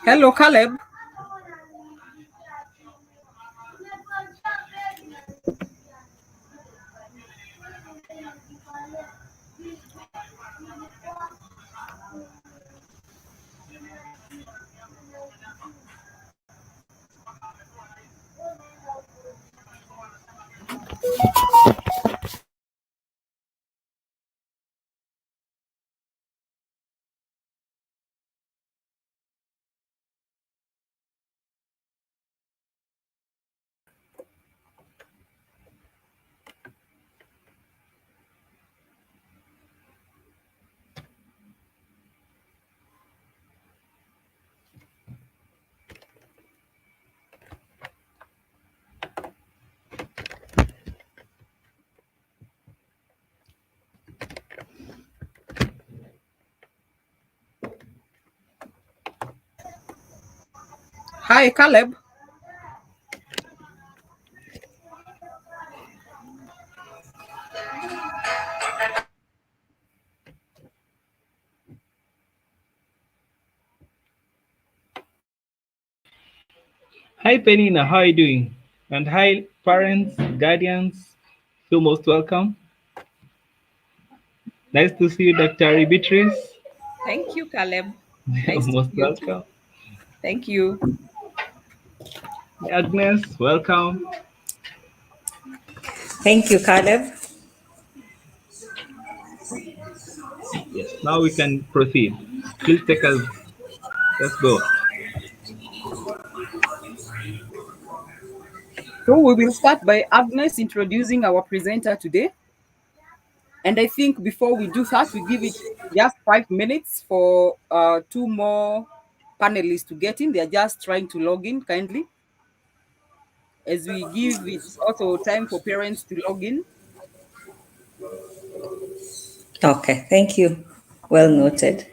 Hello, Caleb. Hi, Caleb. Hi Penina, how are you doing? And hi parents, guardians, feel most welcome. Nice to see you, Dr. Beatrice. Thank you, Caleb. Nice to Most see you too. welcome. Thank you. Hi Agnes, welcome. Thank you, Caleb. Yes, now we can proceed. Please take us. Let's go. So we will start by Agnes introducing our presenter today. And I think before we do that, we give it just 5 minutes for two more panelists to get in. They're just trying to log in kindly. As we give it also time for parents to log in. Okay, thank you. Well noted.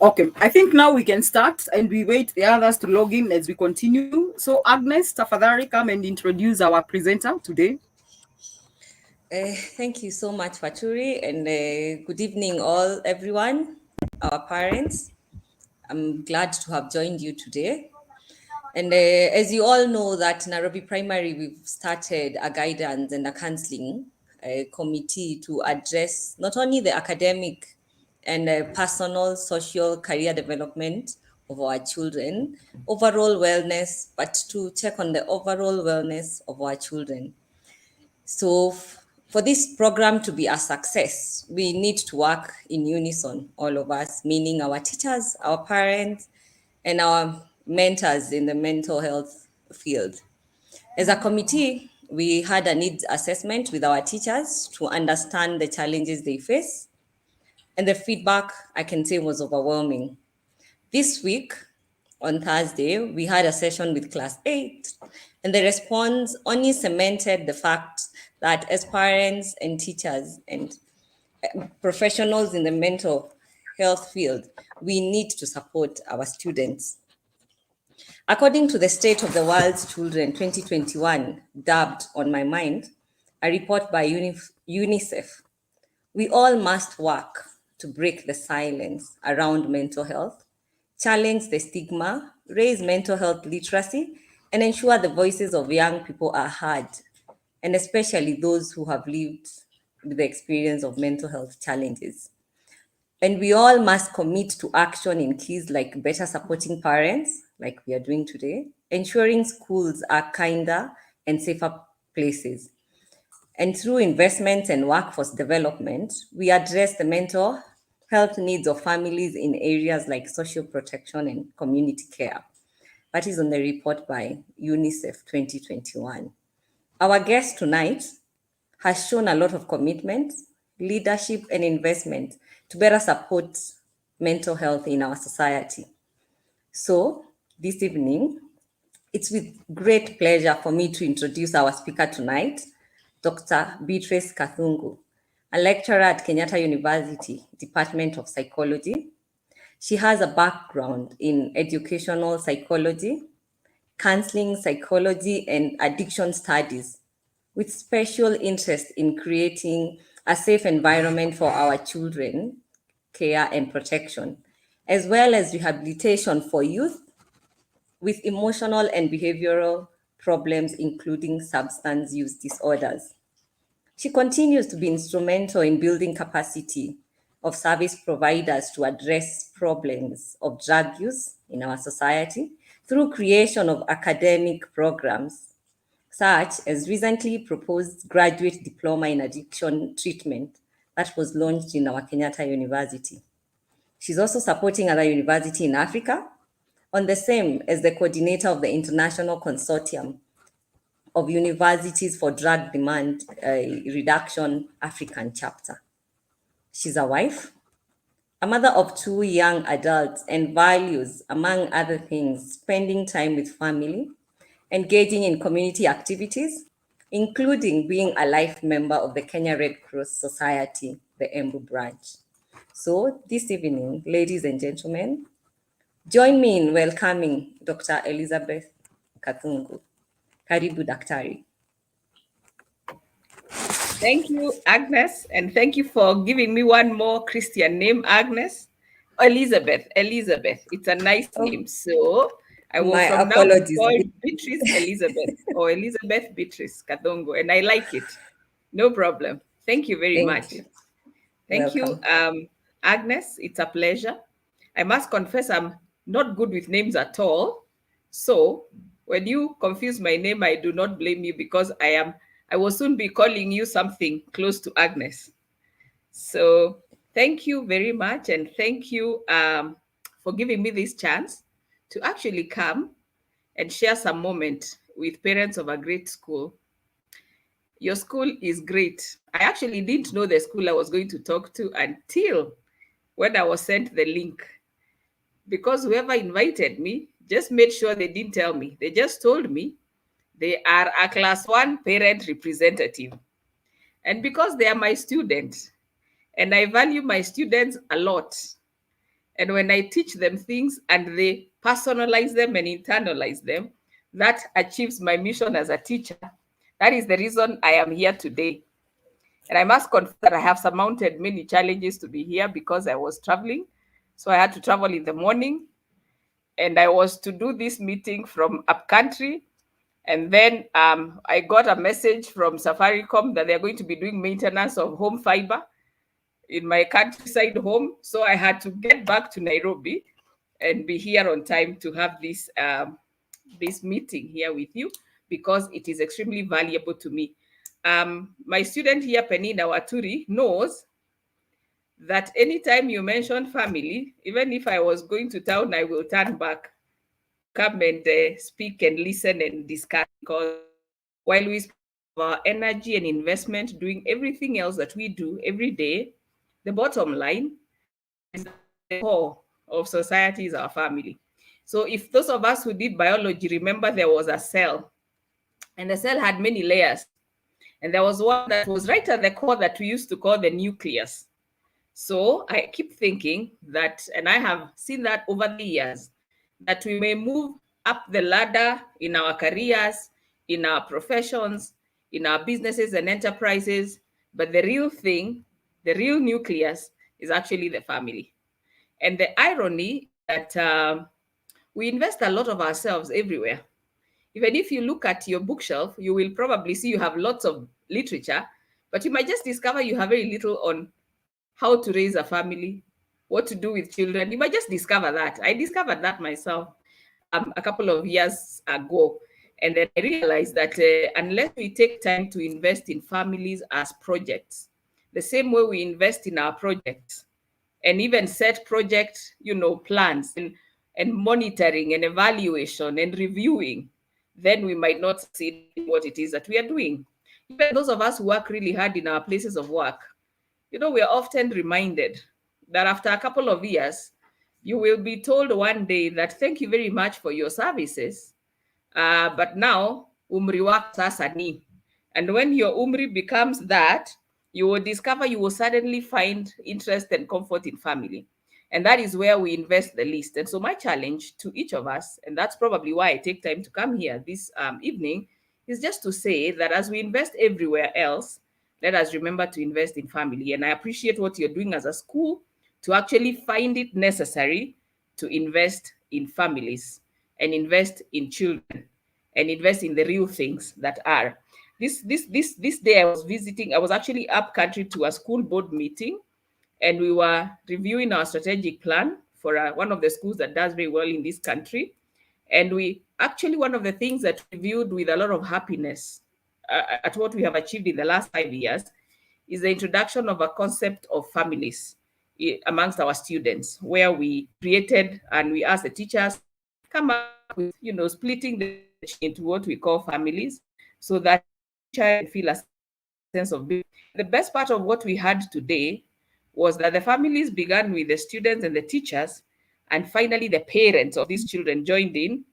Okay, I think now we can start and we wait the others to log in as we continue. So Agnes, tafadhali come and introduce our presenter today. Thank you so much, Faturi, and good evening, everyone, our parents. I'm glad to have joined you today. And as you all know, that Nairobi Primary, we've started a guidance and a counselling committee to address not only the academic and personal, social, career development of our children, overall wellness, but to check on the overall wellness of our children. So, for this program to be a success, we need to work in unison, all of us, meaning our teachers, our parents, and our mentors in the mental health field. As a committee, we had a needs assessment with our teachers to understand the challenges they face, and the feedback, I can say, was overwhelming. This week, on Thursday, we had a session with class 8, and the response only cemented the fact that as parents and teachers and professionals in the mental health field, we need to support our students. According to the State of the World's Children 2021, dubbed On My Mind, a report by UNICEF, we all must work to break the silence around mental health, challenge the stigma, raise mental health literacy, and ensure the voices of young people are heard, and especially those who have lived with the experience of mental health challenges. And we all must commit to action in keys like better supporting parents, like we are doing today, ensuring schools are kinder and safer places. And through investments and workforce development, we address the mental health needs of families in areas like social protection and community care. That is on the report by UNICEF 2021. Our guest tonight has shown a lot of commitment, leadership, and investment to better support mental health in our society. So, this evening, it's with great pleasure for me to introduce our speaker tonight, Dr. Beatrice Kathungu, a lecturer at Kenyatta University, Department of Psychology. She has a background in educational psychology, counseling psychology, and addiction studies, with special interest in creating a safe environment for our children, care and protection, as well as rehabilitation for youth with emotional and behavioral problems, including substance use disorders. She continues to be instrumental in building capacity of service providers to address problems of drug use in our society through creation of academic programs, such as recently proposed graduate diploma in addiction treatment that was launched in our Kenyatta University. She's also supporting other universities in Africa on the same as the coordinator of the International Consortium of Universities for Drug Demand Reduction African chapter. She's a wife, a mother of 2 young adults, and values, among other things, spending time with family, engaging in community activities, including being a life member of the Kenya Red Cross Society, the Embu Branch. So this evening, ladies and gentlemen, join me in welcoming Dr. Elizabeth Kathungu. Karibu Daktari. Thank you, Agnes, and thank you for giving me one more Christian name, Agnes. Elizabeth, Elizabeth. It's a nice Oh, name. So I will my from now be apologies. called Beatrice Elizabeth or Elizabeth Beatrice Kathungu, and I like it. No problem. Thank you very Thank much. you. Thank you, Welcome. Agnes. It's a pleasure. I must confess I'm not good with names at all. So when you confuse my name, I do not blame you because I will soon be calling you something close to Agnes. So thank you very much, and thank you for giving me this chance to actually come and share some moment with parents of a great school. Your school is great. I actually didn't know the school I was going to talk to until when I was sent the link, because whoever invited me just made sure they didn't tell me. They just told me they are a class 1 parent representative. And because they are my students, and I value my students a lot, And when I teach them things and they personalize them and internalize them, that achieves my mission as a teacher. That is the reason I am here today. And I must confess that I have surmounted many challenges to be here because I was traveling. So I had to travel in the morning, and I was to do this meeting from upcountry. And then I got a message from Safaricom that they're going to be doing maintenance of home fiber in my countryside home. So I had to get back to Nairobi and be here on time to have this meeting here with you, because it is extremely valuable to me. My student here, Penina Waturi, knows that anytime you mention family, even if I was going to town, I will turn back to come and speak and listen and discuss, because while we spend our energy and investment doing everything else that we do every day, the bottom line is that the core of society is our family. So if those of us who did biology remember, there was a cell, and the cell had many layers. And there was one that was right at the core that we used to call the nucleus. So I keep thinking that, and I have seen that over the years, that we may move up the ladder in our careers, in our professions, in our businesses and enterprises, but the real thing, the real nucleus, is actually the family. And the irony is that we invest a lot of ourselves everywhere. Even if you look at your bookshelf, you will probably see you have lots of literature, but you might just discover you have very little on how to raise a family, what to do with children. You might just discover that. I discovered that myself a couple of years ago. And then I realized that unless we take time to invest in families as projects, the same way we invest in our projects, and even set project, plans and monitoring and evaluation and reviewing, then we might not succeed in what it is that we are doing. Even those of us who work really hard in our places of work, we are often reminded that after a couple of years, you will be told one day that thank you very much for your services, but now umri wako sasa ni. And when your umri becomes that, you will discover you will suddenly find interest and comfort in family. And that is where we invest the least. And so my challenge to each of us, and that's probably why I take time to come here this evening, is just to say that as we invest everywhere else, let us remember to invest in family. And I appreciate what you're doing as a school to actually find it necessary to invest in families and invest in children and invest in the real things that are. This day I was actually up country to a school board meeting, and we were reviewing our strategic plan for one of the schools that does very well in this country. And we actually, one of the things that we viewed with a lot of happiness at what we have achieved in the last 5 years is the introduction of a concept of families amongst our students, where we created and we asked the teachers come up with, splitting the into what we call families, so that child feel a sense of belonging. The best part of what we had today was that the families began with the students and the teachers, and finally the parents of these children joined in.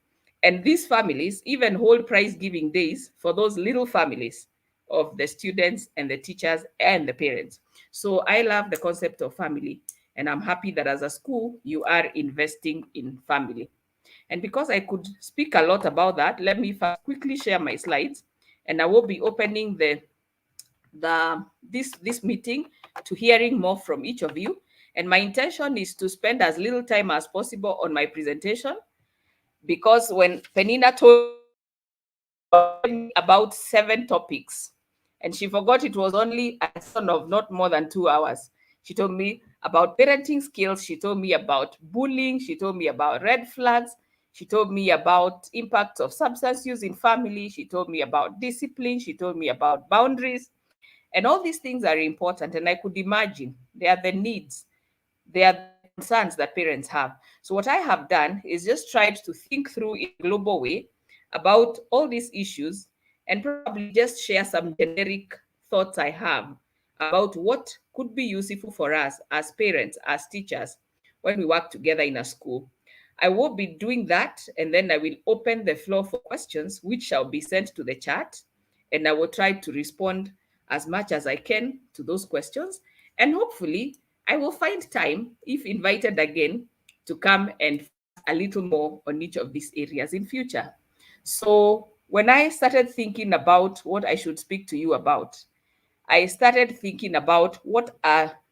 And these families even hold prize giving days for those little families of the students and the teachers and the parents. So I love the concept of family, and I'm happy that as a school you are investing in family. And because I could speak a lot about that, let me first quickly share my slides, and I will be opening this meeting to hearing more from each of you. And my intention is to spend as little time as possible on my presentation, because when Penina told me about 7 topics, and she forgot it was only a session of not more than 2 hours. She told me about parenting skills. She told me about bullying. She told me about red flags. She told me about impacts of substance use in family. She told me about discipline. She told me about boundaries. And all these things are important. And I could imagine they are the needs, they are the concerns that parents have. So what I have done is just tried to think through in a global way about all these issues, and probably just share some generic thoughts I have about what could be useful for us as parents, as teachers, when we work together in a school. I will be doing that, and then I will open the floor for questions, which shall be sent to the chat, and I will try to respond as much as I can to those questions. And hopefully, I will find time, if invited again, to come and a little more on each of these areas in future. So when I started thinking about what I should speak to you about, I started thinking about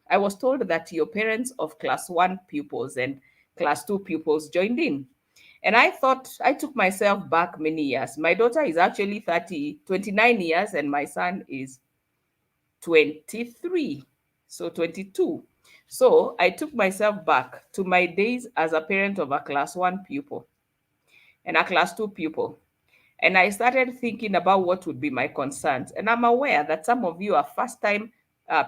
I was told that your parents of class 1 pupils and class 2 pupils joined in. And I thought, I took myself back many years. My daughter is actually 29 years, and my son is 23, so 22. So I took myself back to my days as a parent of a class 1 pupil and a class 2 pupil. And I started thinking about what would be my concerns. And I'm aware that some of you are first time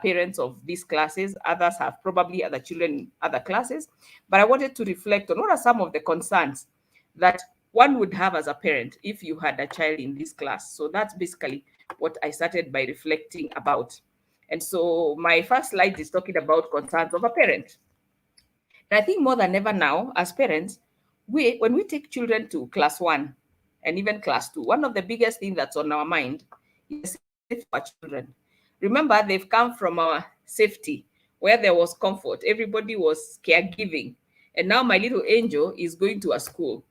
parents of these classes. Others have probably other children in other classes. But I wanted to reflect on what are some of the concerns that one would have as a parent if you had a child in this class. So that's basically what I started by reflecting about. And so my first slide is talking about concerns of a parent. And I think more than ever now, as parents, when we take children to class 1 and even class 2, one of the biggest things that's on our mind is safety for our children. Remember, they've come from our safety where there was comfort, everybody was caregiving. And now my little angel is going to a school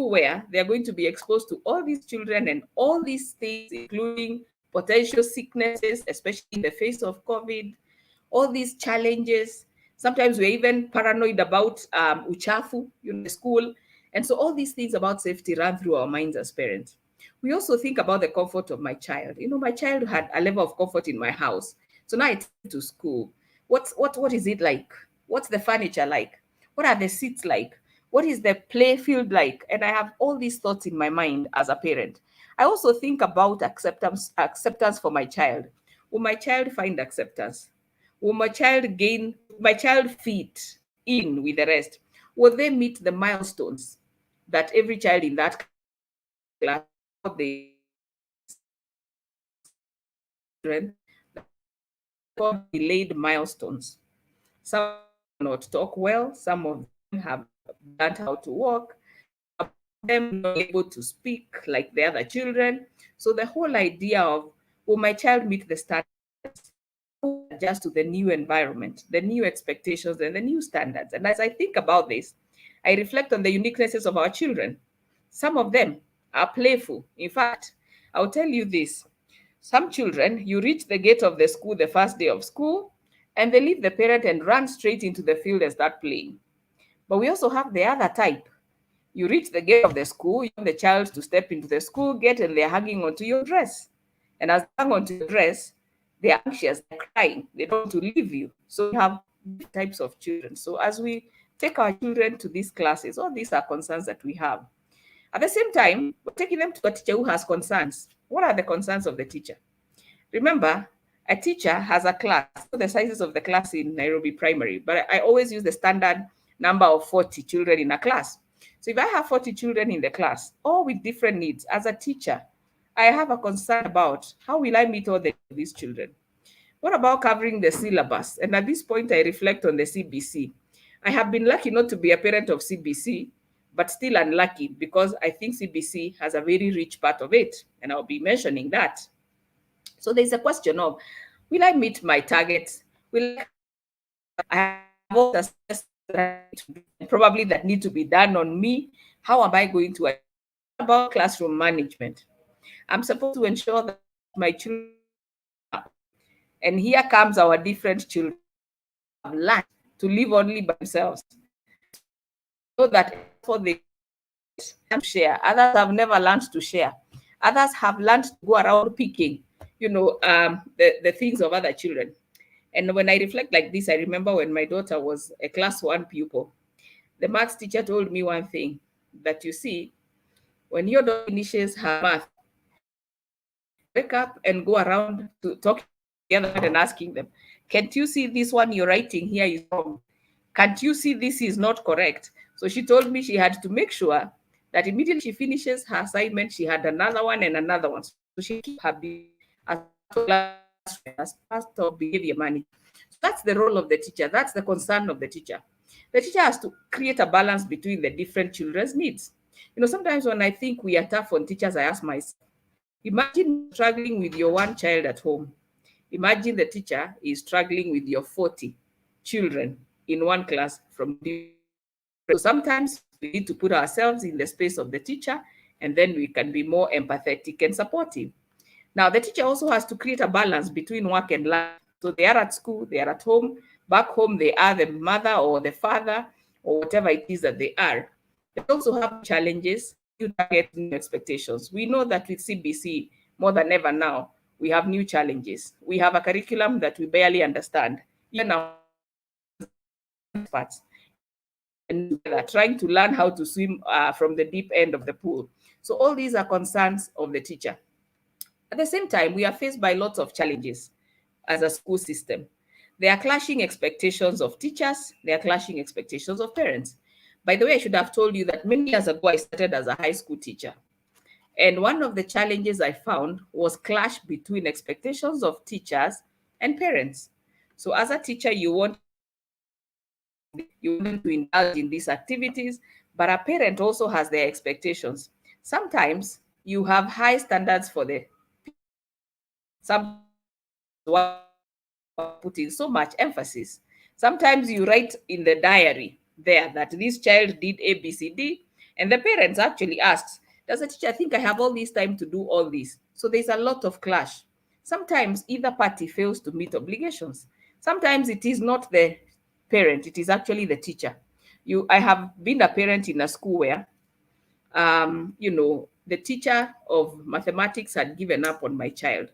where they're going to be exposed to all these children and all these things, including potential sicknesses, especially in the face of COVID, all these challenges. Sometimes we're even paranoid about uchafu, the school. And so all these things about safety run through our minds as parents. We also think about the comfort of my child. My child had a level of comfort in my house. So now I take him to school. What is it like? What's the furniture like? What are the seats like? What is the play field like? And I have all these thoughts in my mind as a parent. I also think about acceptance for my child. Will my child find acceptance? Will my child fit in with the rest? Will they meet the milestones that every child in that class, they delayed milestones? Some not talk well, some of them have learned how to walk, some of them not able to speak like the other children. So the whole idea of, will my child meet the standards, adjust to the new environment, the new expectations, and the new standards? And as I think about this, I reflect on the uniquenesses of our children. Some of them are playful. In fact, I'll tell you this. Some children, you reach the gate of the school the first day of school, and they leave the parent and run straight into the field and start playing. But we also have the other type. You reach the gate of the school, you want the child to step into the school gate, and they're hanging onto your dress. And as they hang onto your dress, they're anxious, they're crying, they don't want to leave you. So we have different types of children. So as we take our children to these classes, all these are concerns that we have. At the same time, we're taking them to a teacher who has concerns. What are the concerns of the teacher? Remember, a teacher has a class, the sizes of the class in Nairobi primary, but I always use the standard number of 40 children in a class. So if I have 40 children in the class, all with different needs, as a teacher, I have a concern about how will I meet all these children? What about covering the syllabus? And at this point, I reflect on the CBC. I have been lucky not to be a parent of CBC, but still unlucky because I think CBC has a very rich part of it, and I'll be mentioning that. So there's a question of, will I meet my targets? Will I have all the assessments probably that need to be done on me? How am I going to about classroom management? I'm supposed to ensure that my children, and here comes our different children, have learned to live only by themselves. So that for they share, others have never learned to share. Others have learned to go around picking, the things of other children. And when I reflect like this, I remember when my daughter was a class 1 pupil, the maths teacher told me one thing, that you see, when your daughter finishes her math, wake up and go around to talk together and asking them, can't you see this one you're writing here is wrong? Can't you see this is not correct? So she told me she had to make sure that immediately she finishes her assignment, she had another one and another one. So she keep her busy as part of behavior management. So that's the role of the teacher. That's the concern of the teacher. The teacher has to create a balance between the different children's needs. Sometimes when I think we are tough on teachers, I ask myself, imagine struggling with your one child at home. Imagine the teacher is struggling with your 40 children in one class from different So sometimes we need to put ourselves in the space of the teacher, and then we can be more empathetic and supportive. Now, the teacher also has to create a balance between work and life. So they are at school, they are at home. Back home, they are the mother or the father or whatever it is that they are. They also have challenges, new targets, new expectations. We know that with CBC, more than ever now, we have new challenges. We have a curriculum that we barely understand. Even our experts trying to learn how to swim from the deep end of the pool. So all these are concerns of the teacher. At the same time, we are faced by lots of challenges as a school system. There are clashing expectations of teachers, there are clashing expectations of parents. By the way, I should have told you that many years ago, I started as a high school teacher. And one of the challenges I found was clash between expectations of teachers and parents. So as a teacher, you want them to indulge in these activities, but a parent also has their expectations. Sometimes you have high standards for the some putting so much emphasis. Sometimes you write in the diary there that this child did A, B, C, D, and the parents actually asks, does the teacher think I have all this time to do all this? So there's a lot of clash. Sometimes either party fails to meet obligations. Sometimes it is not the parent, it is actually the teacher. I have been a parent in a school where the teacher of mathematics had given up on my child.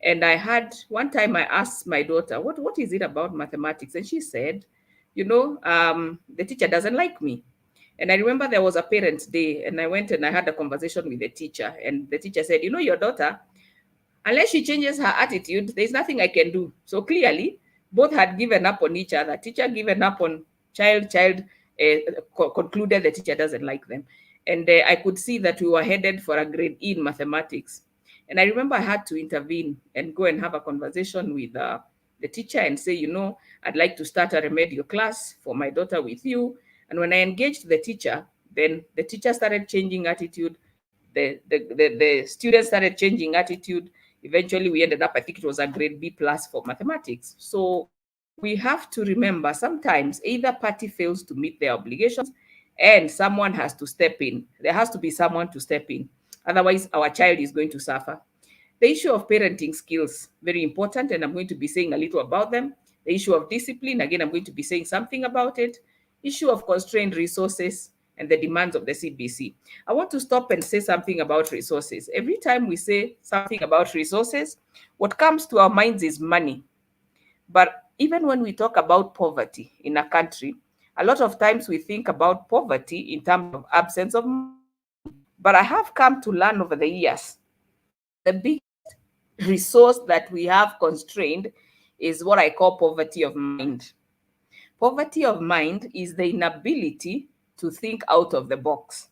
And I had one time I asked my daughter, what is it about mathematics? And she said, the teacher doesn't like me. And I remember there was a parents' day, and I went and I had a conversation with the teacher. And the teacher said, your daughter, unless she changes her attitude, there's nothing I can do. So clearly, both had given up on each other. Teacher given up on child concluded the teacher doesn't like them. And I could see that we were headed for a grade E in mathematics. And I remember I had to intervene and go and have a conversation with the teacher and say, I'd like to start a remedial class for my daughter with you. And when I engaged the teacher, then the teacher started changing attitude. The students started changing attitude. Eventually, we ended up, I think it was a grade B plus for mathematics. So we have to remember sometimes either party fails to meet their obligations and someone has to step in. There has to be someone to step in. Otherwise, our child is going to suffer. The issue of parenting skills, very important, and I'm going to be saying a little about them. The issue of discipline, again, I'm going to be saying something about it. Issue of constrained resources and the demands of the CBC. I want to stop and say something about resources. Every time we say something about resources, what comes to our minds is money. But even when we talk about poverty in a country, a lot of times we think about poverty in terms of absence of money. But I have come to learn over the years, the biggest resource that we have constrained is what I call poverty of mind. Poverty of mind is the inability to think out of the box.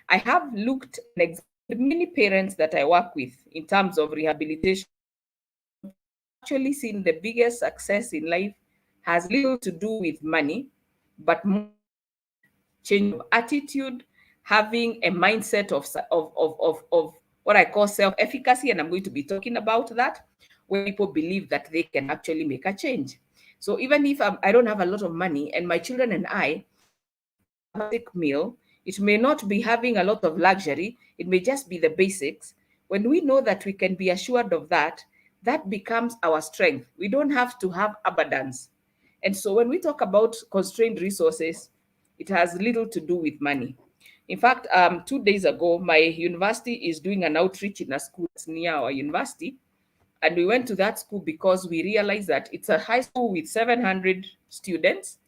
I have looked and examined many parents that I work with in terms of rehabilitation. Actually seen the biggest success in life has little to do with money, but more change of attitude, having a mindset of what I call self-efficacy, and I'm going to be talking about that, where people believe that they can actually make a change. So even if I don't have a lot of money and my children and I have a basic meal, it may not be having a lot of luxury, it may just be the basics. When we know that we can be assured of that, that becomes our strength. We don't have to have abundance. And so when we talk about constrained resources, it has little to do with money. In fact, 2 days ago, my university is doing an outreach in a school that's near our university. And we went to that school because we realized that it's a high school with 700 students.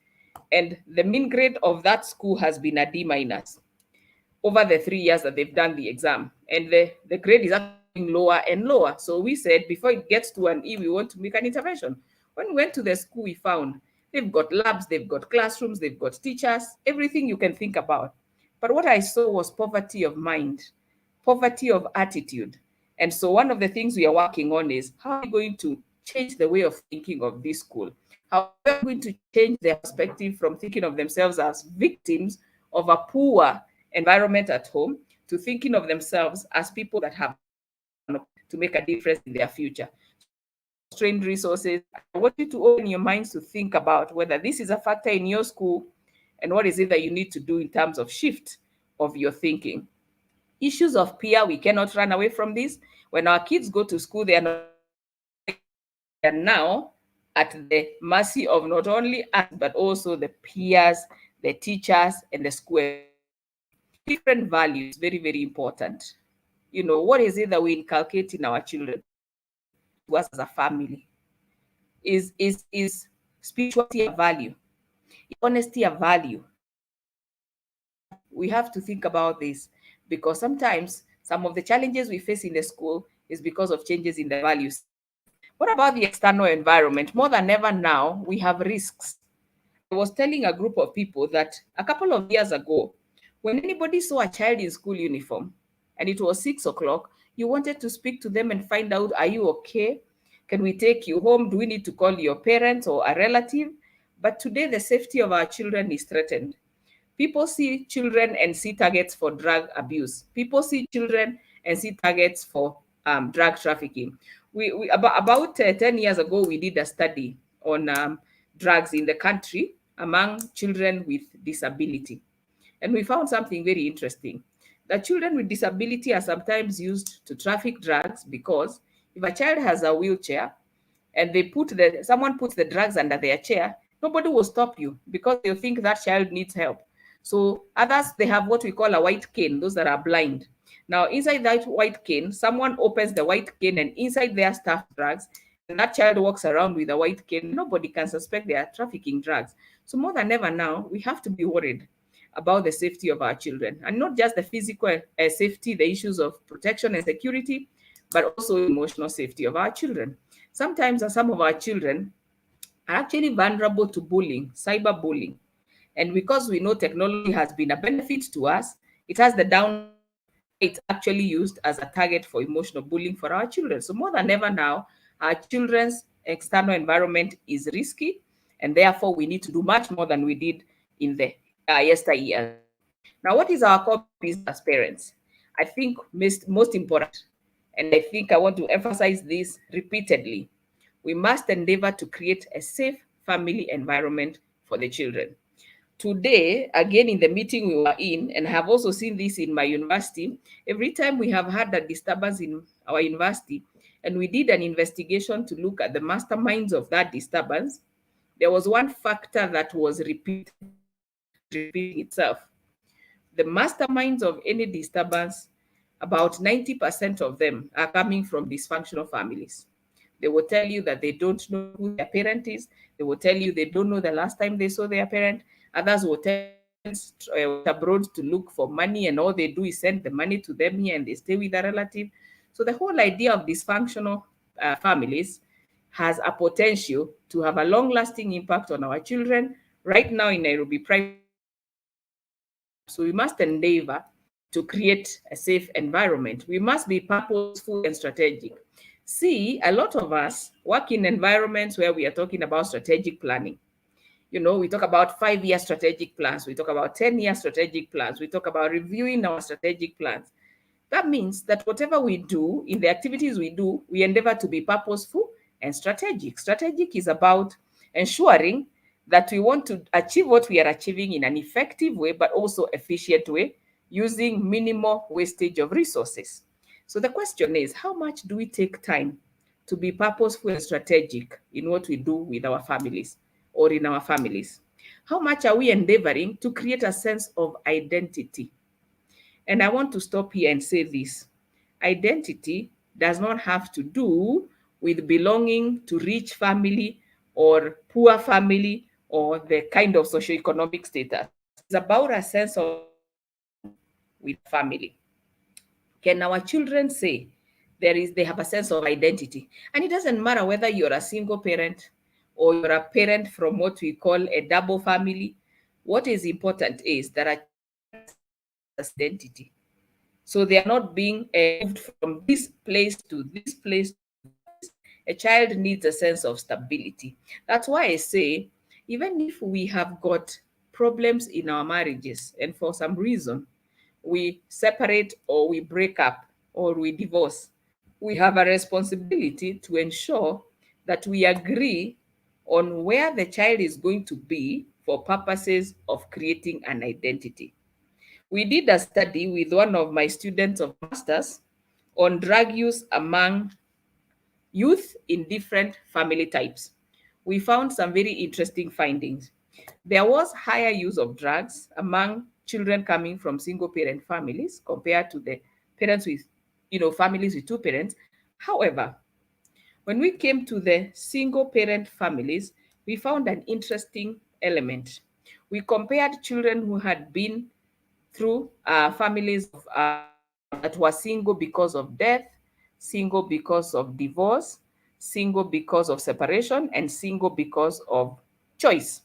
And the mean grade of that school has been a D minus over the 3 years that they've done the exam. And the grade is actually lower and lower. So we said, before it gets to an E, we want to make an intervention. When we went to the school, we found they've got labs, they've got classrooms, they've got teachers, everything you can think about. But what I saw was poverty of mind, poverty of attitude. And so one of the things we are working on is how are we going to change the way of thinking of this school? How are we going to change their perspective from thinking of themselves as victims of a poor environment at home to thinking of themselves as people that have to make a difference in their future. Constrained resources. I want you to open your minds to think about whether this is a factor in your school and what is it that you need to do in terms of shift of your thinking. Issues of peer, we cannot run away from this. When our kids go to school, they are not they are now at the mercy of not only us, but also the peers, the teachers, and the school. Different values, very, very important. What is it that we inculcate in our children, to us as a family? Is spirituality a value? Is honesty a value? We have to think about this, because sometimes some of the challenges we face in the school is because of changes in the values. What about the external environment? More than ever now, we have risks. I was telling a group of people that a couple of years ago, when anybody saw a child in school uniform and it was 6 o'clock, you wanted to speak to them and find out, are you okay? Can we take you home? Do we need to call your parents or a relative? But today, the safety of our children is threatened. People see children and see targets for drug abuse. People see children and see targets for drug trafficking. About 10 years ago, we did a study on drugs in the country among children with disability. And we found something very interesting, that children with disability are sometimes used to traffic drugs, because if a child has a wheelchair and someone puts the drugs under their chair, nobody will stop you, because they'll think that child needs help. So others, they have what we call a white cane, those that are blind. Now, inside that white cane, someone opens the white cane and inside there stuff drugs, and that child walks around with a white cane. Nobody can suspect they are trafficking drugs. So more than ever now, we have to be worried about the safety of our children, and not just the physical safety, the issues of protection and security, but also emotional safety of our children. Sometimes some of our children are actually vulnerable to bullying, cyberbullying. And because we know technology has been a benefit to us, it has the downside. It's actually used as a target for emotional bullying for our children. So more than ever now, our children's external environment is risky, and therefore we need to do much more than we did in the yesteryears. Now, what is our core business as parents? I think most important, and I think I want to emphasize this repeatedly, we must endeavor to create a safe family environment for the children. Today, again, in the meeting we were in, and have also seen this in my university, every time we have had a disturbance in our university, and we did an investigation to look at the masterminds of that disturbance, there was one factor that was repeating itself. The masterminds of any disturbance, about 90% of them are coming from dysfunctional families. They will tell you that they don't know who their parent is. They will tell you they don't know the last time they saw their parent. Others will tell you abroad to look for money, and all they do is send the money to them here and they stay with a relative. So the whole idea of dysfunctional families has a potential to have a long-lasting impact on our children. Right now in Nairobi, so we must endeavor to create a safe environment. We must be purposeful and strategic. See, a lot of us work in environments where we are talking about strategic planning. We talk about 5-year strategic plans. We talk about 10-year strategic plans. We talk about reviewing our strategic plans. That means that whatever we do, in the activities we do, we endeavor to be purposeful and strategic. Strategic is about ensuring that we want to achieve what we are achieving in an effective way, but also efficient way, using minimal wastage of resources. So the question is, how much do we take time to be purposeful and strategic in what we do with our families or in our families? How much are we endeavoring to create a sense of identity? And I want to stop here and say this. Identity does not have to do with belonging to rich family or poor family or the kind of socioeconomic status. It's about a sense of with family. Can our children say they have a sense of identity? And it doesn't matter whether you're a single parent or you're a parent from what we call a double family. What is important is that a identity. So they are not being moved from this place to this place. A child needs a sense of stability. That's why I say, even if we have got problems in our marriages and for some reason we separate or we break up or we divorce, we have a responsibility to ensure that we agree on where the child is going to be for purposes of creating an identity. We did a study with one of my students of masters on drug use among youth in different family types. We found some very interesting findings. There was higher use of drugs among children coming from single parent families compared to the parents with, families with two parents. However, when we came to the single parent families, we found an interesting element. We compared children who had been through families that were single because of death, single because of divorce, single because of separation, and single because of choice.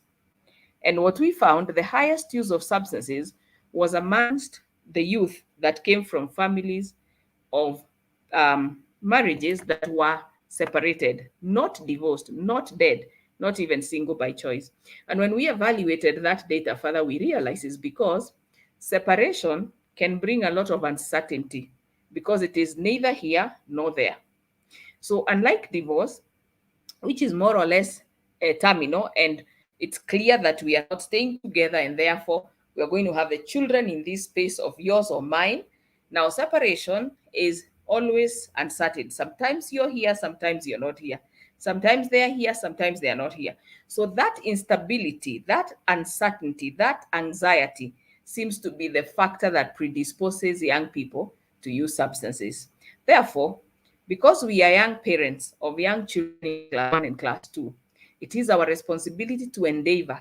And what we found, the highest use of substances was amongst the youth that came from families of marriages that were separated, not divorced, not dead, not even single by choice. And when we evaluated that data further, we realized it's because separation can bring a lot of uncertainty because it is neither here nor there. So, unlike divorce, which is more or less a terminal, and it's clear that we are not staying together, and therefore we are going to have the children in this space of yours or mine. Now, separation is always uncertain. Sometimes you're here, sometimes you're not here. Sometimes they're here, sometimes they are not here. So that instability, that uncertainty, that anxiety seems to be the factor that predisposes young people to use substances. Therefore, because we are young parents of young children in class 1 and class 2, it is our responsibility to endeavor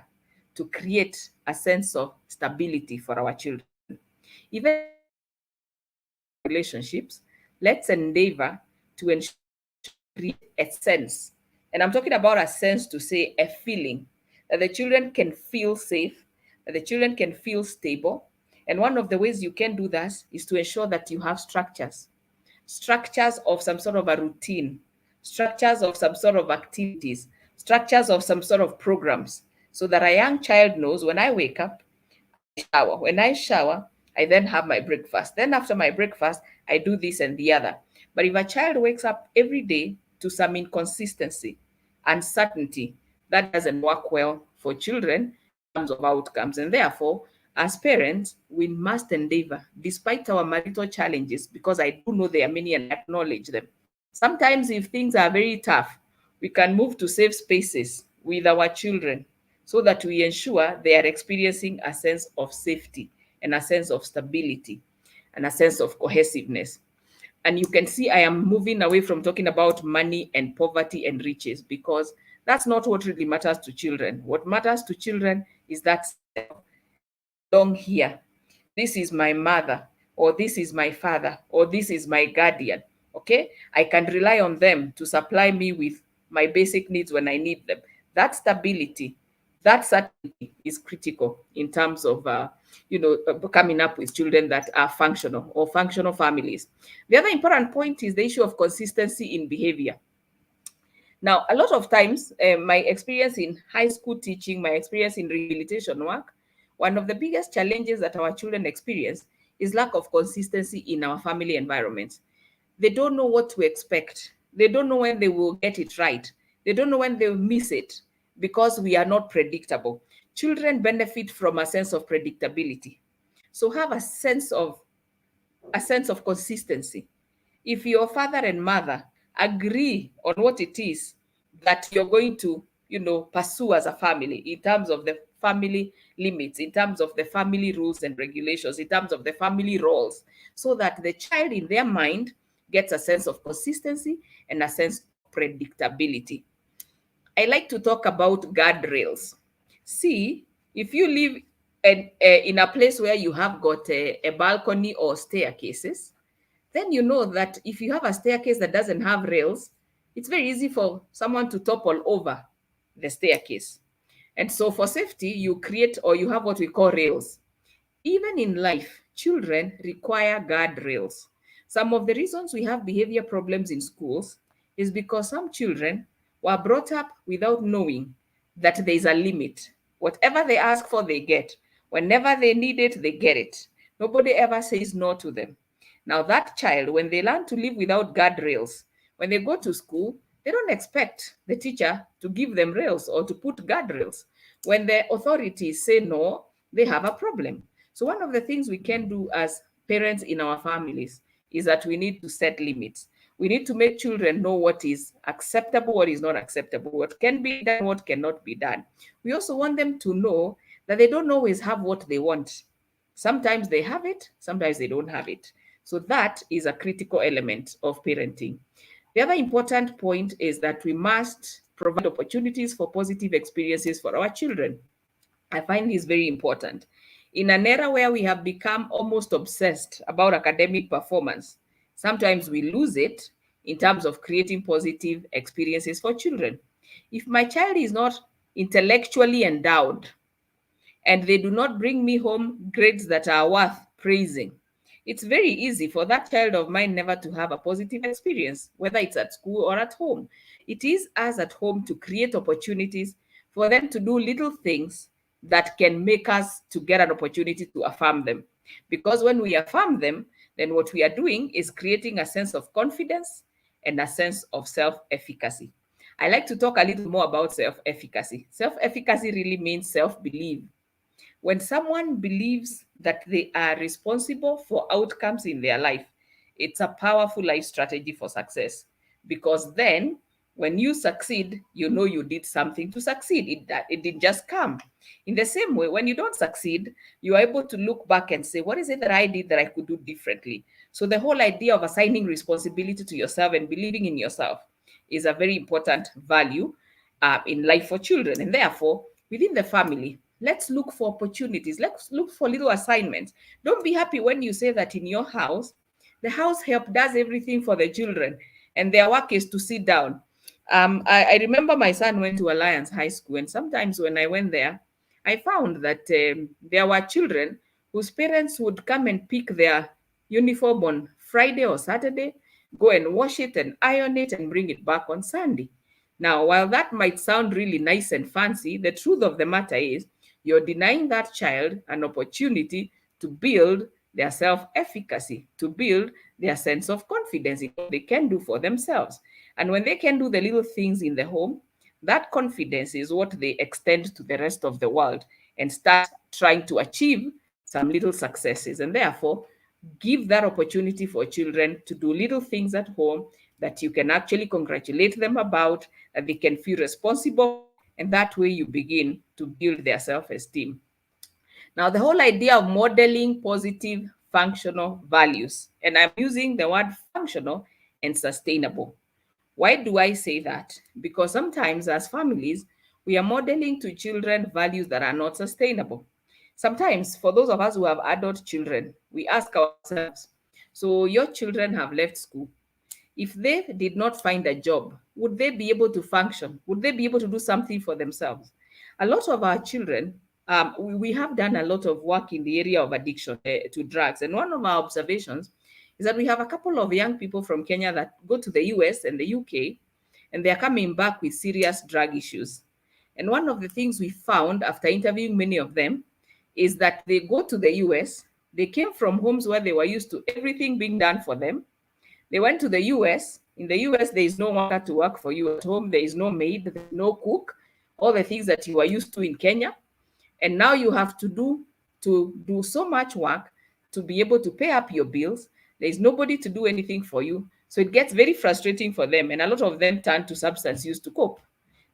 to create a sense of stability for our children. Even relationships, let's endeavor to ensure create a sense. And I'm talking about a sense to say a feeling that the children can feel safe, that the children can feel stable. And one of the ways you can do that is to ensure that you have structures of some sort of a routine, structures of some sort of activities, structures of some sort of programs, so that a young child knows when I wake up, I shower. When I shower, I then have my breakfast. Then after my breakfast, I do this and the other. But if a child wakes up every day to some inconsistency, uncertainty, that doesn't work well for children in terms of outcomes. And therefore, as parents, we must endeavor, despite our marital challenges, because I do know there are many and I acknowledge them. Sometimes, if things are very tough, we can move to safe spaces with our children so that we ensure they are experiencing a sense of safety and a sense of stability and a sense of cohesiveness. And you can see I am moving away from talking about money and poverty and riches, because that's not what really matters to children. What matters to children is that belong here. This is my mother, or this is my father, or this is my guardian. Okay, I can rely on them to supply me with my basic needs when I need them. That stability, that certainty is critical in terms of coming up with children that are functional or functional families. The other important point is the issue of consistency in behavior. Now, a lot of times, my experience in high school teaching, my experience in rehabilitation work, one of the biggest challenges that our children experience is lack of consistency in our family environments. They don't know what to expect. They don't know when they will get it right. They don't know when they will miss it, because we are not predictable. Children benefit from a sense of predictability. So have a sense of consistency. If your father and mother agree on what it is that you're going to, pursue as a family, in terms of the family limits, in terms of the family rules and regulations, in terms of the family roles, so that the child in their mind gets a sense of consistency and a sense of predictability. I like to talk about guardrails. See, if you live in a place where you have got a balcony or staircases, then you know that if you have a staircase that doesn't have rails, it's very easy for someone to topple over the staircase. And so for safety, you create, or you have what we call rails. Even in life, children require guardrails. Some of the reasons we have behavior problems in schools is because some children were brought up without knowing that there is a limit. Whatever they ask for, they get. Whenever they need it, they get it. Nobody ever says no to them. Now, that child, when they learn to live without guardrails, when they go to school, they don't expect the teacher to give them rails or to put guardrails. When the authorities say no, they have a problem. So one of the things we can do as parents in our families is that we need to set limits. We need to make children know what is acceptable, what is not acceptable, what can be done, what cannot be done. We also want them to know that they don't always have what they want. Sometimes they have it, sometimes they don't have it. So that is a critical element of parenting. The other important point is that we must provide opportunities for positive experiences for our children. I find this very important. In an era where we have become almost obsessed about academic performance, sometimes we lose it in terms of creating positive experiences for children. If my child is not intellectually endowed, and they do not bring me home grades that are worth praising, it's very easy for that child of mine never to have a positive experience, whether it's at school or at home. It is us at home to create opportunities for them to do little things that can make us to get an opportunity to affirm them. Because when we affirm them, then what we are doing is creating a sense of confidence and a sense of self-efficacy. I like to talk a little more about self-efficacy. Self-efficacy really means self-belief. When someone believes that they are responsible for outcomes in their life, it's a powerful life strategy for success. Because then, when you succeed, you know you did something to succeed. It didn't just come. In the same way, when you don't succeed, you are able to look back and say, what is it that I did that I could do differently? So the whole idea of assigning responsibility to yourself and believing in yourself is a very important value in life for children. And therefore, within the family, let's look for opportunities. Let's look for little assignments. Don't be happy when you say that in your house, the house help does everything for the children and their work is to sit down. I remember my son went to Alliance High School, and sometimes when I went there, I found that there were children whose parents would come and pick their uniform on Friday or Saturday, go and wash it and iron it and bring it back on Sunday. Now, while that might sound really nice and fancy, the truth of the matter is you're denying that child an opportunity to build their self-efficacy, to build their sense of confidence in what they can do for themselves. And when they can do the little things in the home, that confidence is what they extend to the rest of the world and start trying to achieve some little successes. And therefore, give that opportunity for children to do little things at home that you can actually congratulate them about, that they can feel responsible, and that way you begin to build their self-esteem. Now, the whole idea of modeling positive functional values, and I'm using the word functional and sustainable. Why do I say that? Because sometimes as families, we are modeling to children values that are not sustainable. Sometimes, for those of us who have adult children, we ask ourselves, so your children have left school. If they did not find a job, would they be able to function? Would they be able to do something for themselves? A lot of our children, we have done a lot of work in the area of addiction to drugs. And one of our observations is that we have a couple of young people from Kenya that go to the US and the UK, and they're coming back with serious drug issues. And one of the things we found after interviewing many of them is that they go to the US, they came from homes where they were used to everything being done for them. They went to the US. In the US, there is no worker to work for you at home. There is no maid, there is no cook, all the things that you are used to in Kenya. And now you have to do so much work to be able to pay up your bills. There is nobody to do anything for you. So it gets very frustrating for them. And a lot of them turn to substance use to cope.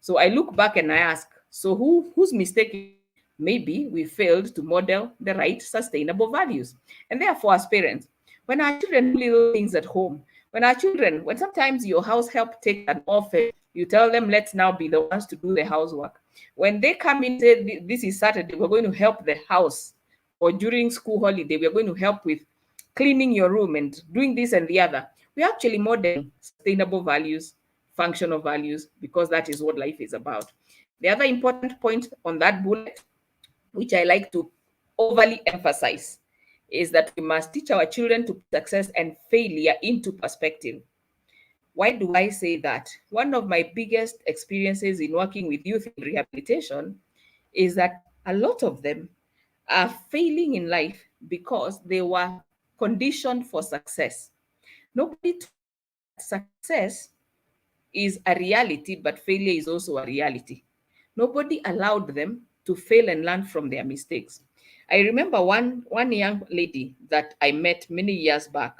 So I look back and I ask, so whose mistake is it? Maybe we failed to model the right sustainable values. And therefore, as parents, when our children do little things at home, when sometimes your house help take an office, you tell them, let's now be the ones to do the housework. When they come in, say, this is Saturday, we're going to help the house, or during school holiday, we're going to help with cleaning your room and doing this and the other. We actually model sustainable values, functional values, because that is what life is about. The other important point on that bullet, which I like to overly emphasize, is that we must teach our children to put success and failure into perspective. Why do I say that? One of my biggest experiences in working with youth in rehabilitation is that a lot of them are failing in life because they were conditioned for success. Nobody told that success is a reality, but failure is also a reality. Nobody allowed them to fail and learn from their mistakes. I remember one young lady that I met many years back,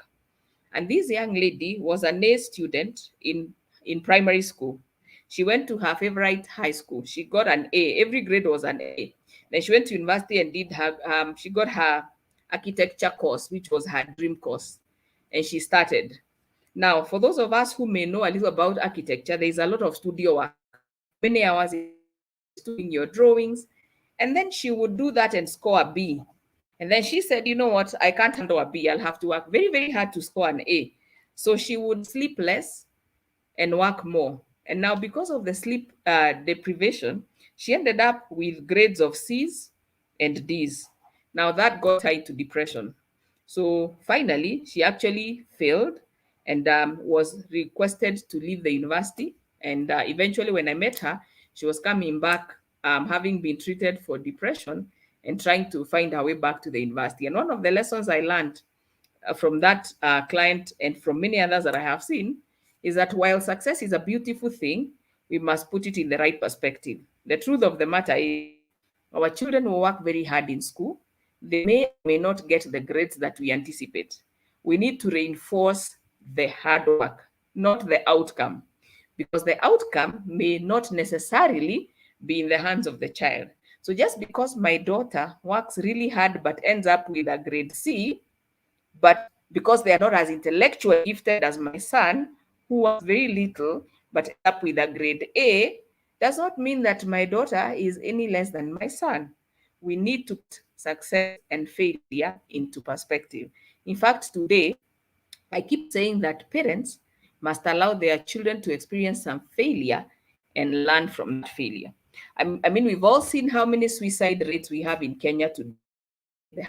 and this young lady was an A student in primary school. She went to her favorite high school. She got an A. Every grade was an A. Then she went to university and did her she got her architecture course, which was her dream course, and she started. Now, for those of us who may know a little about architecture, there is a lot of studio work, many hours in the office doing your drawings, and then she would do that and score a B. And then she said, you know what, I can't handle a B. I'll have to work very, very hard to score an A. So she would sleep less and work more. And now, because of the sleep deprivation, she ended up with grades of C's and D's. Now, that got her into depression. So finally, she actually failed and was requested to leave the university. And eventually, when I met her, she was coming back, having been treated for depression and trying to find her way back to the university. And one of the lessons I learned from that client and from many others that I have seen is that while success is a beautiful thing, we must put it in the right perspective. The truth of the matter is, our children will work very hard in school. They may or may not get the grades that we anticipate. We need to reinforce the hard work, not the outcome, because the outcome may not necessarily be in the hands of the child. So just because my daughter works really hard but ends up with a grade C, but because they are not as intellectually gifted as my son, who works very little but ends up with a grade A, does not mean that my daughter is any less than my son. We need to put success and failure into perspective. In fact, today, I keep saying that parents must allow their children to experience some failure and learn from that failure. I mean, we've all seen how many suicide rates we have in Kenya today,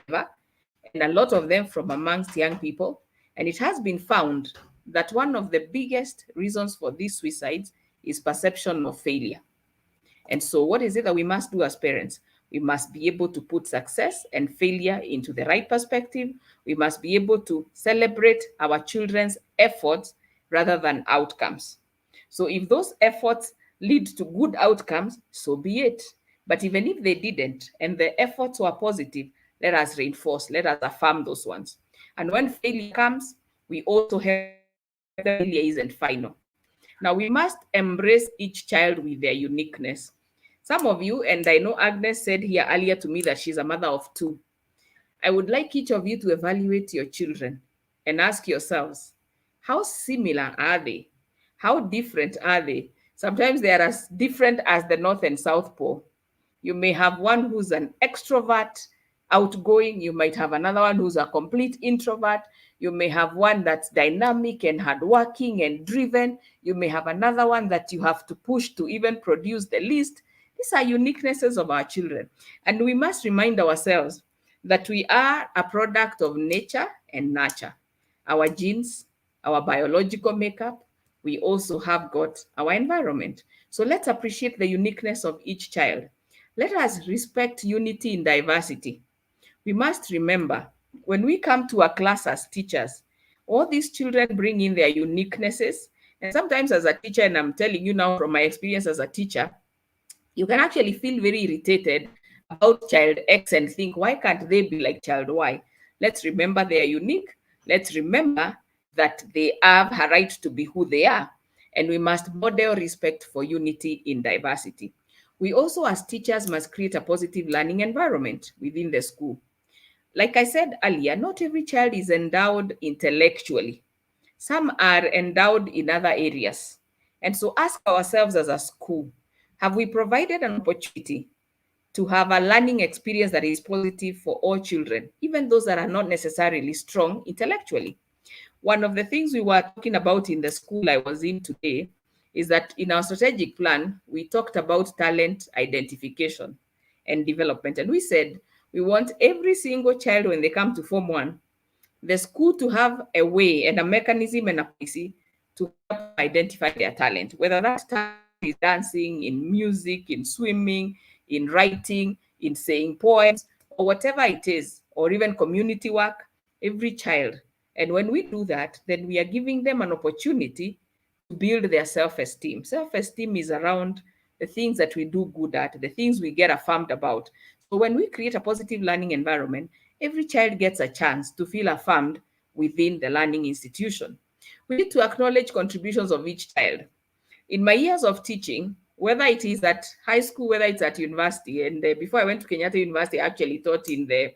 and a lot of them from amongst young people. And it has been found that one of the biggest reasons for these suicides is perception of failure. And so, what is it that we must do as parents? We must be able to put success and failure into the right perspective. We must be able to celebrate our children's efforts rather than outcomes. So, if those efforts lead to good outcomes, so be it. But even if they didn't and the efforts were positive, let us reinforce, let us affirm those ones. And when failure comes, we also help the failure isn't final. Now, we must embrace each child with their uniqueness. Some of you, and I know Agnes said here earlier to me that she's a mother of two. I would like each of you to evaluate your children and ask yourselves, how similar are they? How different are they? Sometimes they are as different as the North and South Pole. You may have one who's an extrovert, outgoing. You might have another one who's a complete introvert. You may have one that's dynamic and hardworking and driven. You may have another one that you have to push to even produce the least. These are uniquenesses of our children. And we must remind ourselves that we are a product of nature and nurture. Our genes, our biological makeup, we also have got our environment. So let's appreciate the uniqueness of each child. Let us respect unity in diversity. We must remember, when we come to a class as teachers, all these children bring in their uniquenesses. And sometimes as a teacher, and I'm telling you now from my experience as a teacher, you can actually feel very irritated about child X and think, why can't they be like child Y? Let's remember they are unique. Let's remember that they have a right to be who they are. And we must model respect for unity in diversity. We also, as teachers, must create a positive learning environment within the school. Like I said earlier, not every child is endowed intellectually. Some are endowed in other areas. And so ask ourselves as a school, have we provided an opportunity to have a learning experience that is positive for all children, even those that are not necessarily strong intellectually? One of the things we were talking about in the school I was in today is that in our strategic plan, we talked about talent identification and development. And we said we want every single child when they come to Form 1, the school to have a way and a mechanism and a policy to help them identify their talent, whether that talent is dancing, in music, in swimming, in writing, in saying poems, or whatever it is, or even community work, every child. And when we do that, then we are giving them an opportunity to build their self-esteem. Self-esteem is around the things that we do good at, the things we get affirmed about. So when we create a positive learning environment, every child gets a chance to feel affirmed within the learning institution. We need to acknowledge contributions of each child. In my years of teaching, whether it is at high school, whether it's at university, and before I went to Kenyatta University, I actually taught in the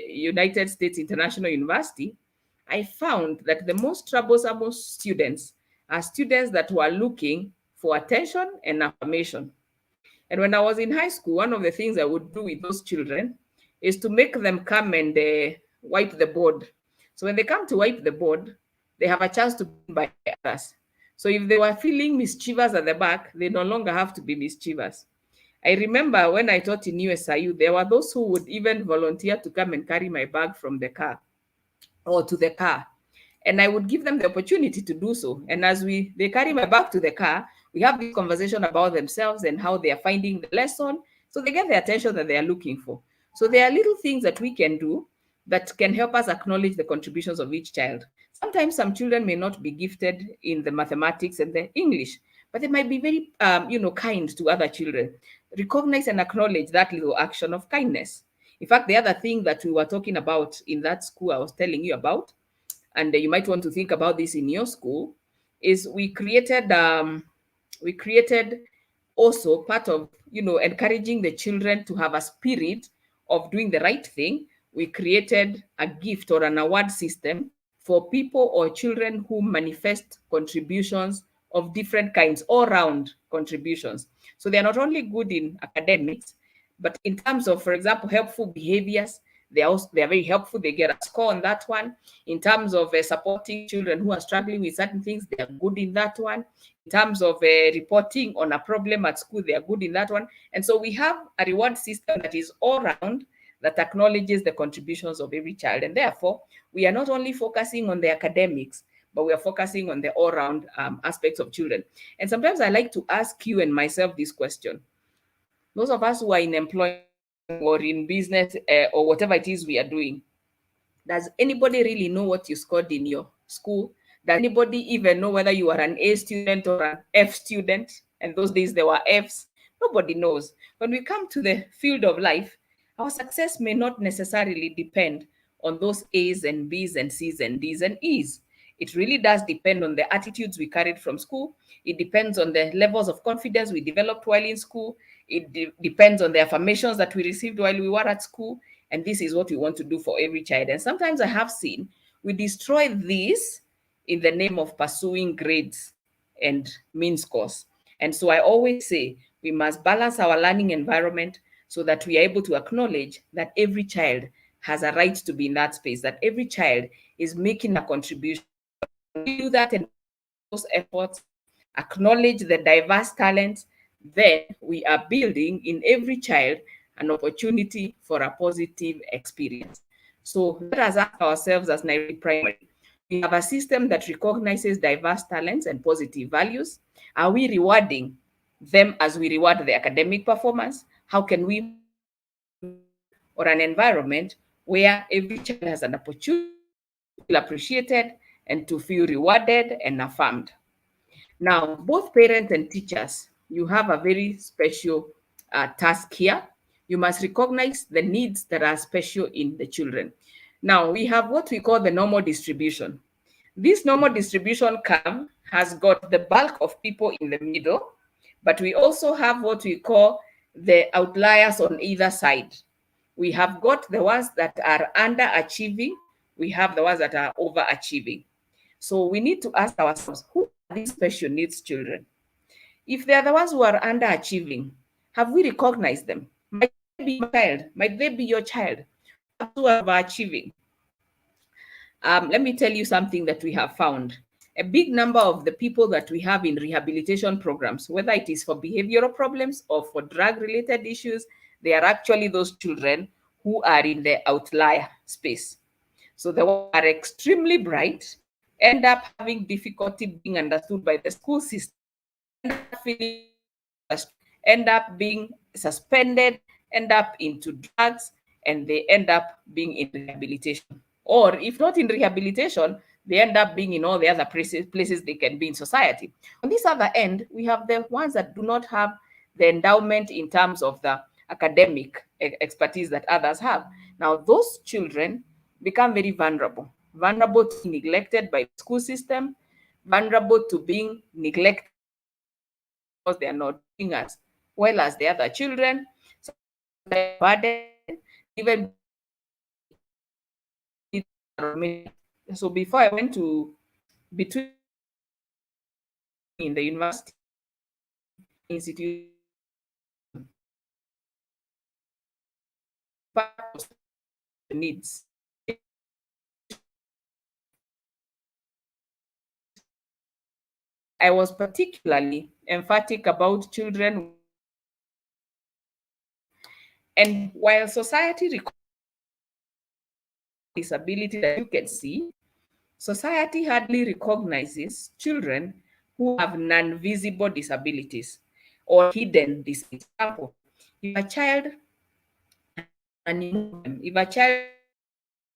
United States International University. I found that the most troublesome students are students that were looking for attention and affirmation. And when I was in high school, one of the things I would do with those children is to make them come and wipe the board. So when they come to wipe the board, they have a chance to be by others. So if they were feeling mischievous at the back, they no longer have to be mischievous. I remember when I taught in USIU, there were those who would even volunteer to come and carry my bag from the car or to the car. And I would give them the opportunity to do so. And as they carry my bag to the car, we have this conversation about themselves and how they are finding the lesson. So they get the attention that they are looking for. So there are little things that we can do that can help us acknowledge the contributions of each child. Sometimes some children may not be gifted in the mathematics and the English, but they might be very, kind to other children. Recognize and acknowledge that little action of kindness. In fact, the other thing that we were talking about in that school I was telling you about, and you might want to think about this in your school, is we created also part of encouraging the children to have a spirit of doing the right thing. We created a gift or an award system for people or children who manifest contributions of different kinds, all round contributions. So they're not only good in academics, but in terms of, for example, helpful behaviors, they are very helpful. They get a score on that one. In terms of supporting children who are struggling with certain things, they are good in that one. In terms of reporting on a problem at school, they are good in that one. And so we have a reward system that is all round, that acknowledges the contributions of every child. And therefore, we are not only focusing on the academics, but we are focusing on the all-round aspects of children. And sometimes I like to ask you and myself this question. Those of us who are in employment or in business or whatever it is we are doing, does anybody really know what you scored in your school? Does anybody even know whether you are an A student or an F student? And those days there were Fs. Nobody knows. When we come to the field of life, our success may not necessarily depend on those A's and B's and C's and D's and E's. It really does depend on the attitudes we carried from school. It depends on the levels of confidence we developed while in school. It depends on the affirmations that we received while we were at school. And this is what we want to do for every child. And sometimes I have seen we destroy this in the name of pursuing grades and mean scores. And so I always say we must balance our learning environment so that we are able to acknowledge that every child has a right to be in that space, that every child is making a contribution. We do that and those efforts, acknowledge the diverse talents, then we are building in every child an opportunity for a positive experience. So let us ask ourselves as Nairobi Primary, we have a system that recognizes diverse talents and positive values. Are we rewarding them as we reward the academic performance? How can we or an environment where every child has an opportunity to feel appreciated and to feel rewarded and affirmed? Now, both parents and teachers, you have a very special task here. You must recognize the needs that are special in the children. Now, we have what we call the normal distribution. This normal distribution curve has got the bulk of people in the middle, but we also have what we call the outliers on either side. We have got the ones that are underachieving. We have the ones that are overachieving. So we need to ask ourselves, who are these special needs children? If they are the ones who are underachieving, have we recognized them? Might they be my child? Might they be your child? Who are overachieving? Let me tell you something that we have found. A big number of the people that we have in rehabilitation programs, whether it is for behavioral problems or for drug-related issues, they are actually those children who are in the outlier space. So the ones are extremely bright, end up having difficulty being understood by the school system, end up being suspended, end up into drugs, and they end up being in rehabilitation. Or if not in rehabilitation, they end up being in all the other places they can be in society. On this other end, we have the ones that do not have the endowment in terms of the academic expertise that others have. Now, those children become very vulnerable to being neglected by the school system, vulnerable to being neglected because they are not doing as well as the other children. So even so before I went to between in the university institute needs. I was particularly emphatic about children, and while society requires disability that you can see, society hardly recognizes children who have non-visible disabilities or hidden disabilities. For example, if a child if a child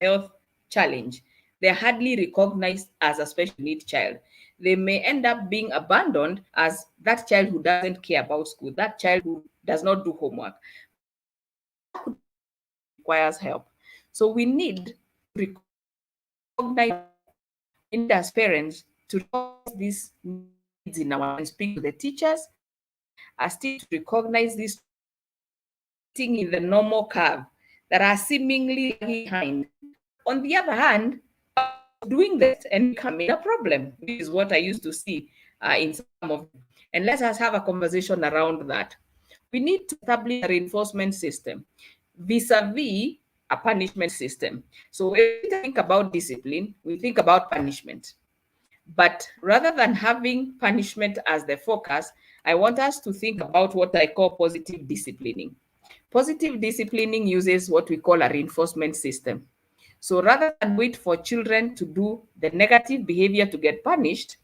health challenge, they're hardly recognized as a special need child. They may end up being abandoned as that child who doesn't care about school, that child who does not do homework, requires help. So we need to recognize, we need as parents to recognize these needs in our and speak to the teachers, as to recognize these in the normal curve that are seemingly behind. On the other hand, doing that and becoming a problem, which is what I used to see in some of them. And let us have a conversation around that. We need to establish a reinforcement system vis-a-vis a punishment system. So when we think about discipline, we think about punishment. But rather than having punishment as the focus, I want us to think about what I call positive disciplining. Positive disciplining uses what we call a reinforcement system. So rather than wait for children to do the negative behavior to get punished,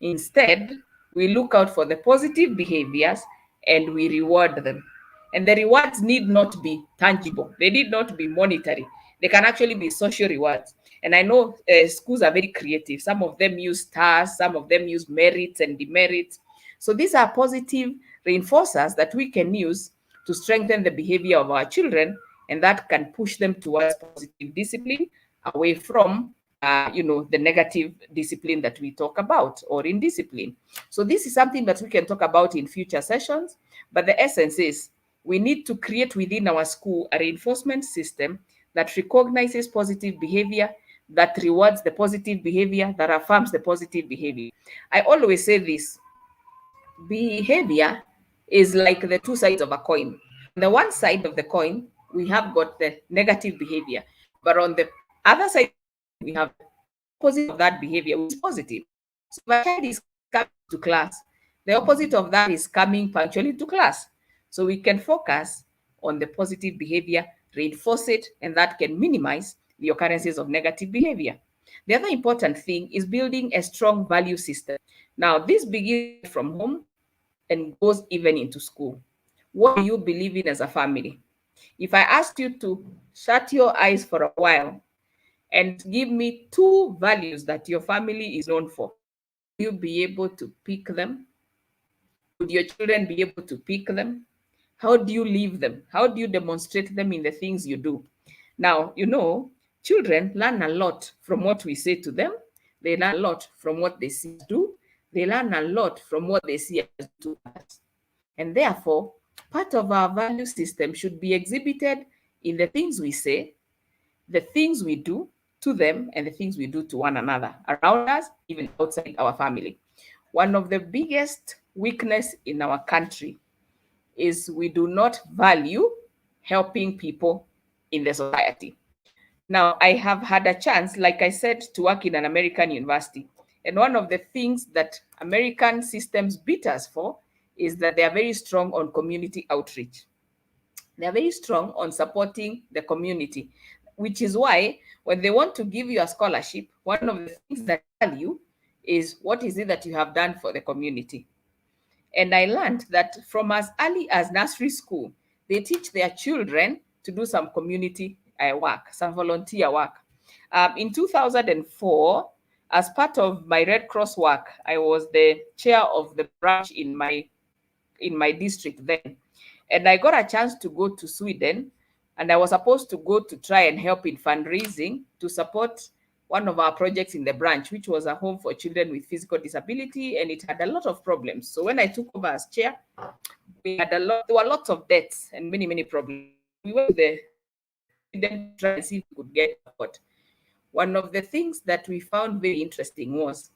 instead, we look out for the positive behaviors and we reward them. And the rewards need not be tangible, they need not be monetary. They can actually be social rewards. And I know schools are very creative. Some of them use stars, some of them use merits and demerits. So these are positive reinforcers that we can use to strengthen the behavior of our children, and that can push them towards positive discipline away from the negative discipline that we talk about, or indiscipline. So this is something that we can talk about in future sessions, but the essence is we need to create within our school a reinforcement system that recognizes positive behavior, that rewards the positive behavior, that affirms the positive behavior. I always say this: behavior is like the two sides of a coin. On the one side of the coin, we have got the negative behavior, but on the other side, we have the opposite of that behavior, which is positive. So if a child is coming to class, the opposite of that is coming punctually to class. So we can focus on the positive behavior, reinforce it, and that can minimize the occurrences of negative behavior. The other important thing is building a strong value system. Now, this begins from home and goes even into school. What do you believe in as a family? If I asked you to shut your eyes for a while and give me two values that your family is known for, will you be able to pick them? Would your children be able to pick them? How do you live them? How do you demonstrate them in the things you do? Now, children learn a lot from what we say to them. They learn a lot from what they see us do. They learn a lot from what they see us do. And therefore, part of our value system should be exhibited in the things we say, the things we do to them, and the things we do to one another, around us, even outside our family. One of the biggest weakness in our country is we do not value helping people in the society. Now, I have had a chance, like I said, to work in an American university. And one of the things that American systems beat us for is that they are very strong on community outreach. They are very strong on supporting the community, which is why when they want to give you a scholarship, one of the things that they tell you is, what is it that you have done for the community? And I learned that from as early as nursery school, they teach their children to do some community work, some volunteer work. In 2004, As part of my Red Cross work, I was the chair of the branch in my district then. And I got a chance to go to Sweden, and I was supposed to go to try and help in fundraising to support one of our projects in the branch, which was a home for children with physical disability, and it had a lot of problems. So when I took over as chair, there were lots of debts and many, many problems. We went to Sweden to try and see if we could get support. One of the things that we found very interesting was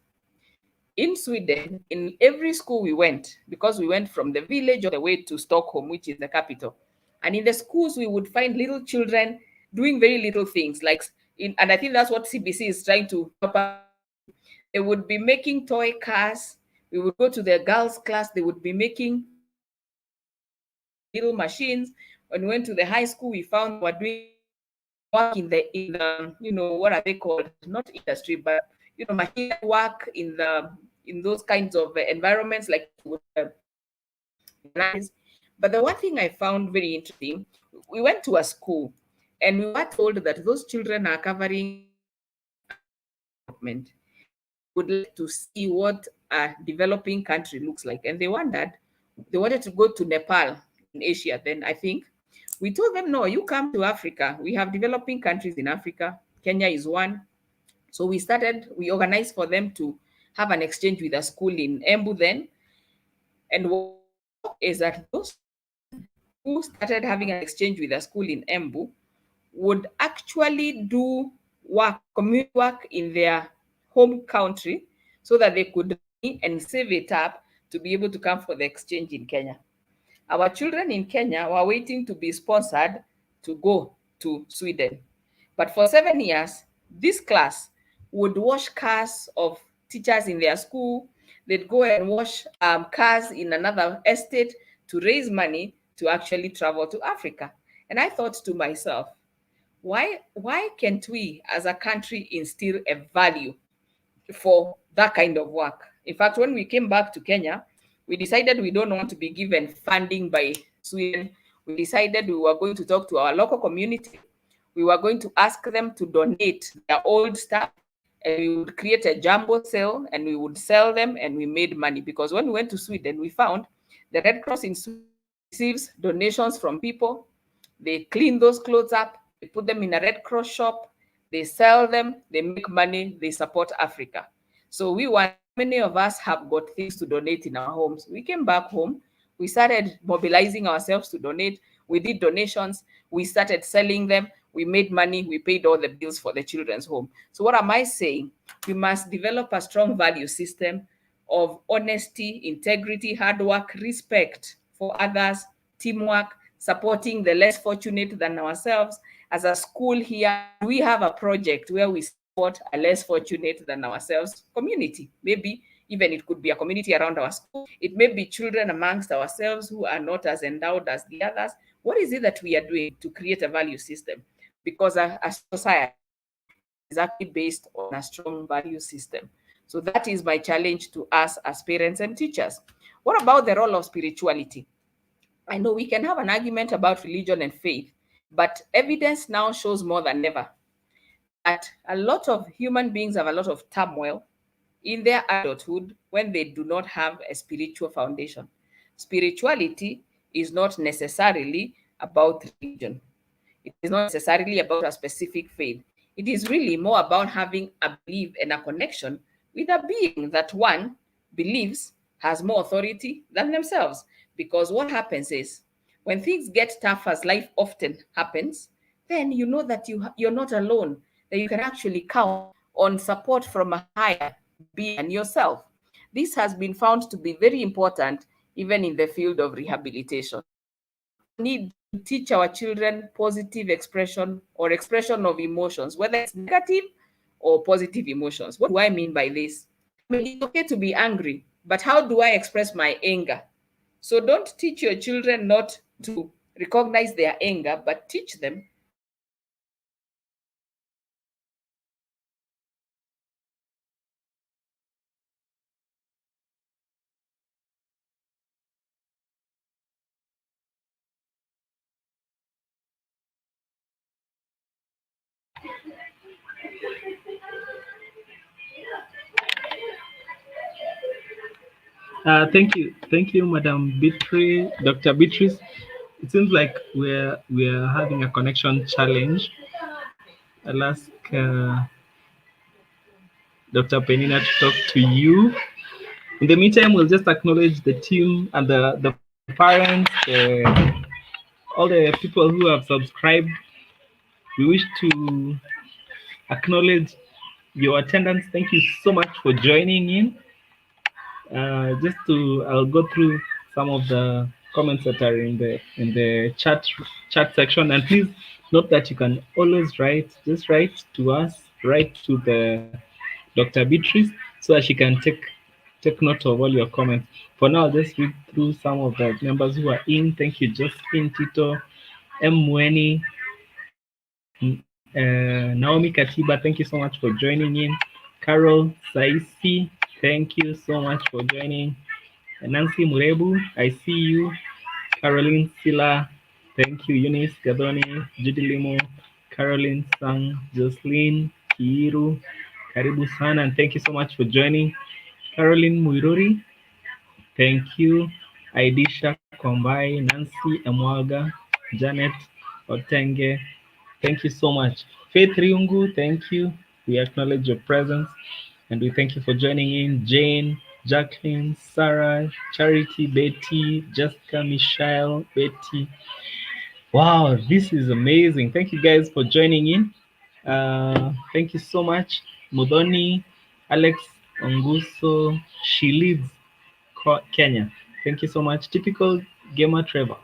in Sweden, in every school we went, because we went from the village all the way to Stockholm, which is the capital. And in the schools, we would find little children doing very little things, and I think that's what CBC is trying to help us. They would be making toy cars. We would go to the girls' class. They would be making little machines. When we went to the high school, we found we're doing work in the what are they called? Not industry, but machine work in those kinds of environments like but the one thing I found very interesting, we went to a school and we were told that those children are covering development. Would like to see what a developing country looks like. And they wanted to go to Nepal in Asia. Then I think we told them, no, you come to Africa. We have developing countries in Africa. Kenya is one. So we organized for them to have an exchange with a school in Embu then. And what is that those who started having an exchange with a school in Embu would actually do community work in their home country so that they could and save it up to be able to come for the exchange in Kenya. Our children in Kenya were waiting to be sponsored to go to Sweden. But for 7 years, this class would wash cars of teachers in their school. They'd go and wash cars in another estate to raise money to actually travel to Africa. And I thought to myself, why can't we as a country instill a value for that kind of work? In fact, when we came back to Kenya, we decided we don't want to be given funding by Sweden. We decided we were going to talk to our local community. We were going to ask them to donate their old stuff, and we would create a jumbo sale and we would sell them, and we made money. Because when we went to Sweden, we found the Red Cross in Sweden receives donations from people. They clean those clothes up, they put them in a Red Cross shop, they sell them, they make money, they support Africa. So many of us have got things to donate in our homes. We came back home, we started mobilizing ourselves to donate. We did donations, we started selling them, we made money, we paid all the bills for the children's home. So what am I saying? We must develop a strong value system of honesty, integrity, hard work, respect for others, teamwork, supporting the less fortunate than ourselves. As a school here, we have a project where we support a less fortunate than ourselves community. Maybe even it could be a community around our school. It may be children amongst ourselves who are not as endowed as the others. What is it that we are doing to create a value system? Because a society is actually based on a strong value system. So that is my challenge to us as parents and teachers. What about the role of spirituality? I know we can have an argument about religion and faith, but evidence now shows more than ever that a lot of human beings have a lot of turmoil in their adulthood when they do not have a spiritual foundation. Spirituality is not necessarily about religion. It is not necessarily about a specific faith. It is really more about having a belief and a connection with a being that one believes has more authority than themselves. Because what happens is when things get tough, as life often happens, then you know that you're not alone, that you can actually count on support from a higher being and yourself. This has been found to be very important even in the field of rehabilitation. Need to teach our children positive expression or expression of emotions, whether it's negative or positive emotions. What do I mean by this? I mean, it's okay to be angry, but how do I express my anger? So don't teach your children not to recognize their anger, but teach them Thank you, Madam Beatrice, Dr. Beatrice. It seems like we're having a connection challenge. I'll ask Dr. Penina to talk to you. In the meantime, we'll just acknowledge the team and the parents, all the people who have subscribed. We wish to acknowledge your attendance. Thank you so much for joining in. I'll go through some of the comments that are in the chat section, and please note that you can always just write to us, write to the Dr. Beatrice, so that she can take note of all your comments. For now, I'll just read through some of the members who are in. Thank you, Josephine, Tito, M. Mweni, Naomi Katiba. Thank you so much for joining in. Carol Saisi, thank you so much for joining. Nancy Murebu, I see you. Caroline Silla, thank you. Eunice Gadoni, Judy Limo, Caroline Sang, Jocelyn Kiiru, Karibu sana, and thank you so much for joining. Caroline Muiruri, thank you. Aidisha Kombai, Nancy Amwaga, Janet Otenge, thank you so much. Faith Riungu, thank you. We acknowledge your presence and we thank you for joining in. Jane, Jacqueline, Sarah, Charity, Betty, Jessica, Michelle, Betty. Wow, this is amazing. Thank you guys for joining in. Thank you so much. Mudoni, Alex Onguso, she leads Kenya. Thank you so much. Typical Gamer Trevor.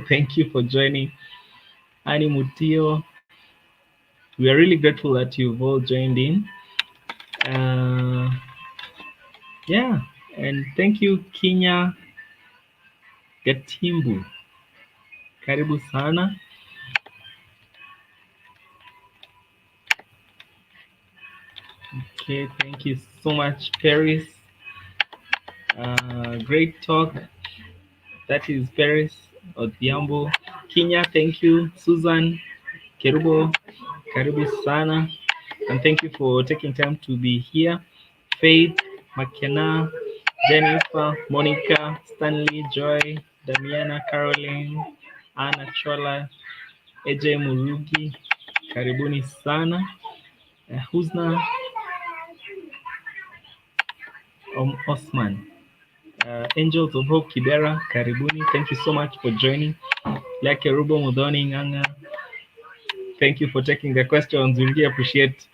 Thank you for joining. Annie Mutio, we are really grateful that you've all joined in. Uh, yeah, and thank you, Kenya Gatimbu. Karibu sana. Okay, thank you so much, Paris. Great talk. That is Paris Odhiambo. Kenya, thank you. Susan Kerubo, Karibu sana. And thank you for taking time to be here. Faith, McKenna, Jennifer, Monica, Stanley, Joy, Damiana, Caroline, Anna Chola, AJ Murugi, karibuni sana. Husna Osman, Angels of Hope Kibera, karibuni. Thank you so much for joining. Like Rubo Mudoni Nganga, thank you for taking the questions. We really appreciate.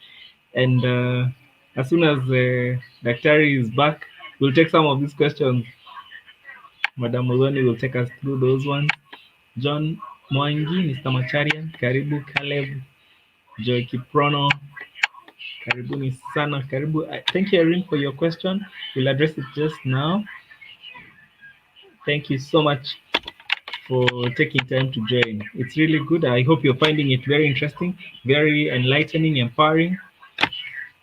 And as soon as Daktari is back, we'll take some of these questions. Madam Mudoni will take us through those ones. John Mwangi, Mr. Macharian, karibu. Caleb, Joy Kiprono, karibuni sana. Karibu. Thank you, Erin, for your question. We'll address it just now. Thank you so much for taking time to join. It's really good. I hope you're finding it very interesting, very enlightening, empowering.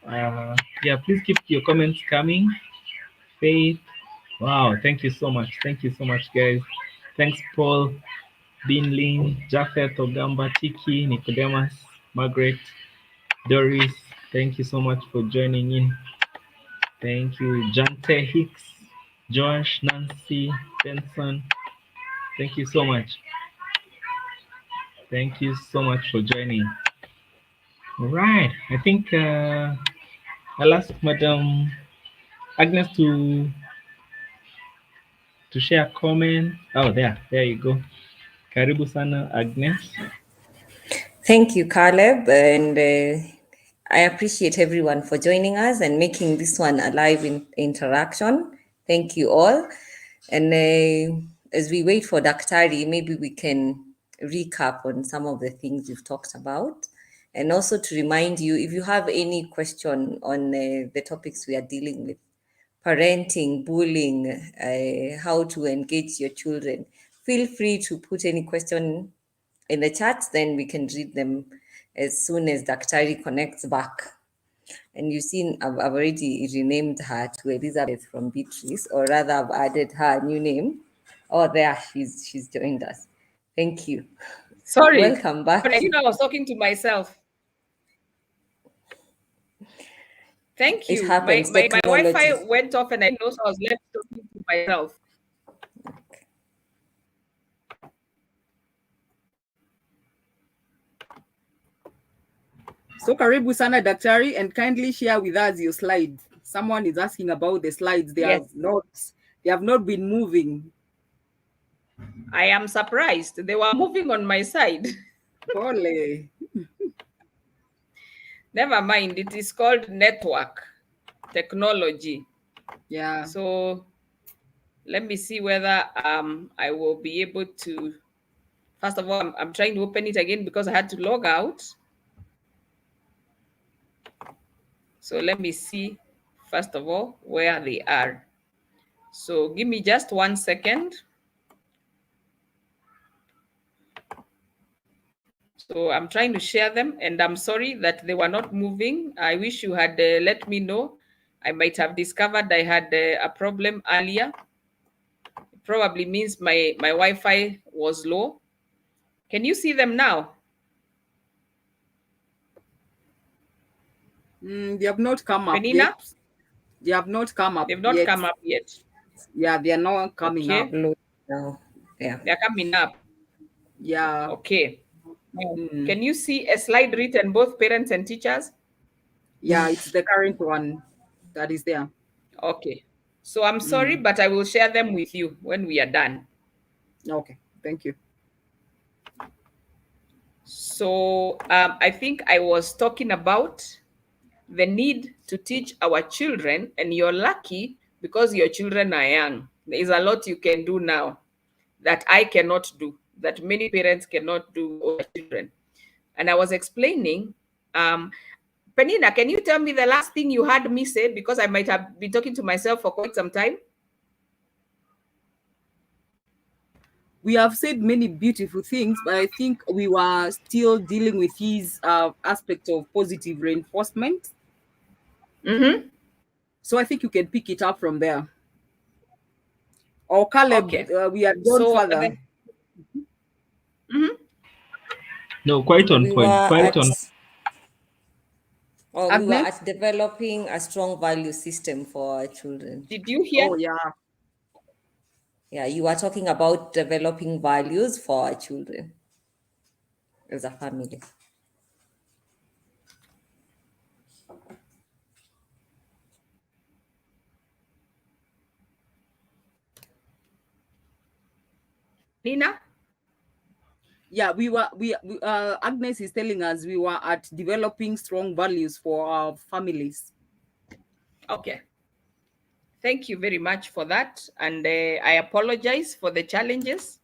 Yeah, please keep your comments coming. Faith, wow, thank you so much. Thank you so much, guys. Thanks, Paul, Binlin, Japheth, Ogamba, Tiki, Nicodemus, Margaret, Doris. Thank you so much for joining in. Thank you, Jante Hicks, Josh, Nancy, Benson. Thank you so much. Thank you so much for joining. All right, I think I'll ask Madam Agnes to share a comment. Oh, there you go. Karibu sana, Agnes. Thank you, Caleb, and I appreciate everyone for joining us and making this one a live interaction. Thank you all. And as we wait for Daktari, maybe we can recap on some of the things we've talked about. And also to remind you, if you have any question on the topics we are dealing with, parenting, bullying, how to engage your children, feel free to put any question in the chat, then we can read them as soon as Daktari connects back. And you've seen I've already renamed her to Elizabeth from Beatrice, or rather I've added her new name. Oh, there, she's joined us. Thank you. Sorry. Welcome back. I didn't know I was talking to myself. Thank you. It happens. My Technology. Wi-Fi went off and I know, so I was left talking to myself. So karibu sana daktari, and kindly share with us your slides. Someone is asking about the slides. They Yes. have not been moving. I am surprised. They were moving on my side. Ole. Never mind. It is called network technology. Yeah. So let me see whether I will be able to. First of all, I'm trying to open it again because I had to log out. So let me see, first of all, where they are. So give me just 1 second. So I'm trying to share them, and I'm sorry that they were not moving. I wish you had let me know. I might have discovered I had a problem earlier. It probably means my Wi-Fi was low. Can you see them now? They have not come up Penina? yet. They have not come up They've not yet. come up yet. Yeah, they are not coming Okay. up. Now, yeah. They're coming up. Yeah. Okay. Now, can you see a slide written both parents and teachers? Yeah, it's the current one that is there. Okay. So I'm sorry, but I will share them with you when we are done. Okay, thank you. So I think I was talking about the need to teach our children, and you're lucky because your children are young. There is a lot you can do now that I cannot do, that many parents cannot do with their children. And I was explaining, Penina, can you tell me the last thing you heard me say? Because I might have been talking to myself for quite some time. We have said many beautiful things, but I think we were still dealing with his aspect of positive reinforcement. Mm-hmm. So I think you can pick it up from there. Or Caleb, Okay. we are gone So, further. No, quite on We point. were Quite at on. we were Agnes? at developing a strong value system for our children. did you hear? Oh, yeah. Yeah, you are talking about developing values for our children as a family. Nina? Yeah, Agnes is telling us we were at developing strong values for our families. Okay. Thank you very much for that. And I apologize for the challenges.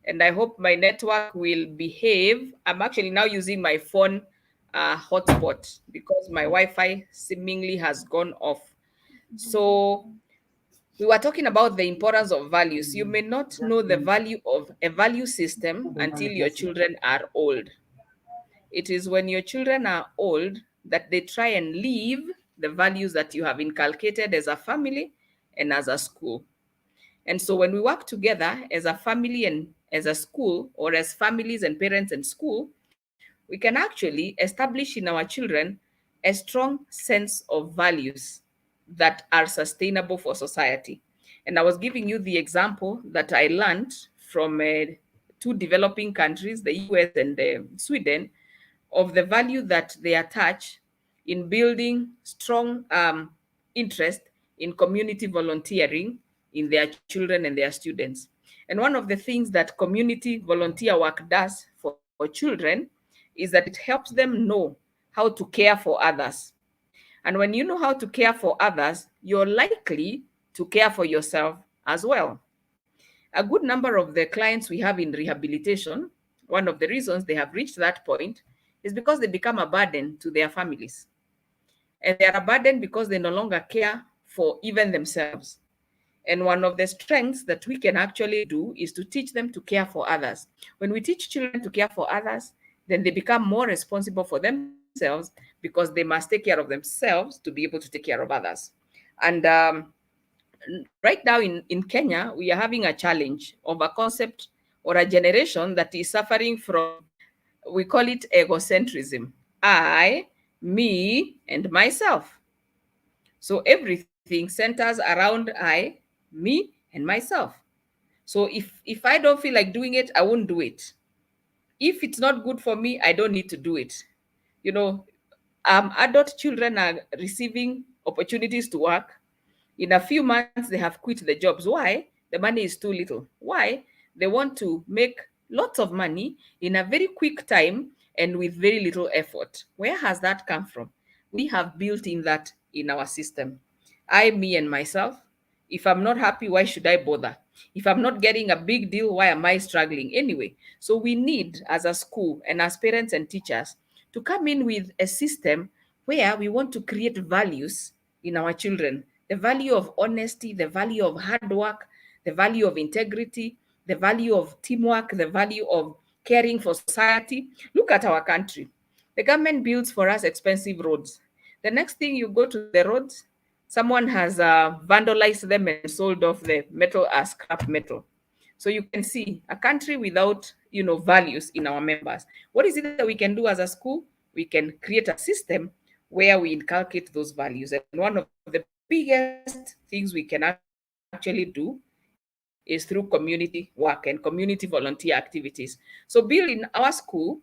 And I hope my network will behave. I'm actually now using my phone hotspot because my Wi-Fi seemingly has gone off. So we were talking about the importance of values. You may not know the value of a value system until your children are old. It is when your children are old that they try and live the values that you have inculcated as a family and as a school. And so when we work together as a family and as a school, or as families and parents and school, we can actually establish in our children a strong sense of values that are sustainable for society. And I was giving you the example that I learned from two developing countries, the US and Sweden, of the value that they attach in building strong interest in community volunteering in their children and their students. And one of the things that community volunteer work does for children is that it helps them know how to care for others. And when you know how to care for others, you're likely to care for yourself as well. A good number of the clients we have in rehabilitation, one of the reasons they have reached that point is because they become a burden to their families. And they are a burden because they no longer care for even themselves. And one of the strengths that we can actually do is to teach them to care for others. When we teach children to care for others, then they become more responsible for themselves because they must take care of themselves to be able to take care of others. And right now in Kenya, we are having a challenge of a concept or a generation that is suffering from, we call it egocentrism. I, me, and myself. So everything centers around I, me, and myself. So if I don't feel like doing it, I won't do it. If it's not good for me, I don't need to do it. You know, adult children are receiving opportunities to work. In a few months, they have quit the jobs. Why? The money is too little. Why? They want to make lots of money in a very quick time and with very little effort. Where has that come from? We have built in that in our system. I, me, and myself. If I'm not happy, why should I bother? If I'm not getting a big deal, why am I struggling anyway? So we need, as a school and as parents and teachers, to come in with a system where we want to create values in our children: the value of honesty, the value of hard work, the value of integrity, the value of teamwork, the value of caring for society. Look at our country. The government builds for us expensive roads. The next thing, you go to the roads, someone has vandalized them and sold off the metal as scrap metal. So you can see a country without, values in our members. What is it that we can do as a school? We can create a system where we inculcate those values. And one of the biggest things we can actually do is through community work and community volunteer activities. So build in our school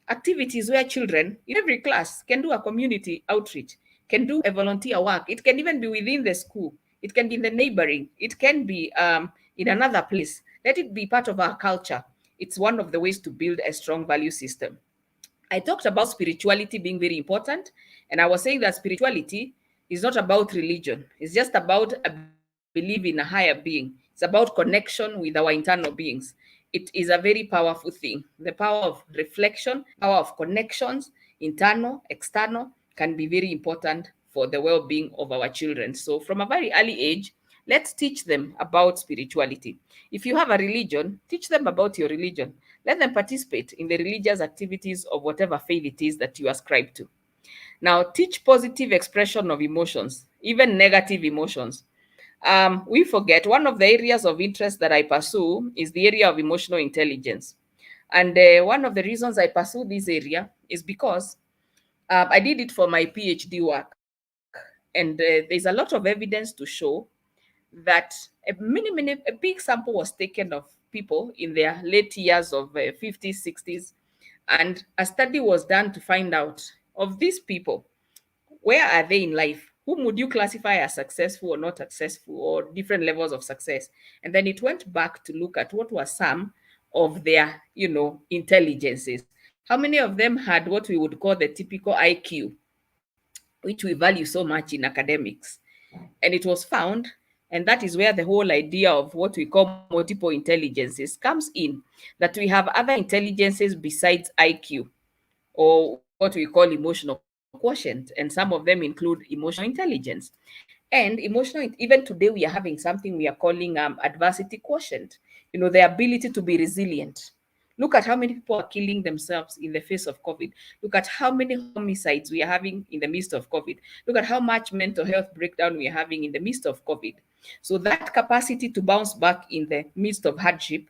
activities where children in every class can do a community outreach, can do a volunteer work. It can even be within the school. It can be in the neighboring. It can be in another place. Let it be part of our culture. It's one of the ways to build a strong value system. I talked about spirituality being very important, and I was saying that spirituality is not about religion. It's just about a belief in a higher being. It's about connection with our internal beings. It is a very powerful thing. The power of reflection, power of connections, internal, external, can be very important for the well-being of our children. So from a very early age, let's teach them about spirituality. If you have a religion, teach them about your religion. Let them participate in the religious activities of whatever faith it is that you ascribe to. Now, teach positive expression of emotions, even negative emotions. We forget one of the areas of interest that I pursue is the area of emotional intelligence. And one of the reasons I pursue this area is because I did it for my PhD work. And there's a lot of evidence to show that a big sample was taken of people in their late years of 50s, 60s, and a study was done to find out of these people, where are they in life? Whom would you classify as successful or not successful, or different levels of success? And then it went back to look at what were some of their, intelligences. How many of them had what we would call the typical IQ, which we value so much in academics? And it was found, and that is where the whole idea of what we call multiple intelligences comes in, that we have other intelligences besides IQ, or what we call emotional quotient, and some of them include emotional intelligence. And even today, we are having something we are calling adversity quotient, the ability to be resilient. Look at how many people are killing themselves in the face of COVID. Look at how many homicides we are having in the midst of COVID. Look at how much mental health breakdown we are having in the midst of COVID. So that capacity to bounce back in the midst of hardship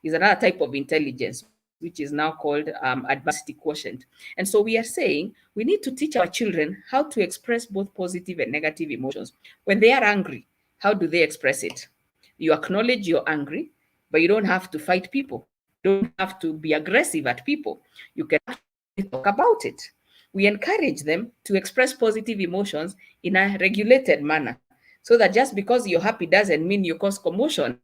is another type of intelligence, which is now called adversity quotient. And so we are saying we need to teach our children how to express both positive and negative emotions. When they are angry, how do they express it? You acknowledge you're angry, but you don't have to fight people. You don't have to be aggressive at people. You can actually talk about it. We encourage them to express positive emotions in a regulated manner, so that just because you're happy doesn't mean you cause commotion,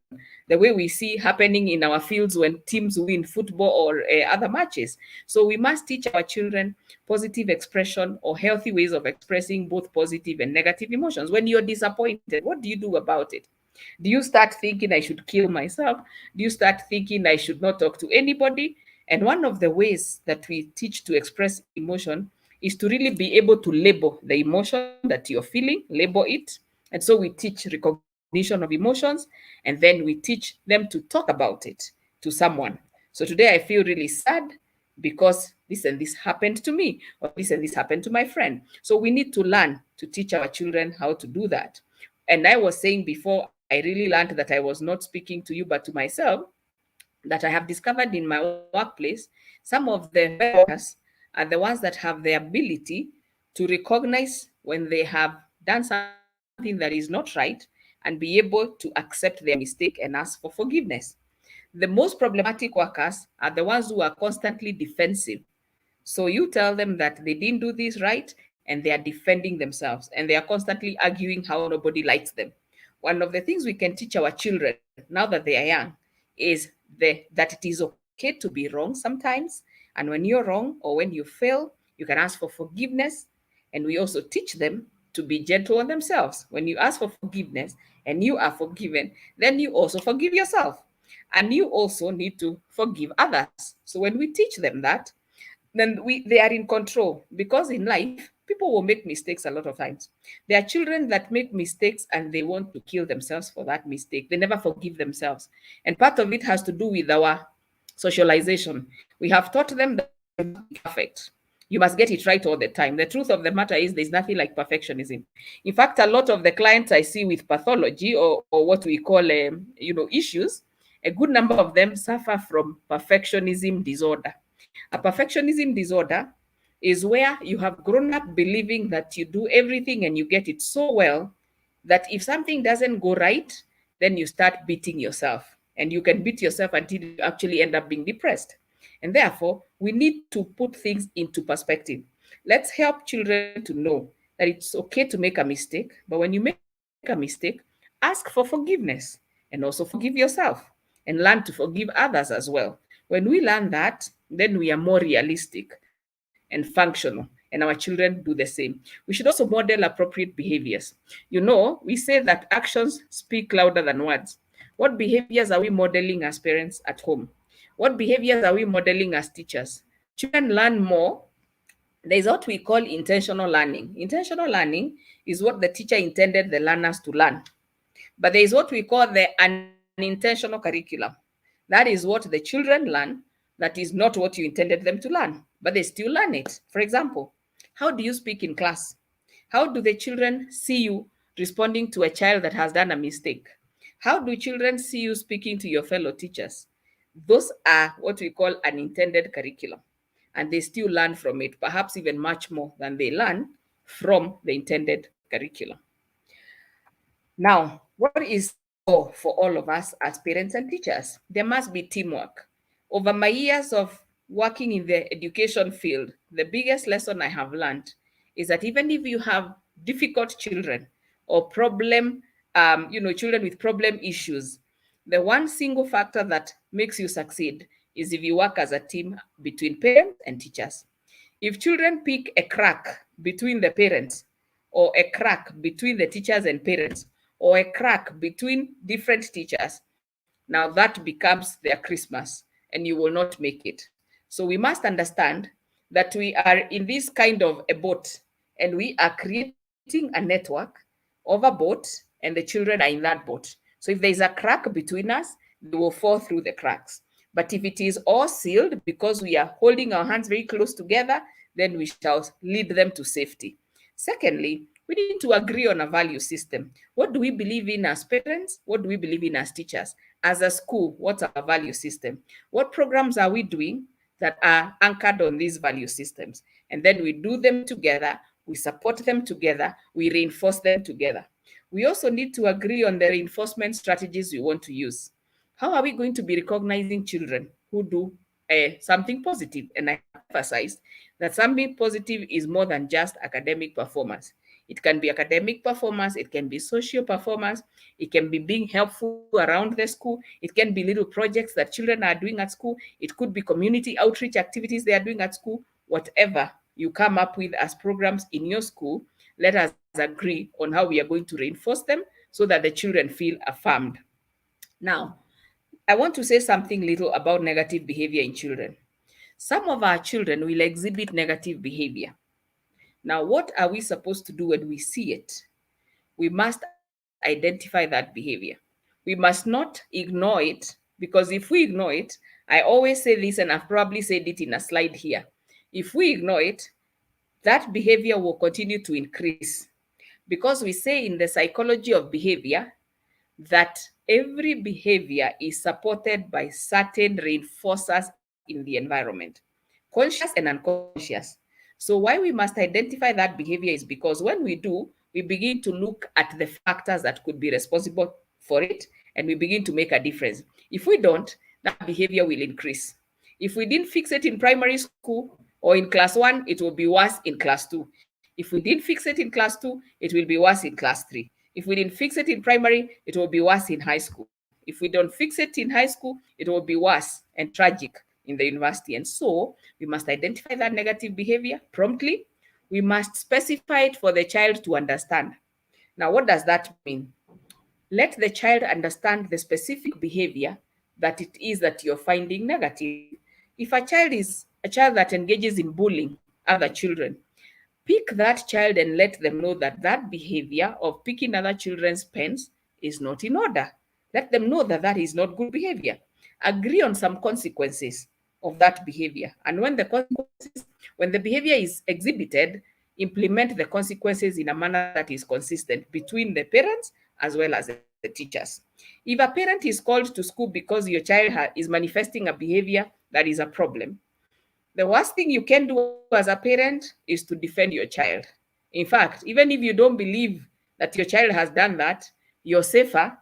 the way we see happening in our fields when teams win football or other matches. So we must teach our children positive expression, or healthy ways of expressing both positive and negative emotions. When you're disappointed, what do you do about it? Do you start thinking I should kill myself? Do you start thinking I should not talk to anybody? And one of the ways that we teach to express emotion is to really be able to label the emotion that you're feeling, label it. And so we teach recognition of emotions, and then we teach them to talk about it to someone. So today I feel really sad because this and this happened to me, or this and this happened to my friend. So we need to learn to teach our children how to do that. And I was saying before, I really learned that I was not speaking to you, but to myself, that I have discovered in my workplace, some of the best workers are the ones that have the ability to recognize when they have done something that is not right, and then and be able to accept their mistake and ask for forgiveness. The most problematic workers are the ones who are constantly defensive. So you tell them that they didn't do this right and they are defending themselves and they are constantly arguing how nobody likes them. One of the things we can teach our children now that they are young is that it is okay to be wrong sometimes. And when you're wrong or when you fail, you can ask for forgiveness. And we also teach them to be gentle on themselves. When you ask for forgiveness and you are forgiven, then you also forgive yourself. And you also need to forgive others. So when we teach them that, then they are in control, because in life people will make mistakes a lot of times. There are children that make mistakes and they want to kill themselves for that mistake. They never forgive themselves, and part of it has to do with our socialization. We have taught them that you must be perfect, you must get it right all the time. The truth of the matter is there's nothing like perfectionism. In fact, a lot of the clients I see with pathology, or what we call issues, a good number of them suffer from perfectionism disorder. A perfectionism disorder is where you have grown up believing that you do everything and you get it so well that if something doesn't go right, then you start beating yourself. And you can beat yourself until you actually end up being depressed. And therefore, we need to put things into perspective. Let's help children to know that it's okay to make a mistake, but when you make a mistake, ask for forgiveness and also forgive yourself and learn to forgive others as well. When we learn that, then we are more realistic and functional, and our children do the same. We should also model appropriate behaviors. We say that actions speak louder than words. What behaviors are we modeling as parents at home? What behaviors are we modeling as teachers? Children learn more. There's what we call intentional learning. Intentional learning is what the teacher intended the learners to learn. But there is what we call the unintentional curriculum. That is what the children learn, that is not what you intended them to learn, but they still learn it. For example, how do you speak in class? How do the children see you responding to a child that has done a mistake? How do children see you speaking to your fellow teachers? Those are what we call unintended curriculum. And they still learn from it, perhaps even much more than they learn from the intended curriculum. Now, what is core for all of us as parents and teachers? There must be teamwork. Over my years of working in the education field, the biggest lesson I have learned is that even if you have difficult children or children with problem issues, the one single factor that makes you succeed is if you work as a team between parents and teachers. If children pick a crack between the parents, or a crack between the teachers and parents, or a crack between different teachers, now that becomes their Christmas and you will not make it. So we must understand that we are in this kind of a boat and we are creating a network of a boat and the children are in that boat. So if there's a crack between us, they will fall through the cracks. But if it is all sealed because we are holding our hands very close together, then we shall lead them to safety. Secondly, we need to agree on a value system. What do we believe in as parents? What do we believe in as teachers? As a school, what's our value system? What programs are we doing that are anchored on these value systems? And then we do them together, we support them together, we reinforce them together. We also need to agree on the reinforcement strategies we want to use. How are we going to be recognizing children who do something positive? And I have emphasized that something positive is more than just academic performance. It can be academic performance, it can be social performance, it can be being helpful around the school, it can be little projects that children are doing at school, it could be community outreach activities they are doing at school. Whatever you come up with as programs in your school, let us agree on how we are going to reinforce them so that the children feel affirmed. Now, I want to say something little about negative behavior in children. Some of our children will exhibit negative behavior. Now, what are we supposed to do when we see it? We must identify that behavior. We must not ignore it, because if we ignore it, I always say this, and I've probably said it in a slide here. If we ignore it, that behavior will continue to increase, because we say in the psychology of behavior that every behavior is supported by certain reinforcers in the environment, conscious and unconscious. So why we must identify that behavior is because when we do, we begin to look at the factors that could be responsible for it, and we begin to make a difference. If we don't, that behavior will increase. If we didn't fix it in primary school or in class 1, it will be worse in class 2. If we didn't fix it in class 2, it will be worse in class 3. If we didn't fix it in primary, it will be worse in high school. If we don't fix it in high school, it will be worse and tragic in the university. And so we must identify that negative behavior promptly. We must specify it for the child to understand. Now, what does that mean? Let the child understand the specific behavior that it is that you're finding negative. If a child is a child that engages in bullying other children, pick that child and let them know that that behavior of picking other children's pens is not in order. Let them know that that is not good behavior. Agree on some consequences of that behavior. And when the behavior is exhibited, implement the consequences in a manner that is consistent between the parents as well as the teachers. If a parent is called to school because your child is manifesting a behavior that is a problem, the worst thing you can do as a parent is to defend your child. In fact, even if you don't believe that your child has done that, you're safer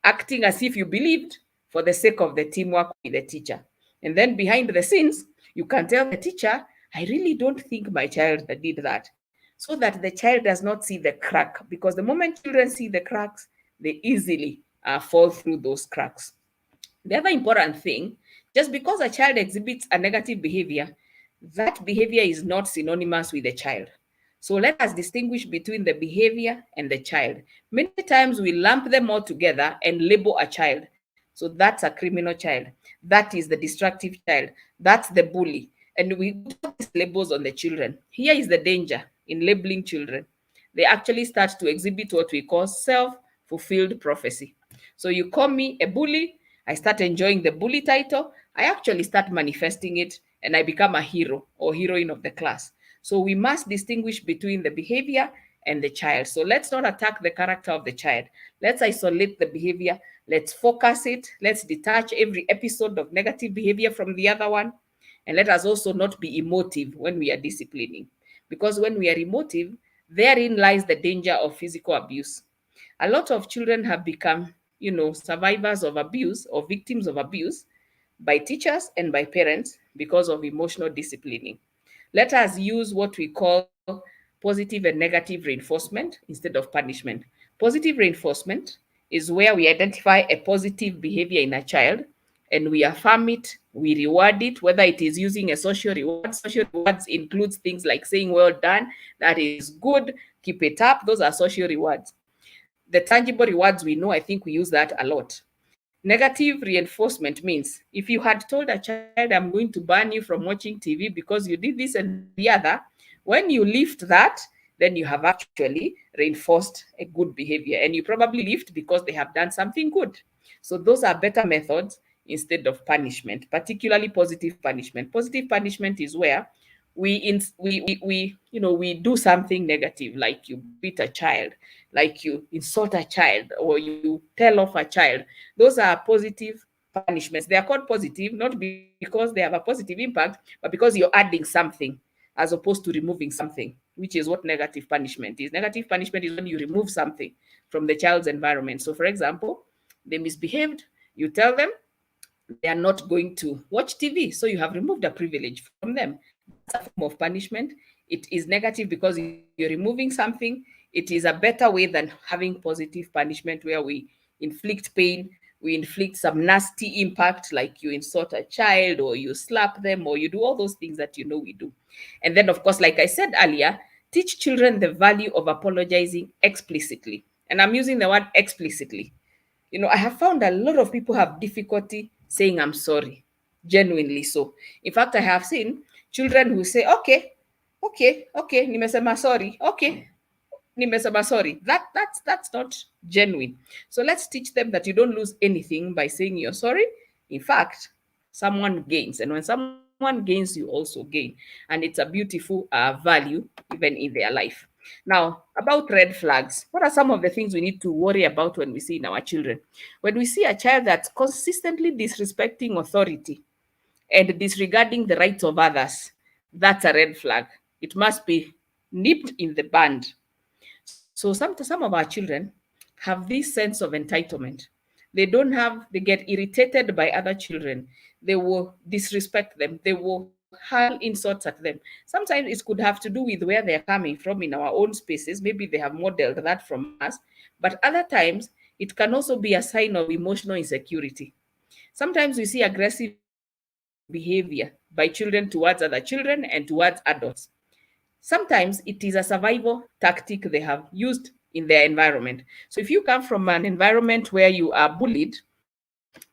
acting as if you believed for the sake of the teamwork with the teacher. And then behind the scenes, you can tell the teacher, I really don't think my child did that. So that the child does not see the crack. Because the moment children see the cracks, they easily fall through those cracks. The other important thing, just because a child exhibits a negative behavior, that behavior is not synonymous with the child. So let us distinguish between the behavior and the child. Many times we lump them all together and label a child. So that's a criminal child. That is the destructive child. That's the bully. And we put all these labels on the children. Here is the danger in labeling children. They actually start to exhibit what we call self-fulfilled prophecy. So you call me a bully, I start enjoying the bully title, I actually start manifesting it, and I become a hero or heroine of the class. So we must distinguish between the behavior and the child. So let's not attack the character of the child. Let's isolate the behavior. Let's focus it. Let's detach every episode of negative behavior from the other one. And let us also not be emotive when we are disciplining. Because when we are emotive, therein lies the danger of physical abuse. A lot of children have become, survivors of abuse or victims of abuse by teachers and by parents because of emotional disciplining. Let us use what we call positive and negative reinforcement instead of punishment. Positive reinforcement is where we identify a positive behavior in a child and we affirm it, we reward it, whether it is using a social reward. Social rewards includes things like saying, well done, that is good, keep it up. Those are social rewards. The tangible rewards we know, I think we use that a lot. Negative reinforcement means if you had told a child, I'm going to ban you from watching TV because you did this and the other, when you lift that, then you have actually reinforced a good behavior. And you probably lift because they have done something good. So those are better methods instead of punishment, particularly positive punishment. Positive punishment is where we do something negative, like you beat a child, like you insult a child, or you tell off a child. Those are positive punishments. They are called positive not because they have a positive impact, but because you're adding something as opposed to removing something, which is what negative punishment is. Negative punishment is when you remove something from the child's environment. So for example, they misbehaved, you tell them they are not going to watch TV. So you have removed a privilege from them. That's a form of punishment. It is negative because you're removing something. It is a better way than having positive punishment where we inflict pain, we inflict some nasty impact, like you insult a child or you slap them or you do all those things that we do. And then, of course, like I said earlier, teach children the value of apologizing explicitly. And I'm using the word explicitly. I have found a lot of people have difficulty saying I'm sorry, genuinely so. In fact, I have seen children who say, okay, nimesema sorry, okay, nimesema sorry. That's not genuine. So let's teach them that you don't lose anything by saying you're sorry. In fact, someone gains, and when someone gains, you also gain, and it's a beautiful value even in their life. Now, about red flags, what are some of the things we need to worry about when we see in our children? When we see a child that's consistently disrespecting authority and disregarding the rights of others, that's a red flag. It must be nipped in the bud. So So some of our children have this sense of entitlement. They get irritated by other children. They will disrespect them. They will hurl insults at them. Sometimes it could have to do with where they're coming from in our own spaces. Maybe they have modeled that from us. But other times, it can also be a sign of emotional insecurity. Sometimes we see aggressive behavior by children towards other children and towards adults. Sometimes it is a survival tactic they have used in their environment. So if you come from an environment where you are bullied,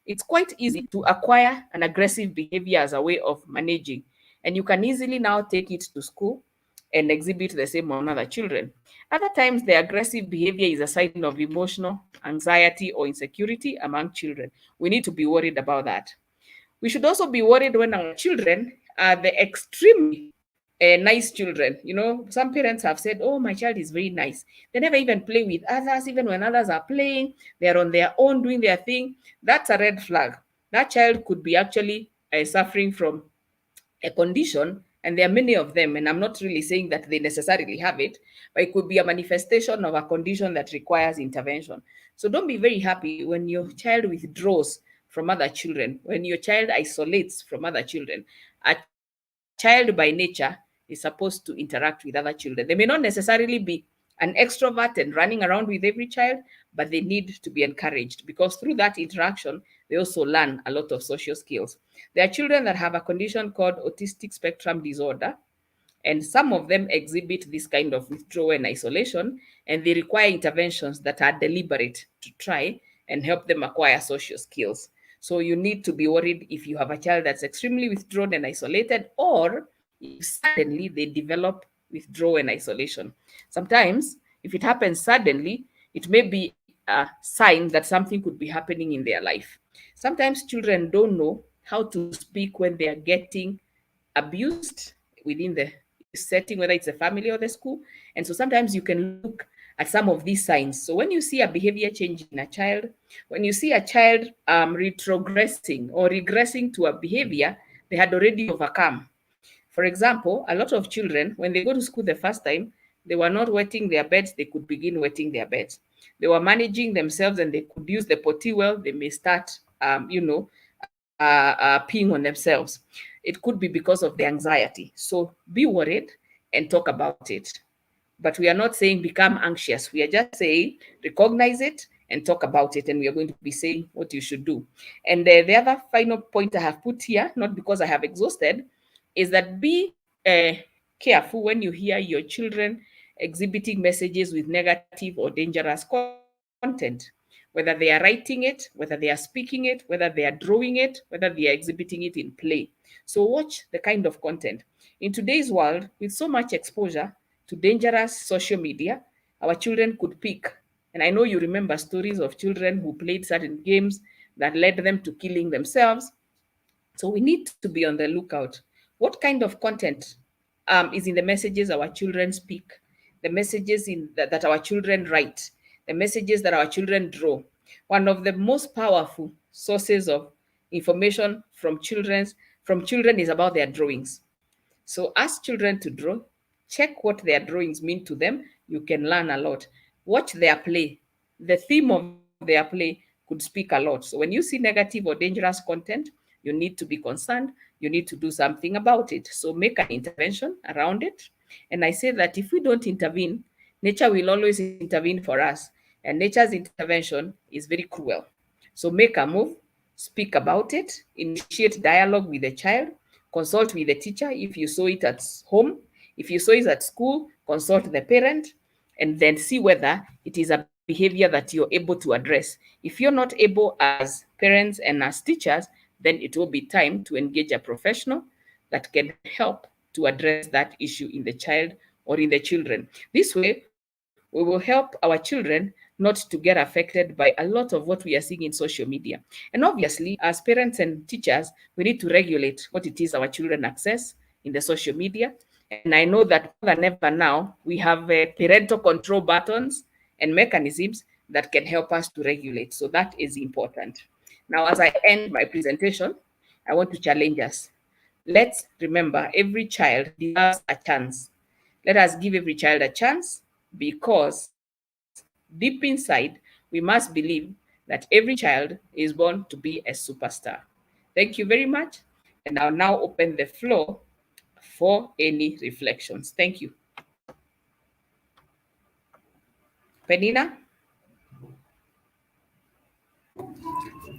it's quite easy to acquire an aggressive behavior as a way of managing. And you can easily now take it to school and exhibit the same on other children. Other times, the aggressive behavior is a sign of emotional anxiety or insecurity among children. We need to be worried about that. We should also be worried when our children are the extremely nice children. You know, some parents have said, "Oh, my child is very nice. They never even play with others. Even when others are playing, they are on their own doing their thing." That's a red flag. That child could be actually suffering from a condition, and there are many of them, and I'm not really saying that they necessarily have it, but it could be a manifestation of a condition that requires intervention. So don't be very happy when your child withdraws from other children, when your child isolates from other children. A child by nature is supposed to interact with other children. They may not necessarily be an extrovert and running around with every child, but they need to be encouraged, because through that interaction, they also learn a lot of social skills. There are children that have a condition called autistic spectrum disorder, and some of them exhibit this kind of withdrawal and isolation, and they require interventions that are deliberate to try and help them acquire social skills. So you need to be worried if you have a child that's extremely withdrawn and isolated, or if suddenly they develop withdrawal and isolation. Sometimes, if it happens suddenly, it may be a sign that something could be happening in their life. Sometimes children don't know how to speak when they are getting abused within the setting, whether it's the family or the school. And so sometimes you can look at some of these signs. So when you see a behavior change in a child, when you see a child retrogressing or regressing to a behavior they had already overcome. For example, a lot of children, when they go to school the first time, they were not wetting their beds, they could begin wetting their beds. They were managing themselves and they could use the potty well, they may start, peeing on themselves. It could be because of the anxiety. So be worried and talk about it. But we are not saying become anxious. We are just saying recognize it and talk about it. And we are going to be saying what you should do. And the other final point I have put here, not because I have exhausted, is that be careful when you hear your children exhibiting messages with negative or dangerous content, whether they are writing it, whether they are speaking it, whether they are drawing it, whether they are exhibiting it in play. So watch the kind of content. In today's world, with so much exposure to dangerous social media, our children could pick. And I know you remember stories of children who played certain games that led them to killing themselves. So we need to be on the lookout. What kind of content is in the messages our children speak, the messages that our children write, the messages that our children draw? One of the most powerful sources of information from children is about their drawings. So ask children to draw, check what their drawings mean to them. You can learn a lot. Watch their play. The theme of their play could speak a lot. So when you see negative or dangerous content, you need to be concerned. You need to do something about it. So make an intervention around it. And I say that if we don't intervene, nature will always intervene for us. And nature's intervention is very cruel. So make a move, speak about it, initiate dialogue with the child, consult with the teacher if you saw it at home. If you saw it at school, consult the parent, and then see whether it is a behavior that you're able to address. If you're not able as parents and as teachers, then it will be time to engage a professional that can help to address that issue in the child or in the children. This way, we will help our children not to get affected by a lot of what we are seeing in social media. And obviously, as parents and teachers, we need to regulate what it is our children access in the social media. And I know that more than ever now, we have parental control buttons and mechanisms that can help us to regulate. So that is important. Now, as I end my presentation, I want to challenge us. Let's remember every child deserves a chance. Let us give every child a chance, because deep inside, we must believe that every child is born to be a superstar. Thank you very much. And I'll now open the floor for any reflections. Thank you. Penina?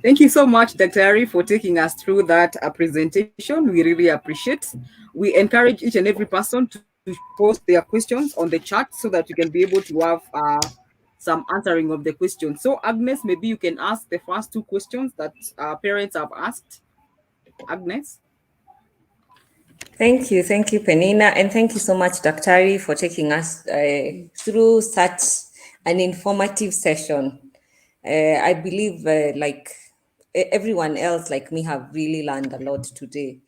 Thank you so much, Dr. Ari, for taking us through that presentation. We really appreciate. We encourage each and every person to post their questions on the chat so that we can be able to have some answering of the questions. So, Agnes, maybe you can ask the first two questions that parents have asked. Agnes? Thank you, Penina, and thank you so much, Daktari, for taking us through such an informative session. I believe, like everyone else, like me, have really learned a lot today.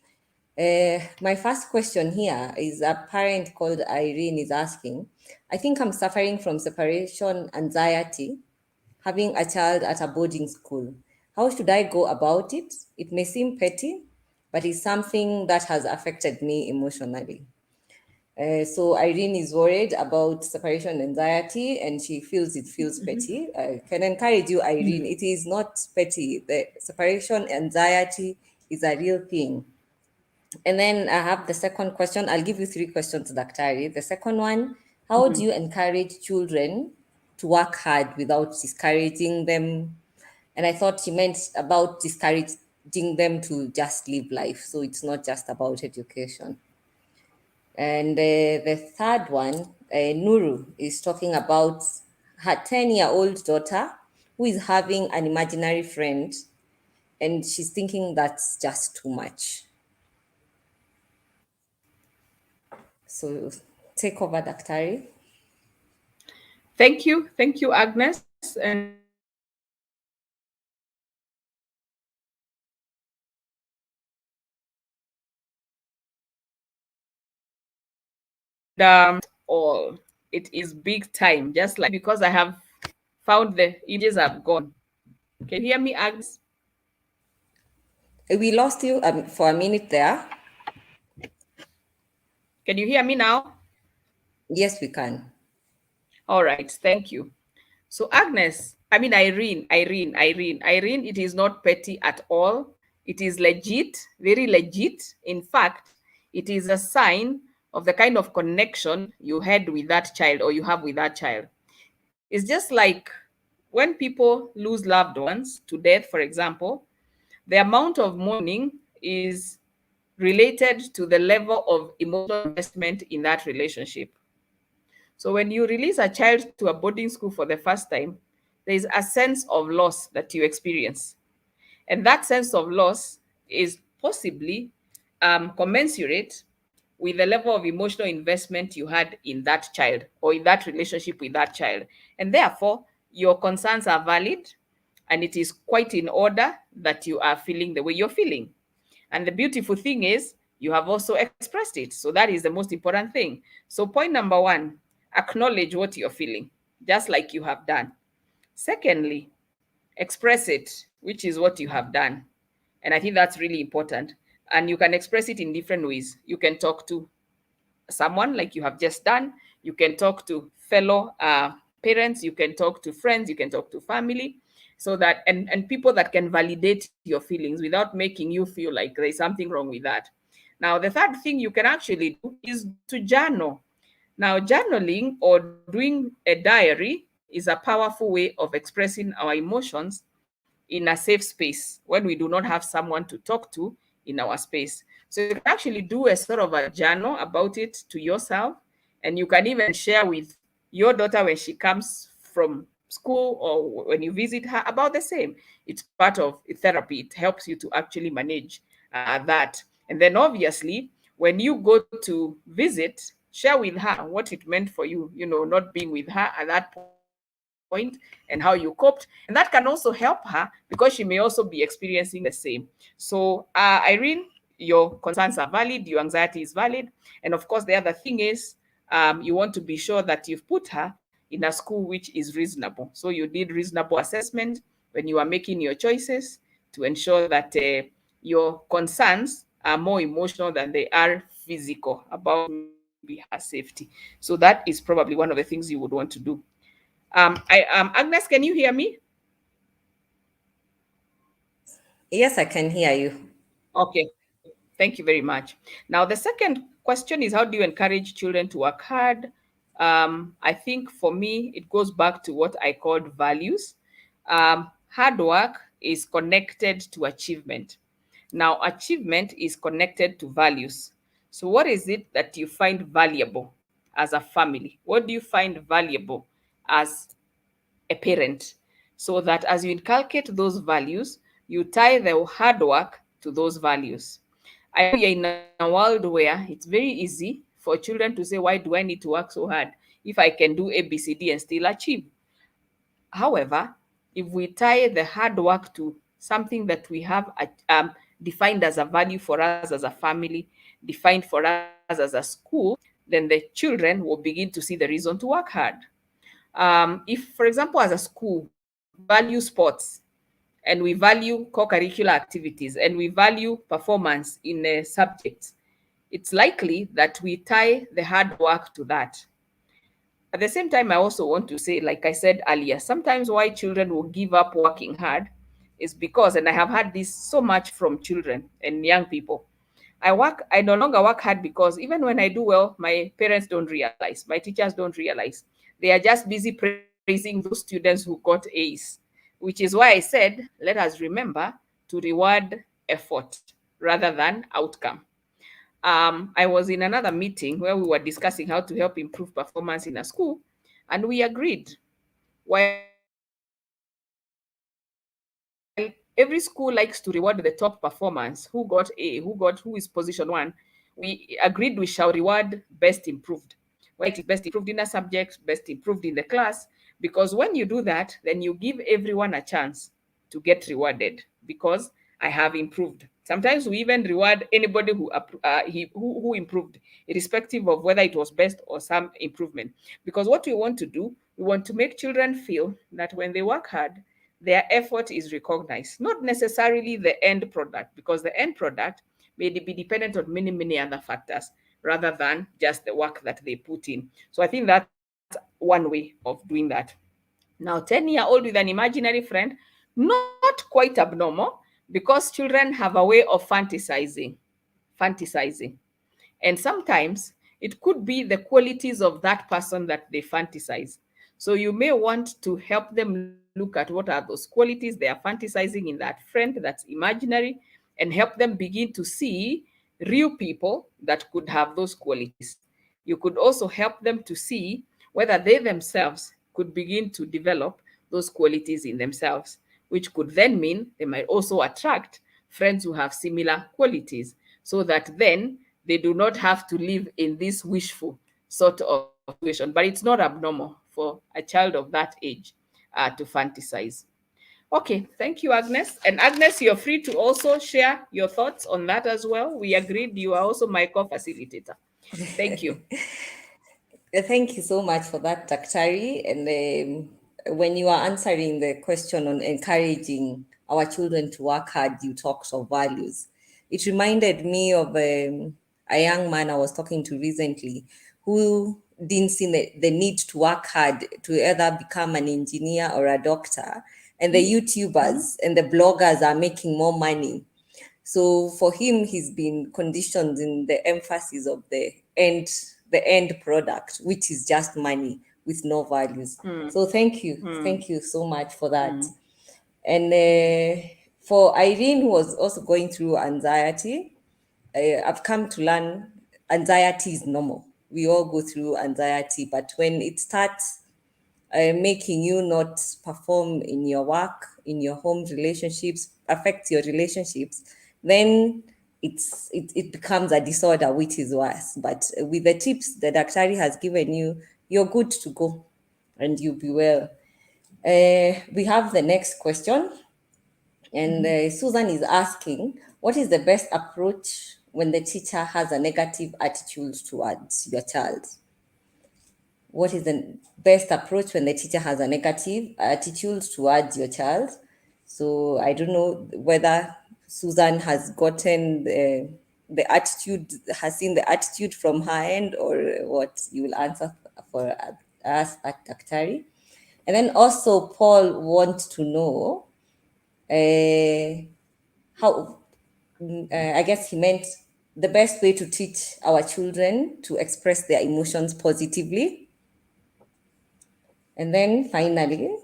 My first question here is a parent called Irene is asking, I think I'm suffering from separation anxiety, having a child at a boarding school. How should I go about it? It may seem petty, but it's something that has affected me emotionally. So Irene is worried about separation anxiety and she feels it feels petty. I can encourage you, Irene, it is not petty. The separation anxiety is a real thing. And then I have the second question. I'll give you three questions, Daktari. The second one, how do you encourage children to work hard without discouraging them? And I thought she meant about discouraging them to just live life. So it's not just about education. And the third one, Nuru, is talking about her 10-year-old daughter who is having an imaginary friend and she's thinking that's just too much. So take over, Daktari. Thank you. Thank you, Agnes. And all it is big time, just like because I have found the images have gone. Can you hear me, Agnes? We lost you for a minute there. Can you hear me now? Yes, we can. All right, thank you. So Agnes, I mean Irene, it is not petty at all. It is legit, very legit. In fact, it is a sign of the kind of connection you had with that child or you have with that child. It's just like when people lose loved ones to death, for example, the amount of mourning is related to the level of emotional investment in that relationship. So when you release a child to a boarding school for the first time, there is a sense of loss that you experience. And that sense of loss is possibly commensurate with the level of emotional investment you had in that child or in that relationship with that child. And therefore, your concerns are valid and it is quite in order that you are feeling the way you're feeling. And the beautiful thing is, you have also expressed it. So that is the most important thing. So, point number one, acknowledge what you're feeling, just like you have done. Secondly, express it, which is what you have done. And I think that's really important. And you can express it in different ways. You can talk to someone like you have just done. You can talk to fellow parents. You can talk to friends. You can talk to family. So that, and people that can validate your feelings without making you feel like there's something wrong with that. Now, the third thing you can actually do is to journal. Now, journaling or doing a diary is a powerful way of expressing our emotions in a safe space when we do not have someone to talk to in our space. So you can actually do a sort of a journal about it to yourself, and you can even share with your daughter when she comes from school or when you visit her about the same. It's part of therapy. It helps you to actually manage that. And then obviously, when you go to visit, share with her what it meant for you, not being with her at that point and how you coped. And that can also help her because she may also be experiencing the same. So, Irene, your concerns are valid, your anxiety is valid. And of course, the other thing is you want to be sure that you've put her in a school which is reasonable. So you did reasonable assessment when you are making your choices to ensure that your concerns are more emotional than they are physical about maybe her safety. So that is probably one of the things you would want to do. Agnes, can you hear me? Yes, I can hear you. Okay, thank you very much. Now, the second question is, how do you encourage children to work hard? I think for me, it goes back to what I called values. Hard work is connected to achievement. Now, achievement is connected to values. So, what is it that you find valuable as a family? What do you find valuable as a parent? So that as you inculcate those values, you tie the hard work to those values. I know we are in a world where it's very easy for children to say, why do I need to work so hard if I can do A, B, C, D and still achieve? However, if we tie the hard work to something that we have defined as a value for us as a family, defined for us as a school, then the children will begin to see the reason to work hard. If, for example, as a school, we value sports and we value co-curricular activities and we value performance in subjects, it's likely that we tie the hard work to that. At the same time, I also want to say, like I said earlier, sometimes why children will give up working hard is because, and I have had this so much from children and young people, I no longer work hard because even when I do well, my parents don't realize, my teachers don't realize. They are just busy praising those students who got A's, which is why I said, let us remember to reward effort rather than outcome. I was in another meeting where we were discussing how to help improve performance in a school, and we agreed. While every school likes to reward the top performance, who got A, who is position one, we agreed we shall reward best improved. Whether it is best improved in a subject, best improved in the class, because when you do that, then you give everyone a chance to get rewarded because I have improved. Sometimes we even reward anybody who improved, irrespective of whether it was best or some improvement. Because what we want to do, we want to make children feel that when they work hard, their effort is recognized, not necessarily the end product, because the end product may be dependent on many, many other factors rather than just the work that they put in. So I think that's one way of doing that. Now, 10-year-old with an imaginary friend, not quite abnormal because children have a way of fantasizing. And sometimes it could be the qualities of that person that they fantasize. So you may want to help them look at what are those qualities they are fantasizing in that friend that's imaginary and help them begin to see real people that could have those qualities. You could also help them to see whether they themselves could begin to develop those qualities in themselves, which could then mean they might also attract friends who have similar qualities, so that then they do not have to live in this wishful sort of situation. But it's not abnormal for a child of that age to fantasize. Okay, thank you, Agnes. And Agnes, you're free to also share your thoughts on that as well. We agreed you are also my co-facilitator. Thank you. Thank you so much for that, Daktari. And when you are answering the question on encouraging our children to work hard, you talked of values. It reminded me of a young man I was talking to recently who didn't see the need to work hard to either become an engineer or a doctor. And the YouTubers and the bloggers are making more money. So for him, he's been conditioned in the emphasis of the end product, which is just money with no values. So thank you so much for that. And for Irene, who was also going through anxiety, I've come to learn anxiety is normal. We all go through anxiety, but when it starts making you not perform in your work, in your home relationships, affect your relationships, then it becomes a disorder, which is worse. But with the tips that Daktari has given you, you're good to go and you'll be well. We have the next question. And Susan is asking, what is the best approach when the teacher has a negative attitude towards your child? What is the best approach when the teacher has a negative attitude towards your child? So I don't know whether Susan has gotten the attitude, has seen the attitude from her end, or what. You will answer for us at Daktari. And then also Paul wants to know how, I guess he meant the best way to teach our children to express their emotions positively. And then finally,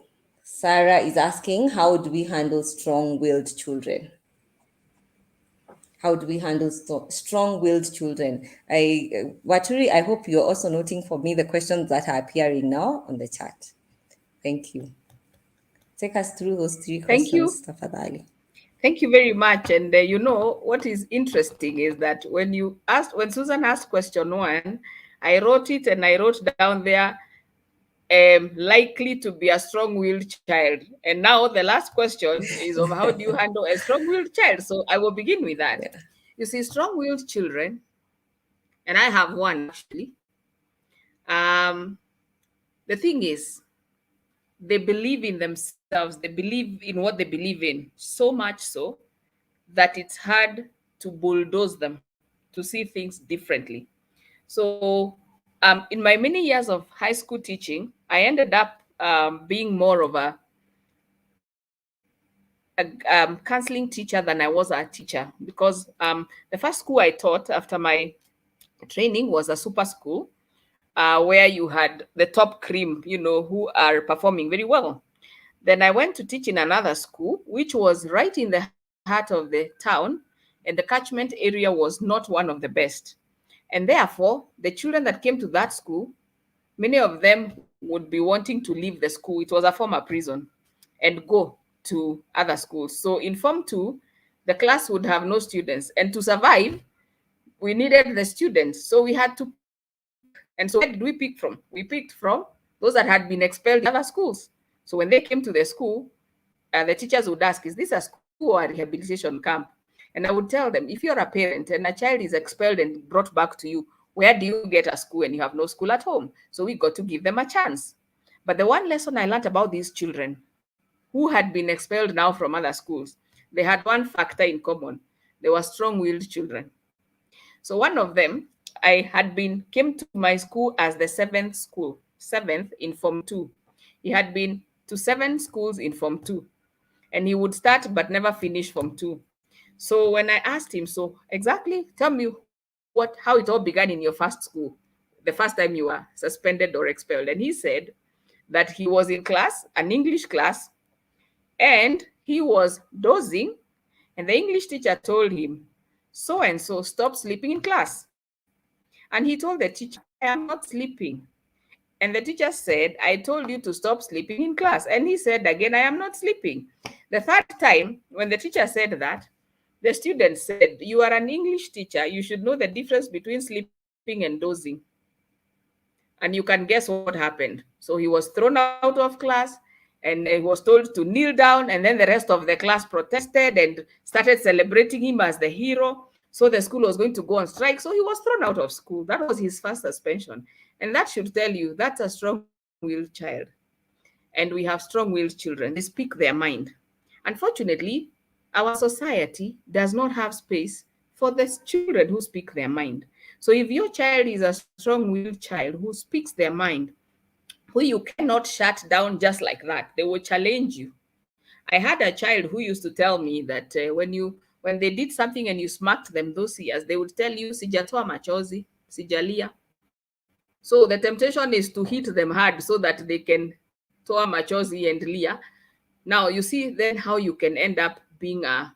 Sarah is asking, how do we handle strong-willed children? How do we handle strong-willed children? Waturi, I hope you're also noting for me the questions that are appearing now on the chat. Thank you. Take us through those three Thank you. questions, tafadhali. Thank you very much. And you know what is interesting is that when Susan asked question 1, I wrote it and I wrote down there, likely to be a strong-willed child. And now the last question is of how do you handle a strong-willed child? So I will begin with that. Yeah. You see, strong-willed children, and I have one actually. The thing is, they believe in themselves. They believe in what they believe in, so much so that it's hard to bulldoze them to see things differently. So in my many years of high school teaching, I ended up being more of a counseling teacher than I was a teacher, because the first school I taught after my training was a super school where you had the top cream, who are performing very well. Then I went to teach in another school, which was right in the heart of the town, and the catchment area was not one of the best. And therefore, the children that came to that school, many of them would be wanting to leave the school. It was a former prison, and go to other schools. So in Form 2, the class would have no students. And to survive, we needed the students. So we had to pick. And so where did we pick from? We picked from those that had been expelled in other schools. So when they came to the school, the teachers would ask, is this a school or a rehabilitation camp? And I would tell them, if you're a parent and a child is expelled and brought back to you, where do you get a school and you have no school at home? So we got to give them a chance. But the one lesson I learned about these children who had been expelled now from other schools, they had one factor in common. They were strong-willed children. So one of them, came to my school as the seventh in Form 2. He had been to 7 schools in Form 2, and he would start but never finish Form 2. So when I asked him, so exactly, tell me how it all began in your first school, the first time you were suspended or expelled. And he said that he was in class, an English class, and he was dozing, and the English teacher told him, so and so, stop sleeping in class. And he told the teacher, I am not sleeping. And the teacher said, I told you to stop sleeping in class. And he said again, I am not sleeping. The third time, when the teacher said that, the student said, you are an English teacher. You should know the difference between sleeping and dozing. And you can guess what happened. So he was thrown out of class, and he was told to kneel down. And then the rest of the class protested and started celebrating him as the hero. So the school was going to go on strike. So he was thrown out of school. That was his first suspension. And that should tell you that's a strong-willed child. And we have strong-willed children. They speak their mind. Unfortunately, our society does not have space for the children who speak their mind. So if your child is a strong-willed child who speaks their mind, who you cannot shut down just like that, they will challenge you. I had a child who used to tell me that when they did something and you smacked them those years, they would tell you, sijatoa machozi, sijalia. So the temptation is to hit them hard so that they can toa machozi and lia. Now you see then how you can end up being a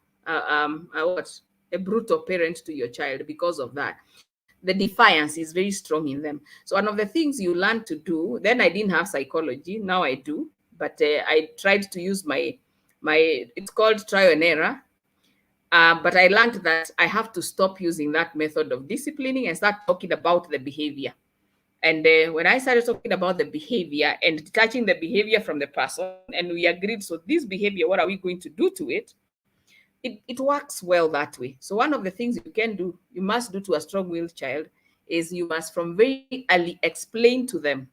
brutal parent to your child because of that. The defiance is very strong in them. So one of the things you learn to do, then I didn't have psychology, now I do, but I tried to use my it's called trial and error. But I learned that I have to stop using that method of disciplining and start talking about the behavior. And when I started talking about the behavior and detaching the behavior from the person, and we agreed, so this behavior, what are we going to do to it? It works well that way. So one of the things you must do to a strong-willed child is you must from very early explain to them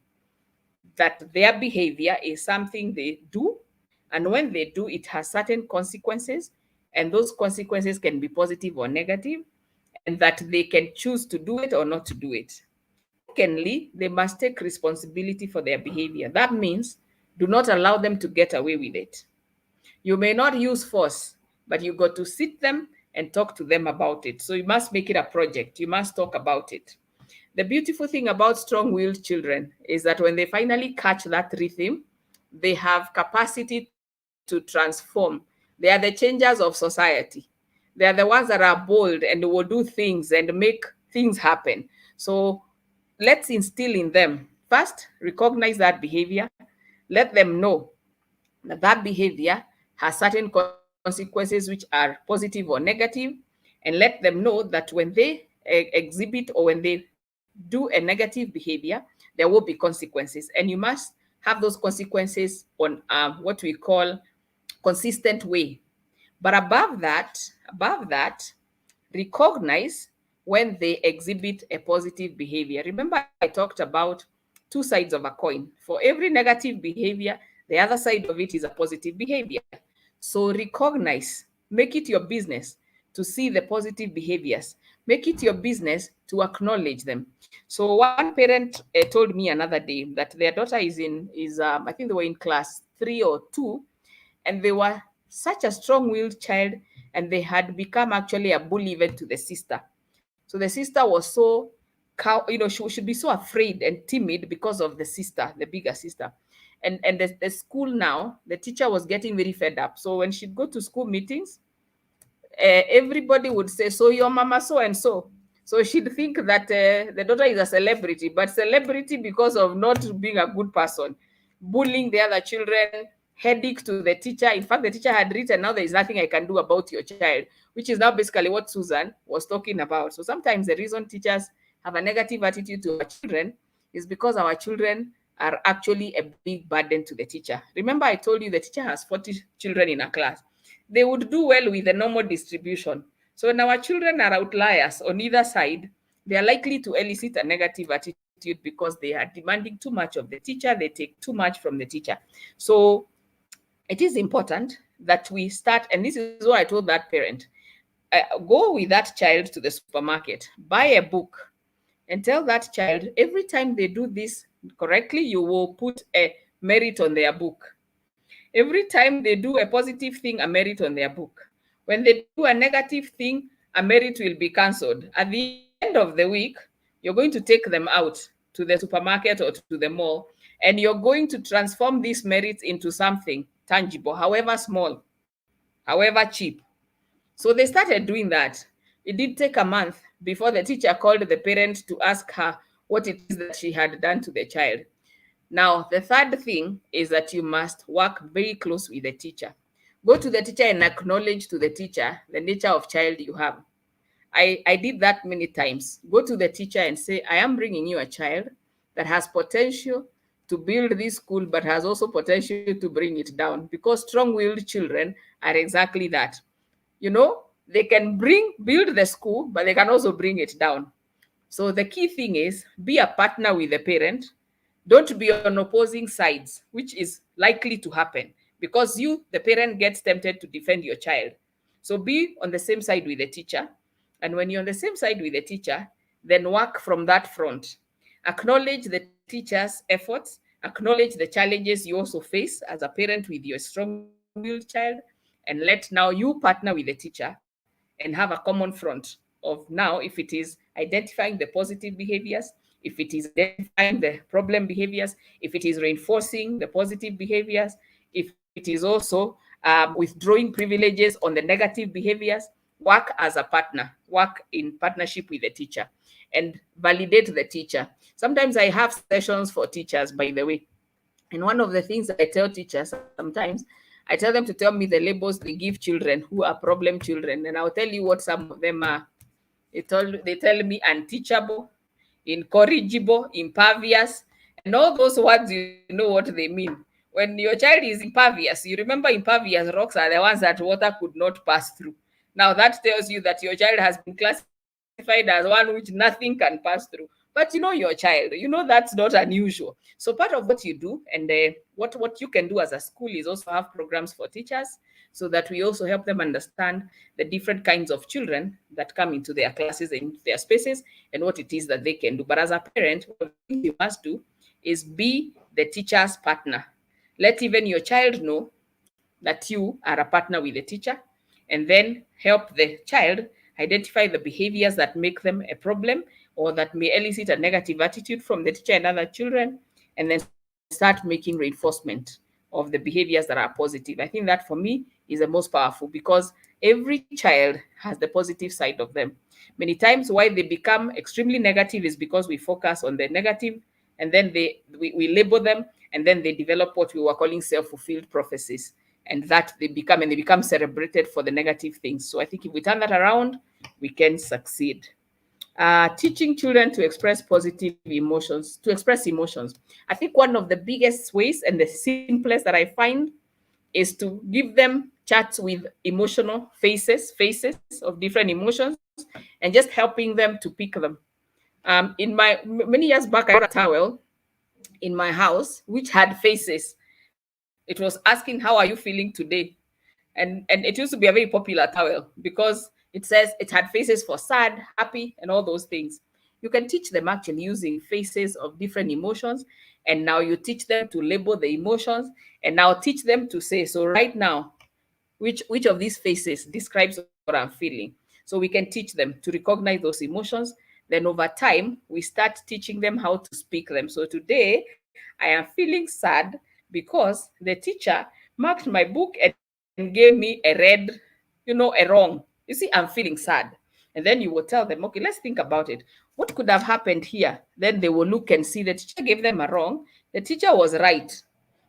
that their behavior is something they do. And when they do, it has certain consequences. And those consequences can be positive or negative, and that they can choose to do it or not to do it. Secondly, they must take responsibility for their behavior. That means Do not allow them to get away with it. You may not use force, but you got to sit them and talk to them about it. So you must make it a project. You must talk about it. The beautiful thing about strong-willed children is that when they finally catch that rhythm, they have capacity to transform. They are the changers of society. They are the ones that are bold and will do things and make things happen. So let's instill in them. First, recognize that behavior. Let them know that behavior has certain consequences which are positive or negative, and let them know that when they exhibit or when they do a negative behavior, there will be consequences, and you must have those consequences on what we call consistent way. But above that, recognize when they exhibit a positive behavior. Remember, I talked about two sides of a coin. For every negative behavior, the other side of it is a positive behavior. So recognize, make it your business to see the positive behaviors. Make it your business to acknowledge them. So one parent told me another day that their daughter I think they were in class 3 or 2, and they were such a strong-willed child, and they had become actually a bully even to the sister. So the sister was so she should be so afraid and timid because of the sister, the bigger sister. And the school now, the teacher was getting very fed up. So when she'd go to school meetings, everybody would say, so your mama so and so. So she'd think that the daughter is a celebrity, but celebrity because of not being a good person, bullying the other children, headache to the teacher. In fact, the teacher had written, now there is nothing I can do about your child, which is now basically what Susan was talking about. So sometimes the reason teachers have a negative attitude to our children is because our children are actually a big burden to the teacher. Remember, I told you the teacher has 40 children in a class. They would do well with the normal distribution. So when our children are outliers on either side, they are likely to elicit a negative attitude because they are demanding too much of the teacher. They take too much from the teacher. So it is important that we start, and this is what I told that parent, go with that child to the supermarket, buy a book, and tell that child every time they do this correctly, you will put a merit on their book. Every time they do a positive thing, a merit on their book. When they do a negative thing, a merit will be cancelled. At the end of the week, you're going to take them out to the supermarket or to the mall, and you're going to transform these merits into something tangible, however small, however cheap. So they started doing that. It did take a month before the teacher called the parent to ask her what it is that she had done to the child. Now, the third thing is that you must work very close with the teacher. Go to the teacher and acknowledge to the teacher the nature of child you have. I did that many times. Go to the teacher and say, I am bringing you a child that has potential to build this school, but has also potential to bring it down, because strong-willed children are exactly that. They can build the school, but they can also bring it down. So the key thing is, be a partner with the parent. Don't be on opposing sides, which is likely to happen because you, the parent, gets tempted to defend your child. So be on the same side with the teacher. And when you're on the same side with the teacher, then work from that front. Acknowledge the teacher's efforts, acknowledge the challenges you also face as a parent with your strong-willed child, and let now you partner with the teacher and have a common front of, now, if it is identifying the positive behaviors, if it is identifying the problem behaviors, if it is reinforcing the positive behaviors, if it is also withdrawing privileges on the negative behaviors, work as a partner, work in partnership with the teacher, and validate the teacher. Sometimes I have sessions for teachers, by the way. And one of the things I tell teachers sometimes, I tell them to tell me the labels they give children who are problem children, and I'll tell you what some of them are. They tell me unteachable, incorrigible, impervious, and all those words, you know what they mean. When your child is impervious, you remember impervious rocks are the ones that water could not pass through. Now that tells you that your child has been classified as one which nothing can pass through. But you know your child, that's not unusual. So part of what you do, and what you can do as a school, is also have programs for teachers, so that we also help them understand the different kinds of children that come into their classes and their spaces, and what it is that they can do. But as a parent, one of the things you must do is be the teacher's partner. Let even your child know that you are a partner with the teacher, and then help the child identify the behaviors that make them a problem or that may elicit a negative attitude from the teacher and other children, and then start making reinforcement of the behaviors that are positive. I think that for me is the most powerful, because every child has the positive side of them. Many times why they become extremely negative is because we focus on the negative, and then we label them, and then they develop what we were calling self-fulfilled prophecies, and that they become celebrated for the negative things. So I think if we turn that around, we can succeed. Teaching children to express positive emotions, to express emotions. I think one of the biggest ways and the simplest that I find is to give them charts with emotional faces of different emotions, and just helping them to pick them. In my many years back, I got a towel in my house which had faces. It was asking, how are you feeling today? And it used to be a very popular towel because it had faces for sad, happy, and all those things. You can teach them actually using faces of different emotions, and now you teach them to label the emotions, and now teach them to say, so right now, which of these faces describes what I'm feeling. So we can teach them to recognize those emotions. Then over time we start teaching them how to speak them. So today I am feeling sad because the teacher marked my book and gave me a red, a wrong. You see, I'm feeling sad. And then you will tell them, okay, let's think about it. What could have happened here? Then they will look and see the teacher gave them a wrong. The teacher was right.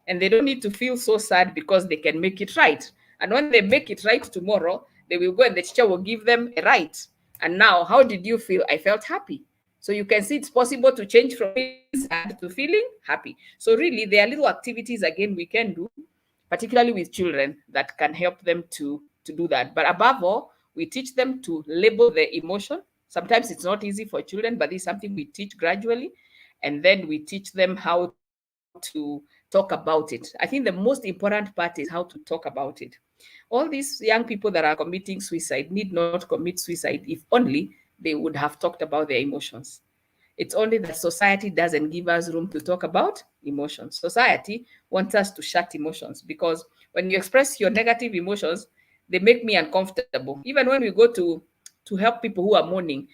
And they don't need to feel so sad because they can make it right. And when they make it right tomorrow, they will go and the teacher will give them a right. And now, how did you feel? I felt happy. So you can see it's possible to change from feeling sad to feeling happy. So really, there are little activities again we can do, particularly with children, that can help them to do that. But above all, we teach them to label the emotion. Sometimes it's not easy for children, but this is something we teach gradually. And then we teach them how to talk about it. I think the most important part is how to talk about it. All these young people that are committing suicide need not commit suicide if only they would have talked about their emotions. It's only that society doesn't give us room to talk about emotions. Society wants us to shut emotions, because when you express your negative emotions, they make me uncomfortable. Even when we go to help people who are mourning,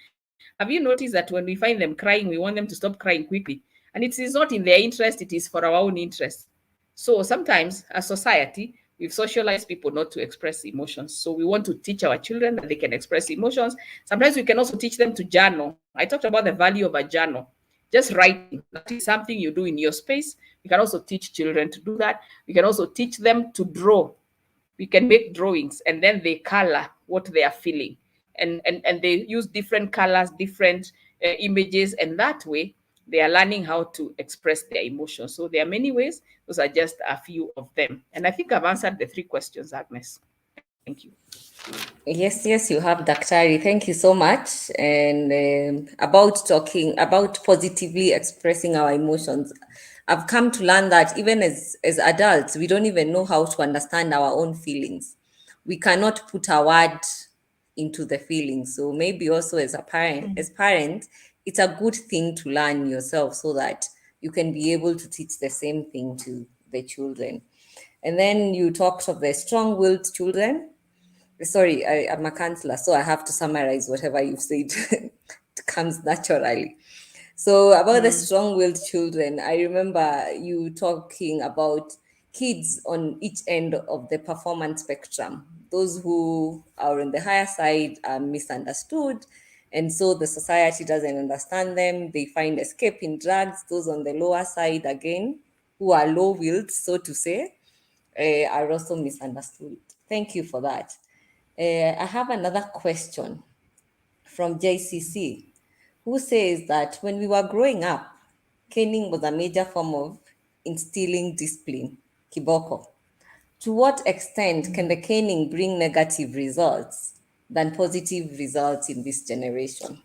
have you noticed that when we find them crying, we want them to stop crying quickly? And it is not in their interest, it is for our own interest. So sometimes, as society, we've socialized people not to express emotions. So we want to teach our children that they can express emotions. Sometimes we can also teach them to journal. I talked about the value of a journal. Just writing, that is something you do in your space. We can also teach children to do that. We can also teach them to draw. We can make drawings, and then they color what they are feeling, and they use different colors, different images, and that way they are learning how to express their emotions. So there are many ways. Those are just a few of them, and I think I've answered the three questions, Agnes. Thank you. Yes, you have, Daktari. Thank you so much. And about talking about positively expressing our emotions, I've come to learn that even as adults, we don't even know how to understand our own feelings. We cannot put a word into the feelings. So maybe also as parents, it's a good thing to learn yourself so that you can be able to teach the same thing to the children. And then you talked of the strong-willed children. Sorry, I'm a counselor, so I have to summarize whatever you've said. It comes naturally. So about the strong-willed children, I remember you talking about kids on each end of the performance spectrum. Those who are on the higher side are misunderstood, and so the society doesn't understand them. They find escape in drugs. Those on the lower side, again, who are low-willed, so to say, are also misunderstood. Thank you for that. I have another question from JCC, who says that when we were growing up, caning was a major form of instilling discipline, kiboko. To what extent can the caning bring negative results than positive results in this generation?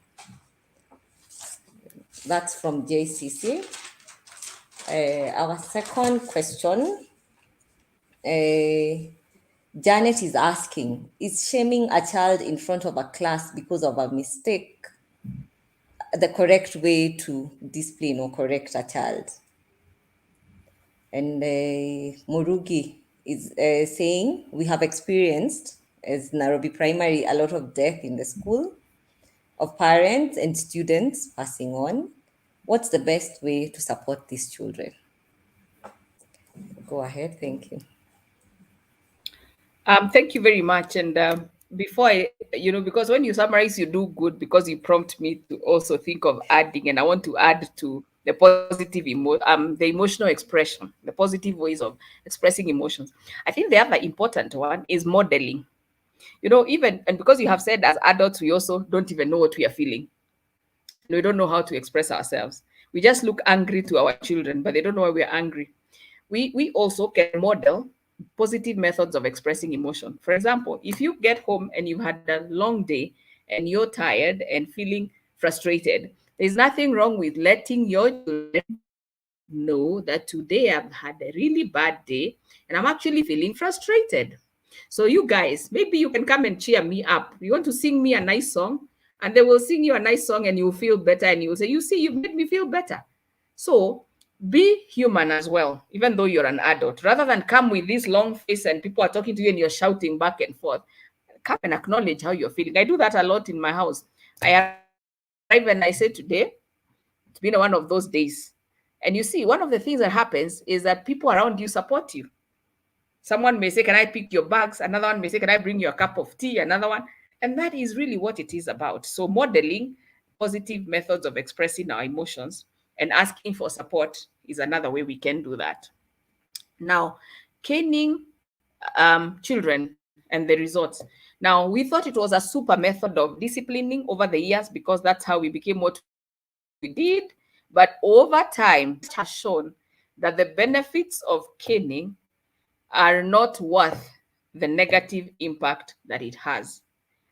That's from JCC. Our second question, Janet is asking, is shaming a child in front of a class because of a mistake the correct way to discipline or correct a child? And Murugi is saying, we have experienced as Nairobi Primary a lot of death in the school, of parents and students passing on. What's the best way to support these children? Go ahead. Thank you. Thank you very much. And before because when you summarize, you do good because you prompt me to also think of adding, and I want to add to the the emotional expression, the positive ways of expressing emotions. I think the other important one is modeling. Even and because you have said as adults, we also don't even know what we are feeling. We don't know how to express ourselves. We just look angry to our children, but they don't know why we're angry. We also can model positive methods of expressing emotion. For example, if you get home and you've had a long day and you're tired and feeling frustrated, there's nothing wrong with letting your children know that today I've had a really bad day and I'm actually feeling frustrated. So you guys, maybe you can come and cheer me up. You want to sing me a nice song, and they will sing you a nice song and you'll feel better and you'll say, you see, you've made me feel better. So be human as well, even though you're an adult. Rather than come with this long face and people are talking to you and you're shouting back and forth, come and acknowledge how you're feeling. I do that a lot in my house. I arrive and I say, today, it's been one of those days. And you see, one of the things that happens is that people around you support you. Someone may say, can I pick your bags? Another one may say, can I bring you a cup of tea? Another one. And that is really what it is about. So modeling positive methods of expressing our emotions and asking for support is another way we can do that. Now, caning children and the results. Now, we thought it was a super method of disciplining over the years because that's how we became what we did. But over time, has shown that the benefits of caning are not worth the negative impact that it has.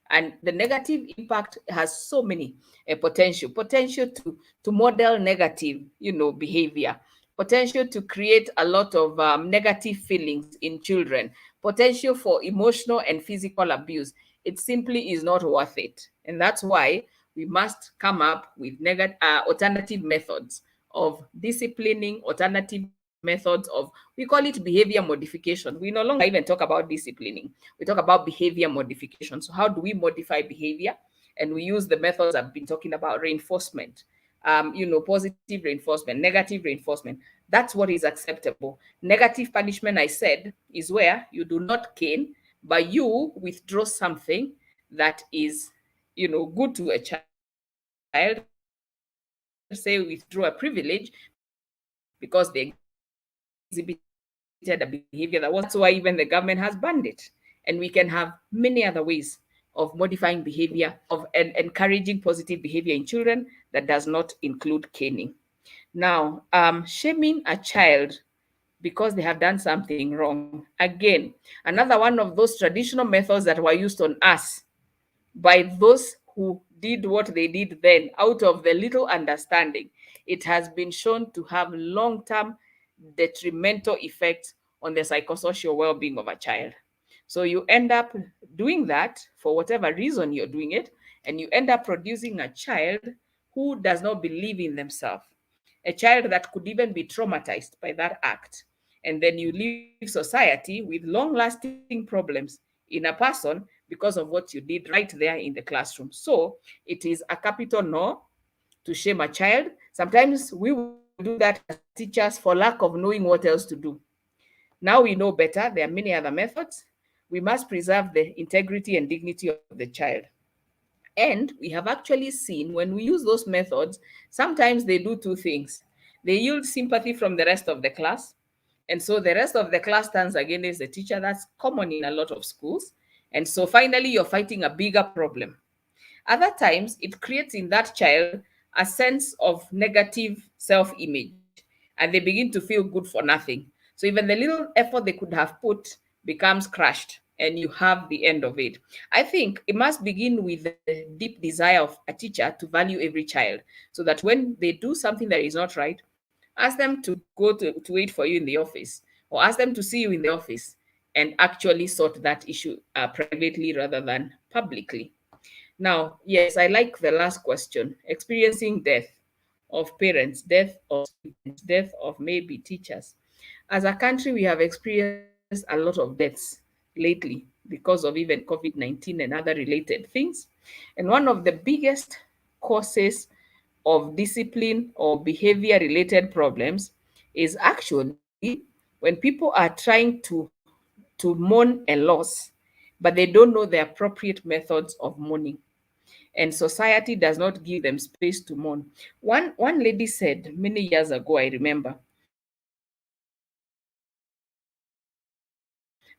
And the negative impact has so many potential to model negative behavior, potential to create a lot of negative feelings in children, potential for emotional and physical abuse. It simply is not worth it, and that's why we must come up with alternative methods of disciplining, alternative methods of, we call it behavior modification. We no longer even talk about disciplining, we talk about behavior modification. So how do we modify behavior? And we use the methods I've been talking about: reinforcement, positive reinforcement, negative reinforcement. That's what is acceptable. Negative punishment, I said, is where you do not cane, but you withdraw something that is good to a child. Say withdraw a privilege because they exhibited a behavior that wasn't right. That's why even the government has banned it. And we can have many other ways of modifying behavior, of encouraging positive behavior in children that does not include caning. Now, shaming a child because they have done something wrong. Again, another one of those traditional methods that were used on us by those who did what they did then out of the little understanding. It has been shown to have long-term detrimental effects on the psychosocial well-being of a child. So you end up doing that for whatever reason you're doing it, and you end up producing a child who does not believe in themselves, a child that could even be traumatized by that act. And then you leave society with long-lasting problems in a person because of what you did right there in the classroom. So it is a capital no to shame a child. Sometimes we will do that as teachers for lack of knowing what else to do. Now we know better. There are many other methods. We must preserve the integrity and dignity of the child. And we have actually seen when we use those methods, sometimes they do two things. They yield sympathy from the rest of the class. And so the rest of the class turns against the teacher. That's common in a lot of schools. And so finally, you're fighting a bigger problem. Other times, it creates in that child a sense of negative self image, and they begin to feel good for nothing. So even the little effort they could have put becomes crushed, and you have the end of it. I think it must begin with the deep desire of a teacher to value every child, so that when they do something that is not right, ask them to go to wait for you in the office, or ask them to see you in the office and actually sort that issue privately rather than publicly. Now, yes, I like the last question. Experiencing death of parents, death of students, death of maybe teachers. As a country, we have experienced a lot of deaths lately because of even COVID-19 and other related things. And one of the biggest causes of discipline or behavior related problems is actually when people are trying to mourn a loss, but they don't know the appropriate methods of mourning. And society does not give them space to mourn. One lady said many years ago, I remember,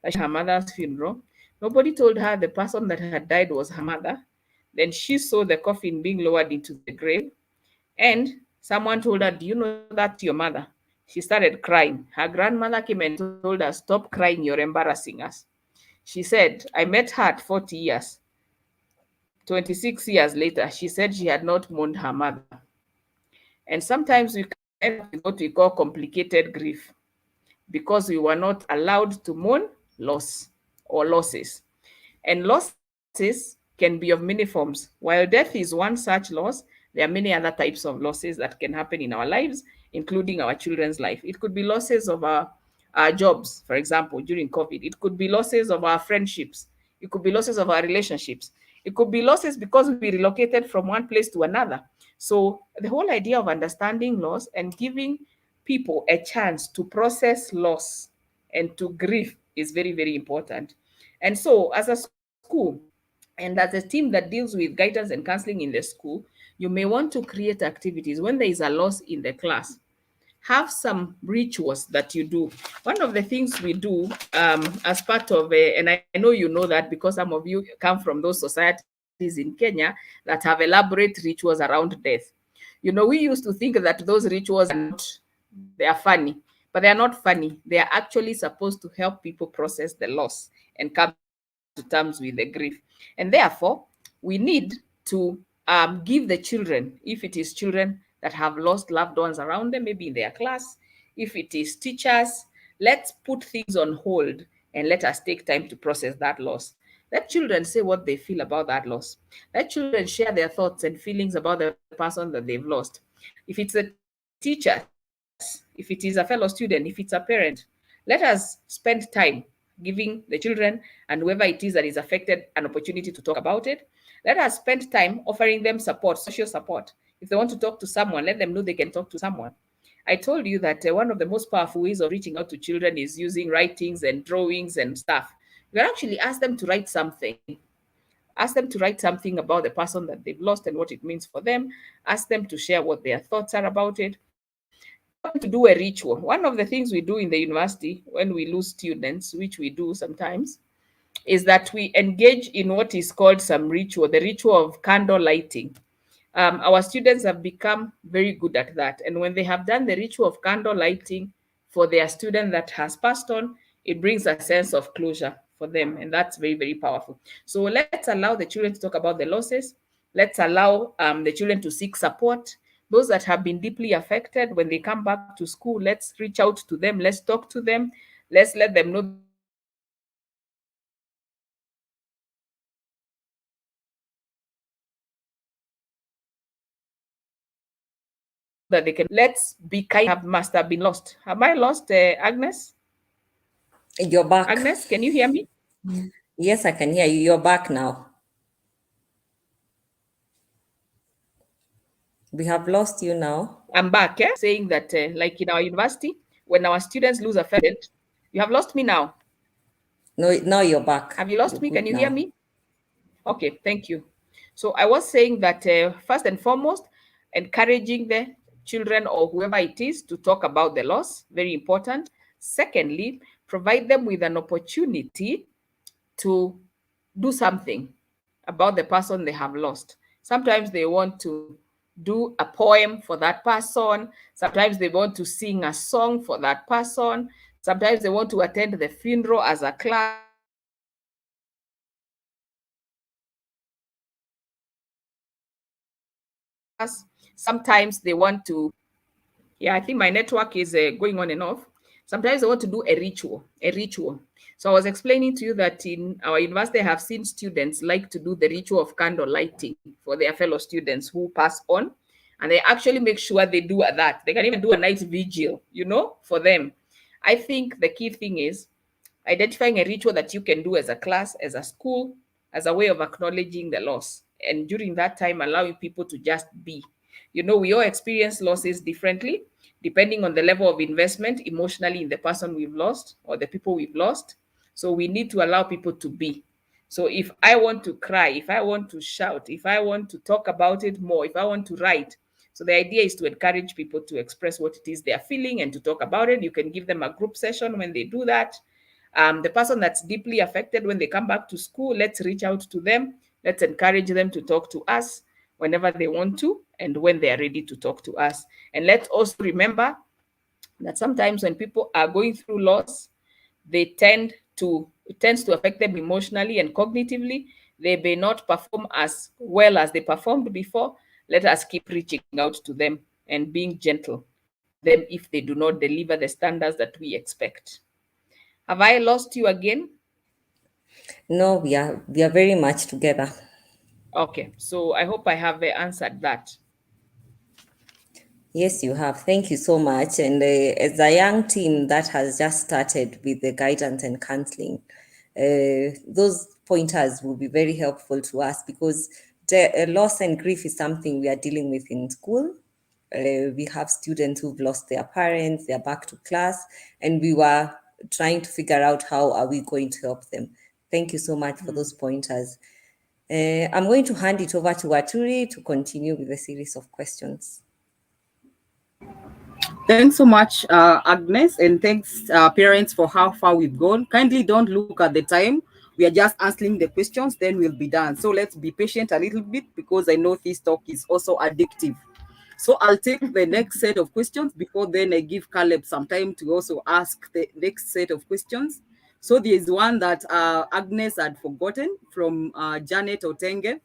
that she had her mother's funeral. Nobody told her the person that had died was her mother. Then she saw the coffin being lowered into the grave, and someone told her, "Do you know that's your mother?" She started crying. Her grandmother came and told her, "Stop crying, you're embarrassing us." She said, "I met her at 40 years, 26 years later, she said she had not mourned her mother." And sometimes we can end up with what we call complicated grief because we were not allowed to mourn loss or losses. And losses can be of many forms. While death is one such loss, there are many other types of losses that can happen in our lives, including our children's life. It could be losses of our jobs, for example, during COVID. It could be losses of our friendships. It could be losses of our relationships. It could be losses because we relocated from one place to another. So the whole idea of understanding loss and giving people a chance to process loss and to grieve is very, very important. And so, as a school and as a team that deals with guidance and counseling in the school, you may want to create activities when there is a loss in the class. Have some rituals that you do. One of the things we do as part of, and I know you know that because some of you come from those societies in Kenya that have elaborate rituals around death. We used to think that those rituals are not, they are funny, but they are not funny. They are actually supposed to help people process the loss and come to terms with the grief. And therefore, we need to give the children, if it is children that have lost loved ones around them, maybe in their class, if it is teachers, let's put things on hold and let us take time to process that loss. Let children say what they feel about that loss. Let children share their thoughts and feelings about the person that they've lost. If it's the teachers, if it is a fellow student, if it's a parent, let us spend time giving the children and whoever it is that is affected an opportunity to talk about it. Let us spend time offering them support, social support. If they want to talk to someone, let them know they can talk to someone. I told you that one of the most powerful ways of reaching out to children is using writings and drawings and stuff. You can actually ask them to write something. Ask them to write something about the person that they've lost and what it means for them. Ask them to share what their thoughts are about it. Tell them to do a ritual. One of the things we do in the university when we lose students, which we do sometimes, is that we engage in what is called some ritual, the ritual of candle lighting. Our students have become very good at that. And when they have done the ritual of candle lighting for their student that has passed on, it brings a sense of closure for them. And that's very, very powerful. So let's allow the children to talk about the losses. Let's allow the children to seek support. Those that have been deeply affected, when they come back to school, let's reach out to them. Let's talk to them. Let's let them know that they can come to us. Let's let them know that they can talk to us. Let's let them know that they can share their thoughts and feelings with us. Let's be kind to them. Must have been lost. Am I lost, Agnes? You're Agnes, back. can you hear me? Yes, I can hear you. You're back now. We have lost you now. I'm back, saying that, like in our university, when our students lose a fellow student, you have lost me now. No, now you're back. Have you lost You're me? Can good you hear now. me? Okay, thank you. So I was saying that first and foremost, encouraging the children or whoever it is to talk about the loss, very important. Secondly, provide them with an opportunity to do something about the person they have lost. Sometimes they want to do a poem for that person. Sometimes they want to sing a song for that person. Sometimes they want to attend the funeral as a class. Sometimes they want to yeah, I think my network is going on and off. Sometimes they want to do a ritual. So I was explaining to you that in our university, I have seen students like to do the ritual of candle lighting for their fellow students who pass on. And they actually make sure they do that. They can even do a night vigil, for them. I think the key thing is identifying a ritual that you can do as a class, as a school, as a way of acknowledging the loss. And during that time, allowing people to just be. We all experience losses differently, depending on the level of investment emotionally in the person we've lost or the people we've lost. So we need to allow people to be. So if I want to cry, if I want to shout, if I want to talk about it more, if I want to write, so the idea is to encourage people to express what it is they're feeling and to talk about it. You can give them a group session when they do that. The person that's deeply affected, when they come back to school, let's reach out to them. Let's encourage them to talk to us whenever they want to and when they are ready to talk to us. And let's also remember that sometimes when people are going through loss, it tends to affect them emotionally and cognitively. They may not perform as well as they performed before. Let us keep reaching out to them and being gentle with them if they do not deliver the standards that we expect. Have I lost you again? No, we are very much together. Okay, so I hope I have answered that. Yes, you have. Thank you so much. And as a young team that has just started with the guidance and counseling, those pointers will be very helpful to us because the loss and grief is something we are dealing with in school. We have students who've lost their parents, they're back to class, and we were trying to figure out how are we going to help them. Thank you so much for those pointers. I'm going to hand it over to Waturi to continue with the series of questions. Thanks so much, Agnes, and thanks, parents, for how far we've gone. Kindly don't look at the time. We are just answering the questions, then we'll be done. So let's be patient a little bit because I know this talk is also addictive. So I'll take the next set of questions. Before then, I give Caleb some time to also ask the next set of questions. So there is one that Agnes had forgotten from Janet Otenge,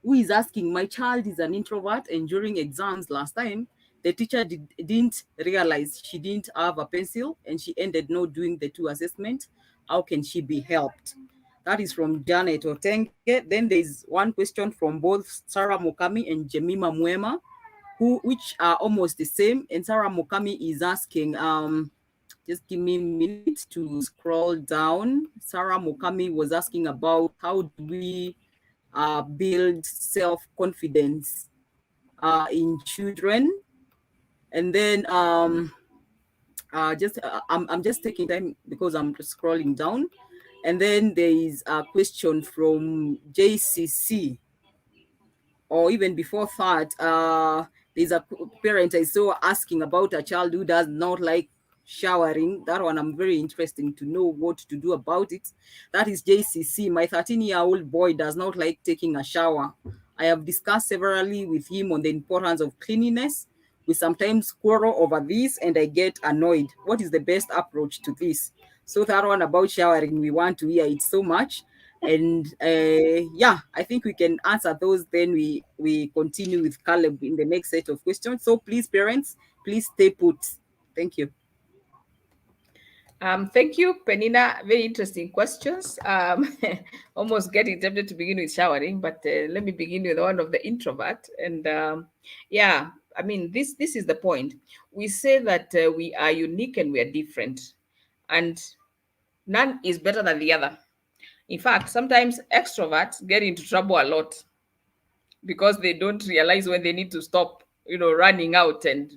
who is asking, my child is an introvert, and during exams last time, the teacher didn't realize she didn't have a pencil and she ended not doing the two assessment. How can she be helped? That is from Janet Otenge. Then there's one question from both Sarah Mokami and Jemima Mwema, which are almost the same. And Sarah Mokami is asking, just give me a minute to scroll down. Sarah Mokami was asking about how do we build self-confidence in children. And then I'm just taking time because I'm just scrolling down. And then there is a question from JCC, or even before that, there's a parent I saw asking about a child who does not like showering. That one I'm very interested to know what to do about it. That is JCC. My 13-year-old boy does not like taking a shower. I have discussed severally with him on the importance of cleanliness. We sometimes quarrel over this and I get annoyed. What is the best approach to this? So that one about showering, we want to hear it so much. And yeah, I think we can answer those. Then we continue with Caleb in the next set of questions. So please, parents, please stay put. Thank you. Thank you, Penina. Very interesting questions. Almost getting tempted to begin with showering, but let me begin with one of the introvert. And yeah, I mean, this is the point. We say that we are unique and we are different, and none is better than the other. In fact, sometimes extroverts get into trouble a lot because they don't realize when they need to stop, running out and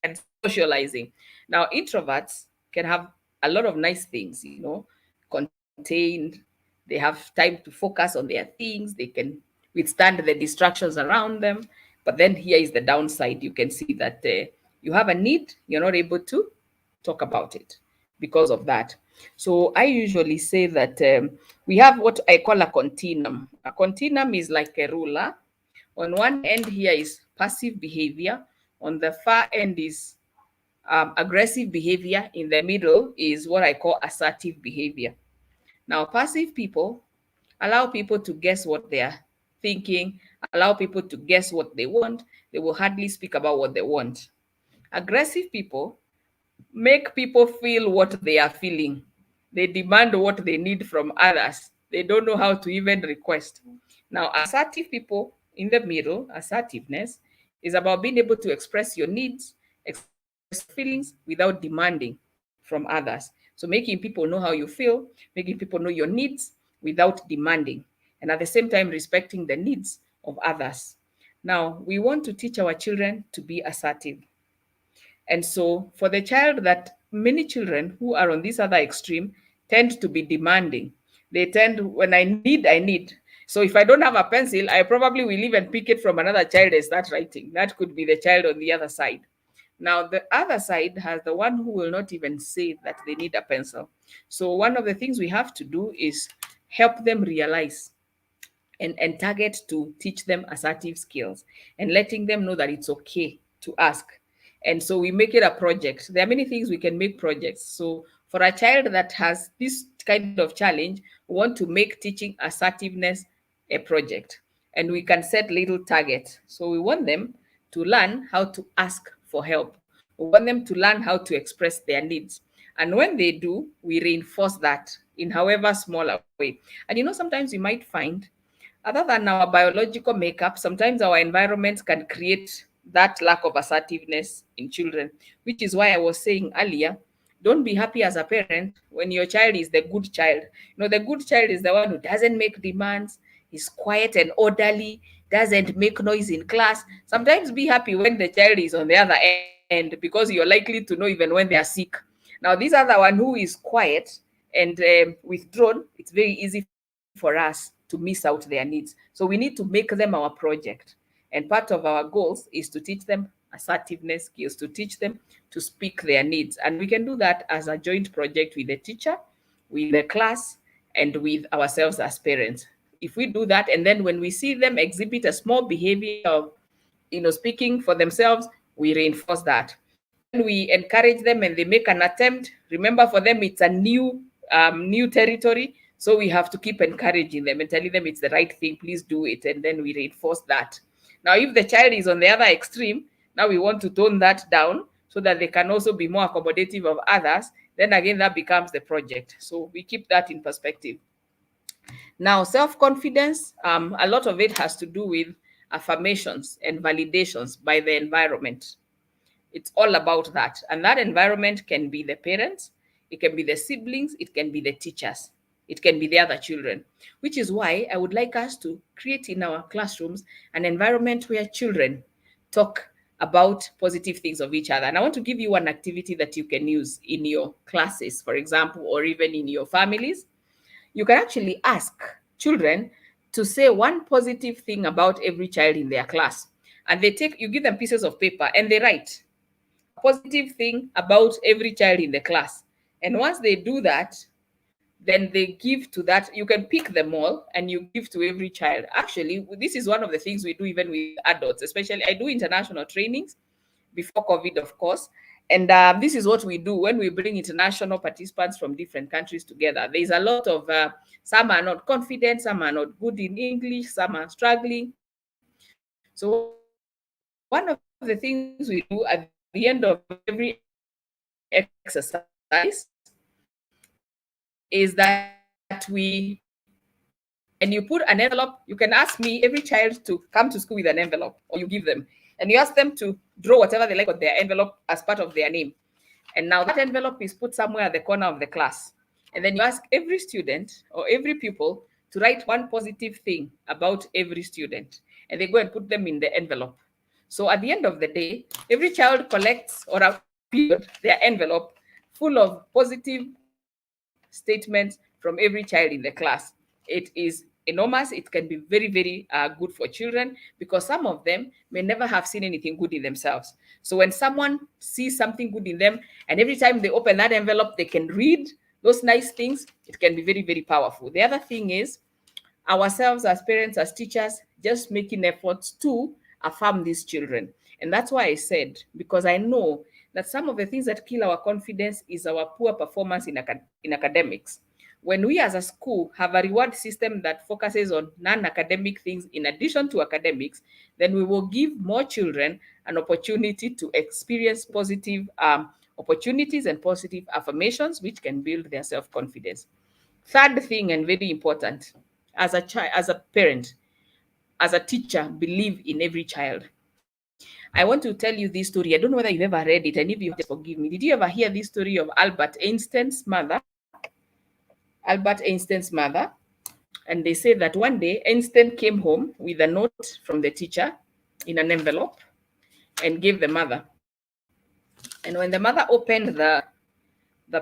and socializing. Now, introverts can have a lot of nice things, contained. They have time to focus on their things. They can withstand the distractions around them. But then here is the downside. You can see that you have a need, you're not able to talk about it because of that. So I usually say that we have what I call a continuum. A continuum is like a ruler. On one end here is passive behavior. On the far end is aggressive behavior. In the middle is what I call assertive behavior. Now, passive people allow people to guess what they are thinking, allow people to guess what they want. They will hardly speak about what they want. Aggressive people make people feel what they are feeling. They demand what they need from others. They don't know how to even request. Now, assertive people in the middle, assertiveness is about being able to express your needs, express feelings without demanding. from others. So making people know how you feel, making people know your needs without demanding, and at the same time respecting the needs of others. Now, we want to teach our children to be assertive. And so, for the child that many children who are on this other extreme tend to be demanding. They tend, when I need, I need. So, if I don't have a pencil, I probably will even pick it from another child and start writing. That could be the child on the other side. Now, the other side has the one who will not even say that they need a pencil. So, one of the things we have to do is help them realize and target to teach them assertive skills and letting them know that it's okay to ask. And so we make it a project. There are many things we can make projects. So for a child that has this kind of challenge, we want to make teaching assertiveness a project. And we can set little targets. So we want them to learn how to ask for help. We want them to learn how to express their needs. And when they do, we reinforce that in however small a way. And sometimes you might find, other than our biological makeup, sometimes our environments can create that lack of assertiveness in children, which is why I was saying earlier, don't be happy as a parent when your child is the good child. The good child is the one who doesn't make demands, is quiet and orderly, doesn't make noise in class. Sometimes be happy when the child is on the other end, because you're likely to know even when they are sick. Now, this other one who is quiet and withdrawn, it's very easy for us to miss out their needs. So we need to make them our project. And part of our goals is to teach them assertiveness skills, to teach them to speak their needs. And we can do that as a joint project with the teacher, with the class, and with ourselves as parents. If we do that, and then when we see them exhibit a small behavior of speaking for themselves, we reinforce that. When we encourage them and they make an attempt, remember, for them it's a new territory, so we have to keep encouraging them and telling them it's the right thing, please do it, and then we reinforce that. Now, if the child is on the other extreme, now we want to tone that down so that they can also be more accommodative of others. Then again, that becomes the project. So we keep that in perspective. Now, self-confidence, a lot of it has to do with affirmations and validations by the environment. It's all about that. And that environment can be the parents, it can be the siblings, it can be the teachers, it can be the other children, which is why I would like us to create in our classrooms an environment where children talk about positive things of each other. And I want to give you one activity that you can use in your classes, for example, or even in your families. You can actually ask children to say one positive thing about every child in their class. And you give them pieces of paper and they write a positive thing about every child in the class. And once they do that, then they give to that. You can pick them all and you give to every child. Actually, this is one of the things we do even with adults, especially I do international trainings before COVID, of course. And this is what we do when we bring international participants from different countries together. There's a lot of, some are not confident, some are not good in English, some are struggling. So one of the things we do at the end of every exercise is that and you put an envelope. You can ask me, every child, to come to school with an envelope, or you give them, and you ask them to draw whatever they like on their envelope as part of their name. And now that envelope is put somewhere at the corner of the class. And then you ask every student or every pupil to write one positive thing about every student, and they go and put them in the envelope. So at the end of the day, every child collects, or a period, their envelope full of positive statements from every child in the class. It is enormous. It can be very, very good for children, because some of them may never have seen anything good in themselves. So when someone sees something good in them, and every time they open that envelope, they can read those nice things, it can be very, very powerful. The other thing is, ourselves as parents, as teachers, just making efforts to affirm these children. And that's why I said, because I know that some of the things that kill our confidence is our poor performance in academics. When we as a school have a reward system that focuses on non-academic things in addition to academics, then we will give more children an opportunity to experience positive opportunities and positive affirmations, which can build their self-confidence. Third thing, and very important, as a parent, as a teacher, believe in every child. I want to tell you this story. I don't know whether you've ever read it, and if you just forgive me. Did you ever hear this story of Albert Einstein's mother? Albert Einstein's mother. And they say that one day Einstein came home with a note from the teacher in an envelope and gave the mother. And when the mother opened the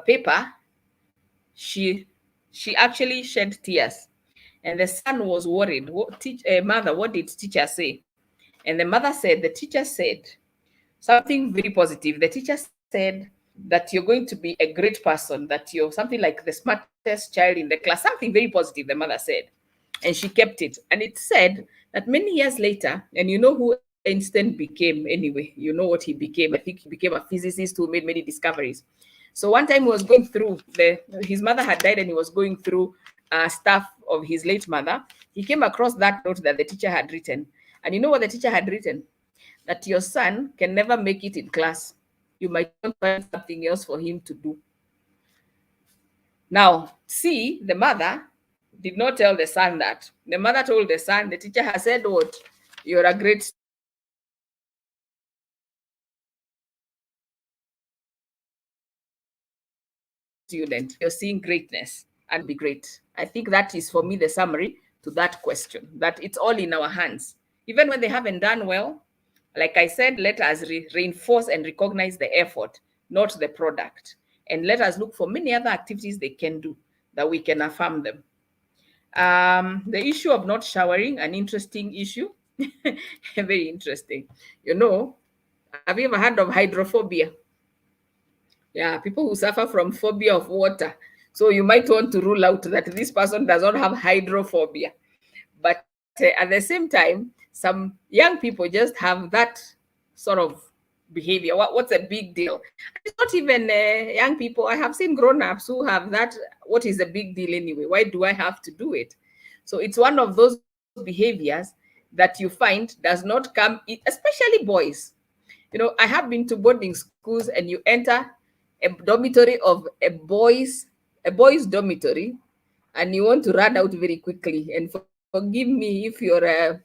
paper, she actually shed tears. And the son was worried. Mother, what did teacher say? And the mother said, the teacher said something very positive. The teacher said that you're going to be a great person, that you're something like the smartest child in the class, something very positive, the mother said. And she kept it. And it said that many years later, and you know who Einstein became anyway, you know what he became. I think he became a physicist who made many discoveries. So one time he was going through, his mother had died and he was going through stuff of his late mother. He came across that note that the teacher had written. And you know what the teacher had written? That your son can never make it in class. You might find something else for him to do. Now, see, the mother did not tell the son that. The mother told the son, the teacher has said what? You're a great student. You're seeing greatness and be great. I think that is for me the summary to that question, that it's all in our hands. Even when they haven't done well, like I said, let us reinforce and recognize the effort, not the product. And let us look for many other activities they can do that we can affirm them. The issue of not showering, an interesting issue. Very interesting. You know, have you ever heard of hydrophobia? Yeah, people who suffer from phobia of water. So you might want to rule out that this person does not have hydrophobia. But at the same time, some young people just have that sort of behavior. What's a big deal? It's not even young people. I have seen grown-ups who have that. What is a big deal anyway? Why do I have to do it? So it's one of those behaviors that you find does not come, especially boys. You know, I have been to boarding schools and you enter a dormitory of a boys dormitory, and you want to run out very quickly. And forgive me if you're a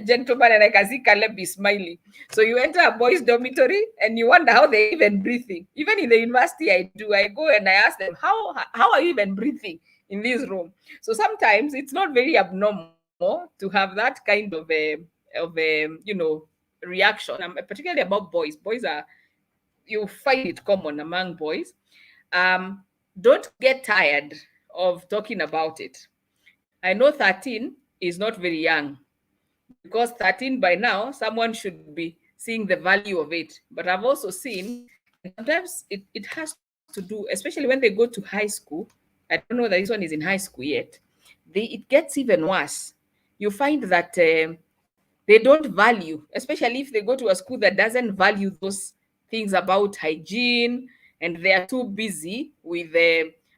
gentleman and I can see Caleb be smiling. So you enter a boys dormitory and you wonder how they even breathing. Even in the university, I do. I go and I ask them, how are you even breathing in this room? So sometimes it's not very abnormal to have that kind of reaction. Particularly about boys. Boys are, you find it common among boys. Don't get tired of talking about it. I know 13 is not very young, because 13 by now, someone should be seeing the value of it. But I've also seen, and sometimes it has to do, especially when they go to high school. I don't know that this one is in high school yet. It gets even worse. You find that they don't value, especially if they go to a school that doesn't value those things about hygiene, and they are too busy with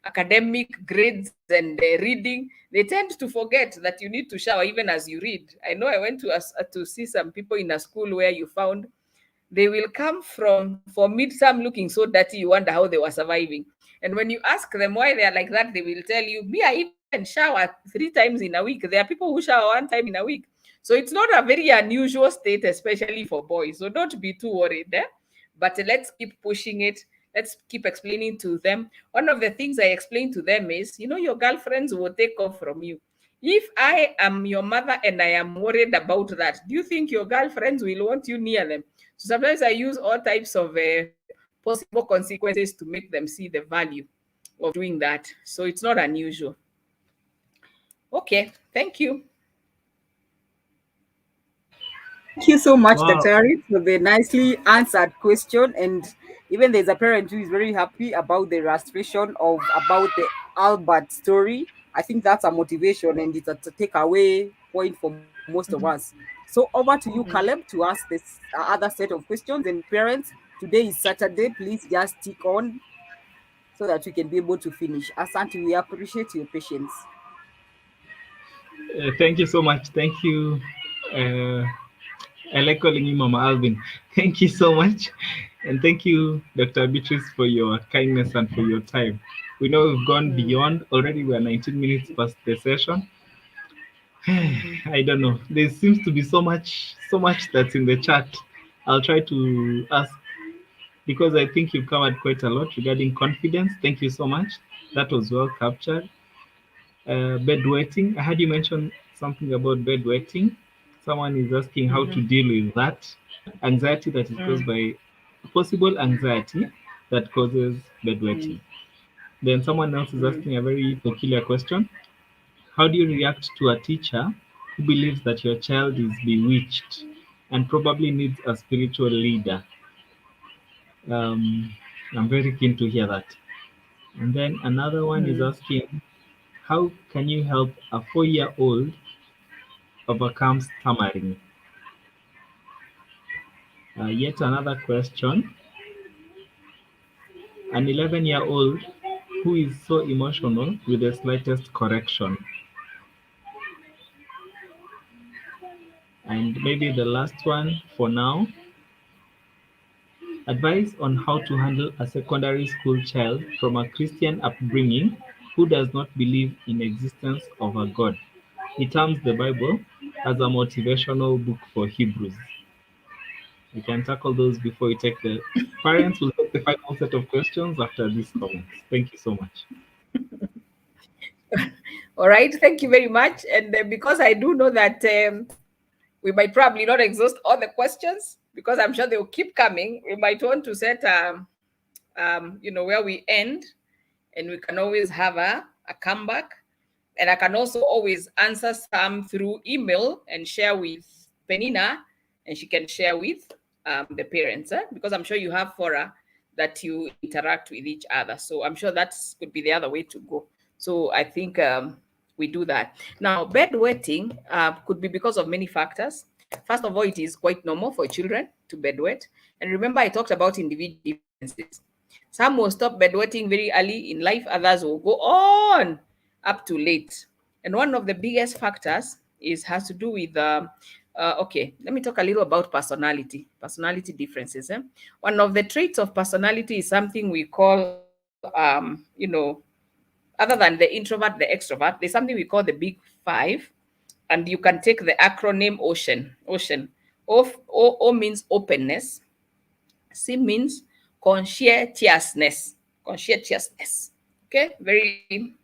academic grades and reading. They tend to forget that you need to shower even as you read. I know I went to see some people in a school where you found they will come for midsum looking so dirty, you wonder how they were surviving. And when you ask them why they are like that, they will tell you, me, I even shower 3 times in a week. There are people who shower 1 time in a week. So it's not a very unusual state, especially for boys. So don't be too worried there. But let's keep pushing it. Let's keep explaining to them. One of the things I explain to them is, your girlfriends will take off from you. If I am your mother and I am worried about that, do you think your girlfriends will want you near them? So sometimes I use all types of possible consequences to make them see the value of doing that. So it's not unusual. Okay, thank you. Thank you so much, Wow. Dr. Harry, for the nicely answered question. And even there's a parent who is very happy about the illustration about the Albert story. I think that's a motivation and it's a takeaway point for most of us. So over to you, Caleb, to ask this other set of questions. And parents, today is Saturday. Please just stick on so that we can be able to finish. Asante, we appreciate your patience. Thank you so much. Thank you. I like calling you Mama Alvin. Thank you so much. And thank you, Dr. Beatrice, for your kindness and for your time. We know we've gone beyond already. We are 19 minutes past the session. I don't know. There seems to be so much that's in the chat. I'll try to ask because I think you've covered quite a lot regarding confidence. Thank you so much. That was well captured. Bedwetting. I had you mention something about bedwetting. Someone is asking how to deal with that anxiety that is caused by possible anxiety that causes bedwetting. Then someone else is asking a very peculiar question. How do you react to a teacher who believes that your child is bewitched and probably needs a spiritual leader? Um, I'm very keen to hear that. And then another one is asking, how can you help a 4-year-old overcome stammering? Yet another question, an 11-year-old who is so emotional with the slightest correction. And maybe the last one for now, advice on how to handle a secondary school child from a Christian upbringing who does not believe in existence of a God. He terms the Bible as a motivational book for Hebrews. We can tackle those before we take the parents will take the final set of questions after these comments. Thank you so much. All right, thank you very much. And because I do know that we might probably not exhaust all the questions because I'm sure they will keep coming, we might want to set where we end, and we can always have a comeback. And I can also always answer some through email and share with Penina, and she can share with the parents, because I'm sure you have fora that you interact with each other. So I'm sure that could be the other way to go. So I think we do that. Now, bedwetting could be because of many factors. First of all, it is quite normal for children to bedwet. And remember, I talked about individual differences. Some will stop bedwetting very early in life, others will go on up to late. And one of the biggest factors has to do with okay, let me talk a little about personality differences. One of the traits of personality is something we call other than the introvert, the extrovert, there's something we call the big five. And you can take the acronym ocean. O means openness. C means conscientiousness. Okay, very.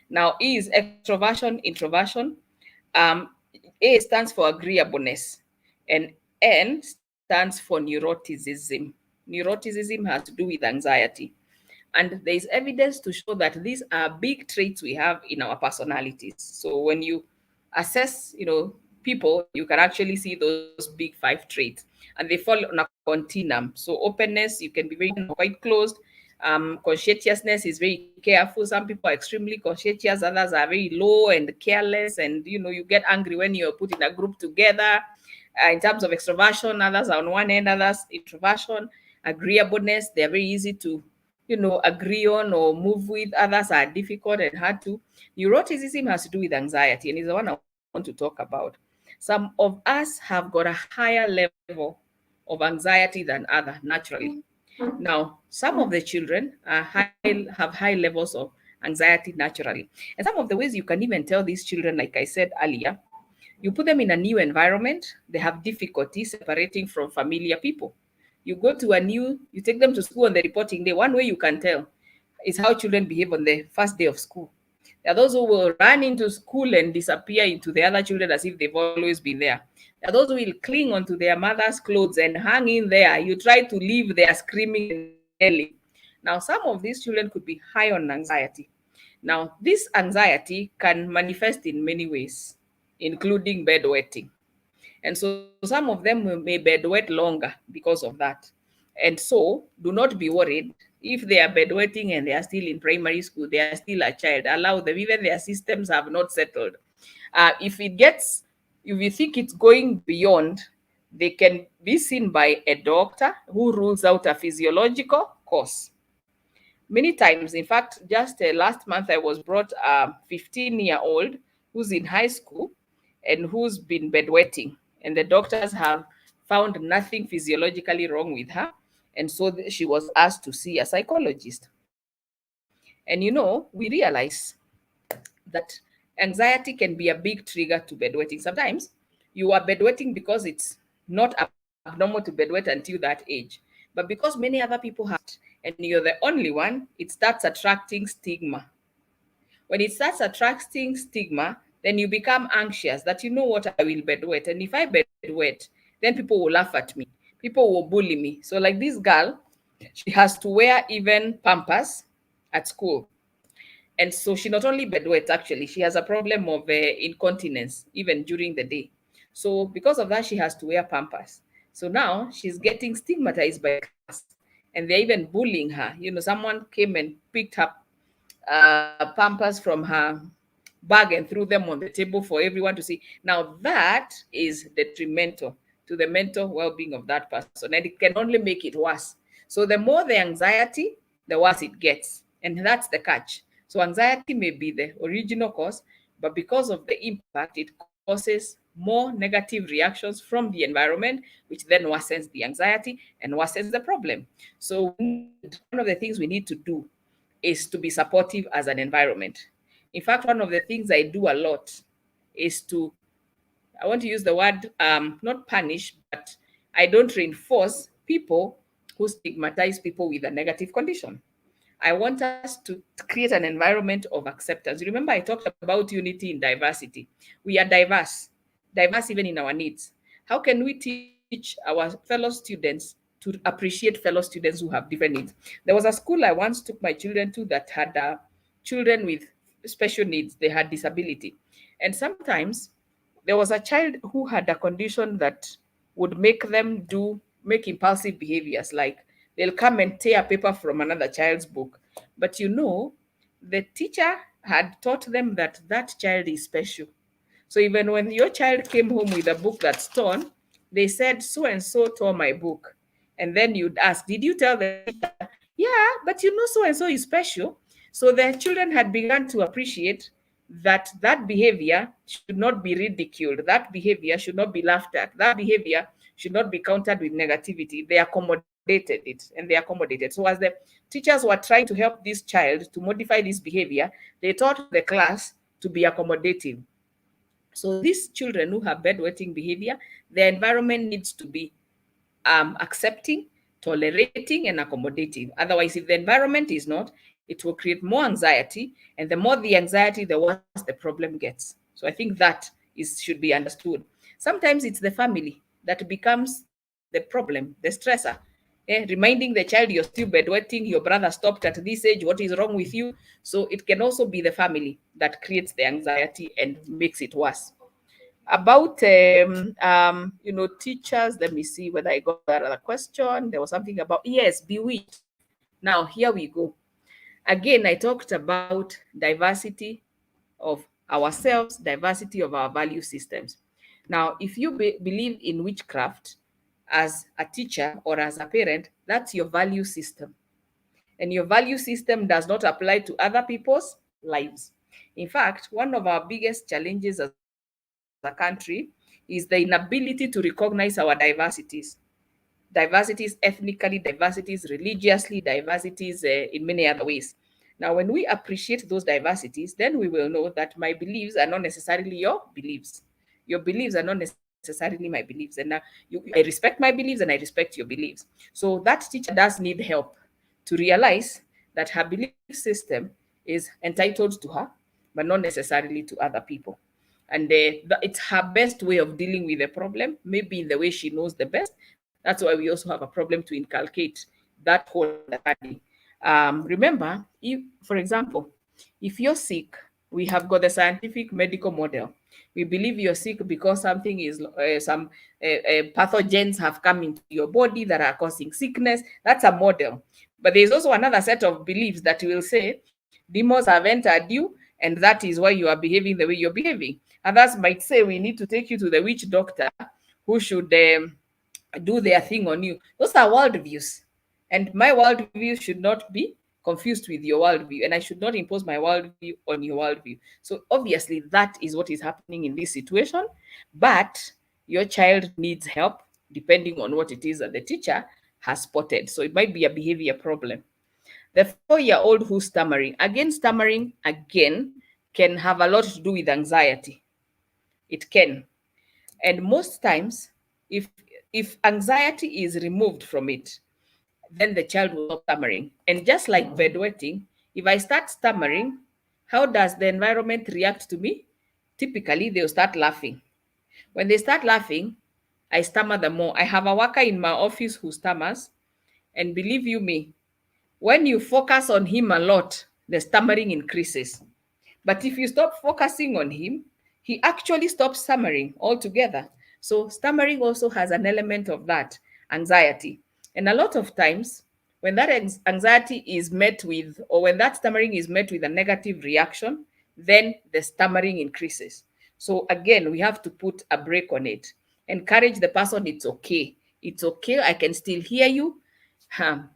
Now, E is extroversion, introversion. A stands for agreeableness, and N stands for neuroticism. Neuroticism has to do with anxiety. And there is evidence to show that these are big traits we have in our personalities. So when you assess, people, you can actually see those big 5 traits, and they fall on a continuum. So openness, you can be very quite closed. Conscientiousness is very careful. Some people are extremely conscientious, others are very low and careless, and you get angry when you're put in a group together. In terms of extroversion, others are on one end, others introversion. Agreeableness, they're very easy to agree on or move with. Others are difficult and hard to. Neuroticism has to do with anxiety, and is the one I want to talk about. Some of us have got a higher level of anxiety than other naturally. Now, some of the children have high levels of anxiety naturally. And some of the ways you can even tell these children, like I said earlier, you put them in a new environment, they have difficulty separating from familiar people. You take them to school on the reporting day. One way you can tell is how children behave on the first day of school. There are those who will run into school and disappear into the other children as if they've always been there. There are those who will cling onto their mother's clothes and hang in there. You try to leave, they are screaming and yelling. Now, some of these children could be high on anxiety. Now, this anxiety can manifest in many ways, including bedwetting. And so some of them may bedwet longer because of that. And so do not be worried. If they are bedwetting and they are still in primary school, they are still a child. Allow them, even their systems have not settled. If you think it's going beyond, they can be seen by a doctor who rules out a physiological cause. Many times, in fact, just last month, I was brought a 15-year-old who's in high school and who's been bedwetting. And the doctors have found nothing physiologically wrong with her. And so she was asked to see a psychologist. And we realize that anxiety can be a big trigger to bedwetting. Sometimes you are bedwetting because it's not abnormal to bedwet until that age. But because many other people have it and you're the only one, it starts attracting stigma. When it starts attracting stigma, then you become anxious that, you know what, I will bedwet. And if I bedwet, then people will laugh at me. People will bully me. So like this girl, she has to wear even Pampers at school. And so she not only bedwets, actually, she has a problem of incontinence even during the day. So because of that, she has to wear Pampers. So now she's getting stigmatized by the class, and they're even bullying her. You know, someone came and picked up Pampers from her bag and threw them on the table for everyone to see. Now that is detrimental to the mental well-being of that person, and it can only make it worse. So the more the anxiety, the worse it gets, and that's the catch. So anxiety may be the original cause, but because of the impact, it causes more negative reactions from the environment, which then worsens the anxiety and worsens the problem. So one of the things we need to do is to be supportive as an environment. In fact, one of the things I do a lot is to, I want to use the word not punish, but I don't reinforce people who stigmatize people with a negative condition. I want us to create an environment of acceptance. Remember, I talked about unity in diversity. We are diverse even in our needs. How can we teach our fellow students to appreciate fellow students who have different needs? There was a school I once took my children to that had children with special needs, they had disability. And sometimes there was a child who had a condition that would make impulsive behaviors, like they'll come and tear paper from another child's book. But you know, the teacher had taught them that that child is special. So even when your child came home with a book that's torn, they said, so and so tore my book. And then you'd ask, did you tell the teacher? Yeah, but you know, so and so is special. So the children had begun to appreciate that that behavior should not be ridiculed. That behavior should not be laughed at. That behavior should not be countered with negativity. They accommodated it and they accommodated. So as the teachers were trying to help this child to modify this behavior, they taught the class to be accommodative. So these children who have bedwetting behavior, their environment needs to be accepting, tolerating, and accommodating. Otherwise, if the environment is not, it will create more anxiety, and the more the anxiety, the worse the problem gets. So I think that should be understood. Sometimes it's the family that becomes the problem, the stressor. Reminding the child you're still bedwetting, your brother stopped at this age, what is wrong with you? So it can also be the family that creates the anxiety and makes it worse. About teachers, let me see whether I got that other question. There was something about, yes, bewitched. Now here we go. Again, I talked about diversity of ourselves, diversity of our value systems. Now, if you believe in witchcraft as a teacher or as a parent, that's your value system. And your value system does not apply to other people's lives. In fact, one of our biggest challenges as a country is the inability to recognize our diversities. Diversities ethnically, diversities religiously, diversities in many other ways. Now, when we appreciate those diversities, then we will know that my beliefs are not necessarily your beliefs. Your beliefs are not necessarily my beliefs. And now I respect my beliefs and I respect your beliefs. So that teacher does need help to realize that her belief system is entitled to her, but not necessarily to other people. And it's her best way of dealing with the problem, maybe in the way she knows the best. That's why we also have a problem to inculcate that whole understanding. Remember, if, for example, if you're sick, we have got the scientific medical model. We believe you're sick because something is some pathogens have come into your body that are causing sickness. That's a model. But there's also another set of beliefs that will say demons have entered you, and that is why you are behaving the way you're behaving. Others might say we need to take you to the witch doctor who should do their thing on you. Those are worldviews. And my worldview should not be confused with your worldview. And I should not impose my worldview on your worldview. So obviously, that is what is happening in this situation. But your child needs help depending on what it is that the teacher has spotted. So it might be a behavior problem. The 4-year-old who's stammering. Again, stammering again can have a lot to do with anxiety. It can. And most times, if anxiety is removed from it, then the child will stop stammering. And just like bedwetting, if I start stammering, how does the environment react to me? Typically, they'll start laughing. When they start laughing, I stammer the more. I have a worker in my office who stammers, and believe you me, when you focus on him a lot, the stammering increases. But if you stop focusing on him, he actually stops stammering altogether. So stammering also has an element of that anxiety. And a lot of times, when that anxiety is met with, or when that stammering is met with a negative reaction, then the stammering increases. So again, we have to put a break on it. Encourage the person, it's okay. It's okay. I can still hear you.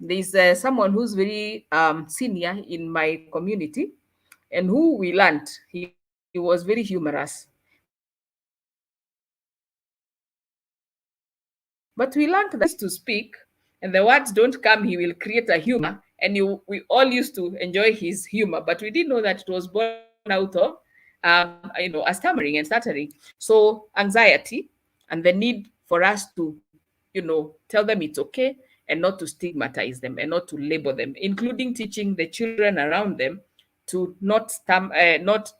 There's someone who's very senior in my community, and who we learned, he was very humorous. But we learned that he used to speak, and the words don't come, he will create a humor, and we all used to enjoy his humor, but we didn't know that it was born out of a stammering and stuttering. So anxiety and the need for us to, tell them it's okay, and not to stigmatize them and not to label them, including teaching the children around them to not to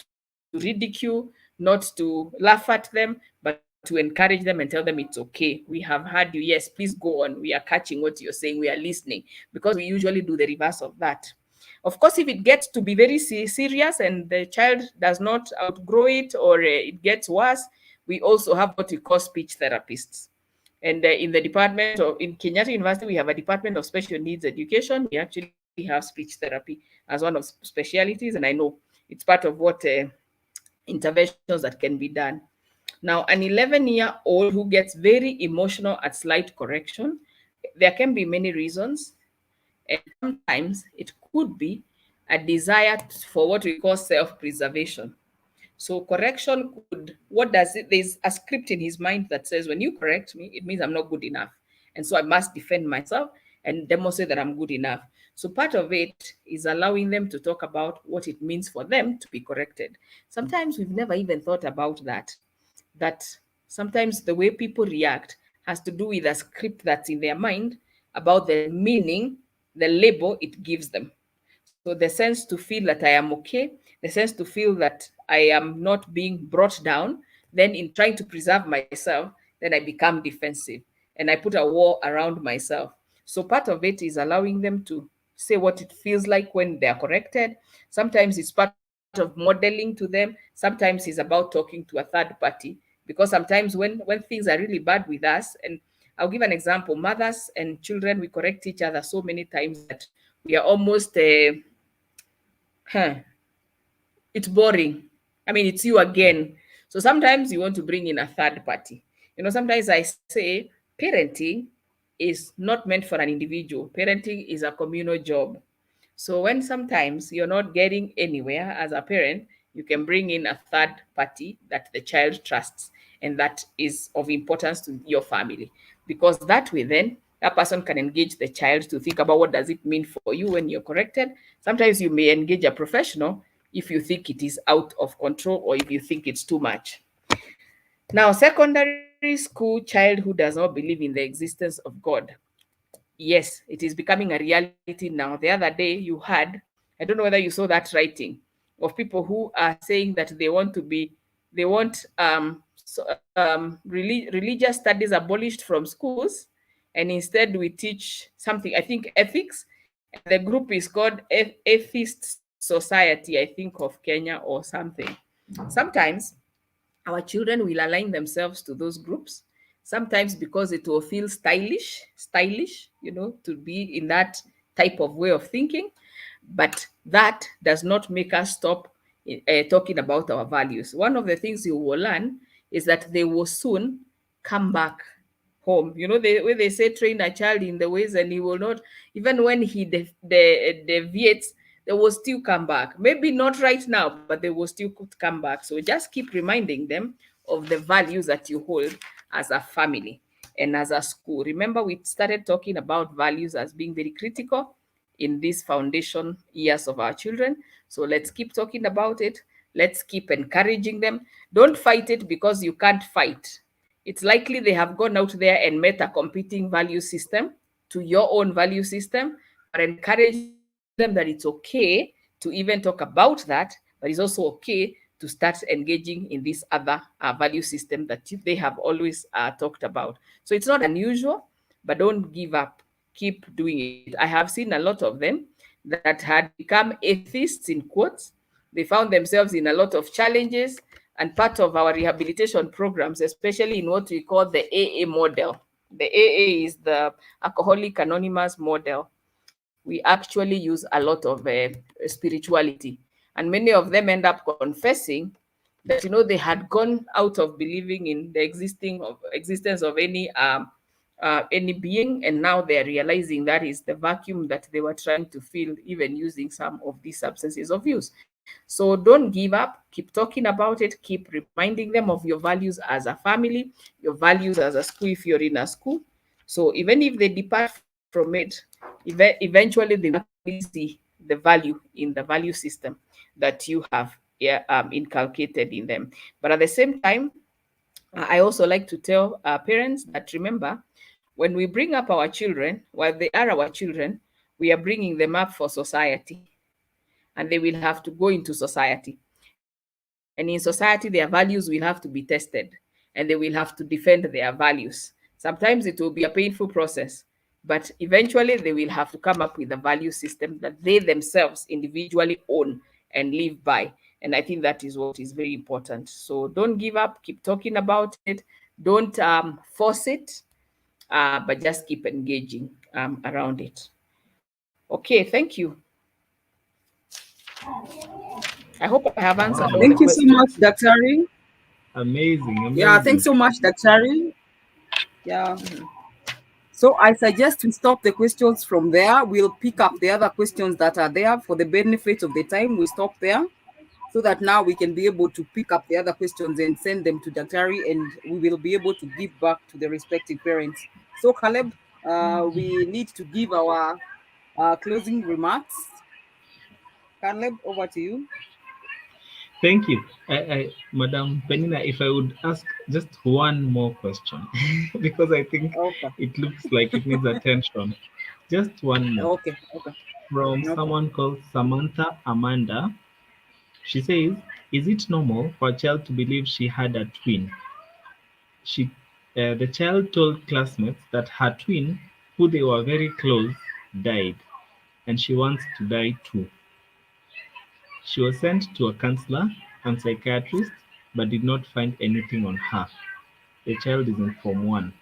ridicule, not to laugh at them, but to encourage them and tell them it's okay. We have heard you. Yes, please go on. We are catching what you're saying. We are listening, because we usually do the reverse of that. Of course, if it gets to be very serious and the child does not outgrow it, or it gets worse, we also have what we call speech therapists. And in the department of, in Kenyatta University, we have a department of special needs education. We actually have speech therapy as one of specialities, and I know it's part of what interventions that can be done. Now, an 11-year-old who gets very emotional at slight correction, there can be many reasons, and sometimes it could be a desire for what we call self-preservation. So correction could, what does it, there's a script in his mind that says, when you correct me, it means I'm not good enough. And so I must defend myself and demonstrate that I'm good enough. So part of it is allowing them to talk about what it means for them to be corrected. Sometimes we've never even thought about that sometimes the way people react has to do with a script that's in their mind about the meaning, the label it gives them. So the sense to feel that I am okay, the sense to feel that I am not being brought down, then in trying to preserve myself, then I become defensive and I put a wall around myself. So part of it is allowing them to say what it feels like when they are corrected. Sometimes it's part of modeling to them. Sometimes it's about talking to a third party, because sometimes when things are really bad with us, and I'll give an example, mothers and children, we correct each other so many times that we are almost it's boring. I mean, it's you again. So sometimes you want to bring in a third party. Sometimes I say parenting is not meant for an individual. Parenting is a communal job. So when sometimes you're not getting anywhere as a parent, you can bring in a third party that the child trusts and that is of importance to your family. Because that way then that person can engage the child to think about what does it mean for you when you're corrected. Sometimes you may engage a professional if you think it is out of control or if you think it's too much. Now, secondary school child who does not believe in the existence of God. Yes, it is becoming a reality now. The other day you had, I don't know whether you saw that writing of people who are saying that they want religious studies abolished from schools, and instead we teach something, I think ethics, and the group is called Atheist Society, I think, of Kenya or something. Sometimes our children will align themselves to those groups, sometimes because it will feel stylish, to be in that type of way of thinking. But that does not make us stop talking about our values. One of the things you will learn is that they will soon come back home. When they say train a child in the ways, and he will not, even when he deviates, they will still come back. Maybe not right now, but they will still come back. So just keep reminding them of the values that you hold as a family and as a school. Remember, we started talking about values as being very critical in these foundation years of our children. So let's keep talking about it. Let's keep encouraging them. Don't fight it because you can't fight. It's likely they have gone out there and met a competing value system to your own value system, but encourage them that it's okay to even talk about that, but it's also okay to start engaging in this other value system that they have always talked about. So it's not unusual, but don't give up. Keep doing it. I have seen a lot of them that had become atheists in quotes. They found themselves in a lot of challenges, and part of our rehabilitation programs, especially in what we call the AA model. The AA is the Alcoholic Anonymous model. We actually use a lot of spirituality, and many of them end up confessing that they had gone out of believing in the existence of any being, and now they're realizing that is the vacuum that they were trying to fill, even using some of these substances of use. So don't give up, keep talking about it, keep reminding them of your values as a family, your values as a school if you're in a school. So even if they depart from it, eventually they will actually see the value in the value system that you have, yeah, inculcated in them. But at the same time, I also like to tell parents that, remember, when we bring up our children, while they are our children, we are bringing them up for society, and they will have to go into society. And in society, their values will have to be tested, and they will have to defend their values. Sometimes it will be a painful process, but eventually they will have to come up with a value system that they themselves individually own and live by. And I think that is what is very important. So don't give up, keep talking about it, don't force it, but just keep engaging around it. Okay, thank you. I hope I have answered all Wow. the Thank you so much, questions. Dr. Amazing, Yeah, thanks amazing. so much, Dr. Yeah. So I suggest we stop the questions from there. We'll pick up the other questions that are there for the benefit of the time. We stop there so that now we can be able to pick up the other questions and send them to Dr. And we will be able to give back to the respective parents. So Caleb, we need to give our closing remarks. Caleb, over to you. Thank you. Madam Penina, if I would ask just one more question, because I think Okay, it looks like it needs attention. Just one more. okay, okay, From okay. someone called Samantha Amanda. She says, is it normal for a child to believe she had a twin? The child told classmates that her twin, who they were very close, died, and she wants to die too. She was sent to a counselor and psychiatrist, but did not find anything on her. The child is in Form 1.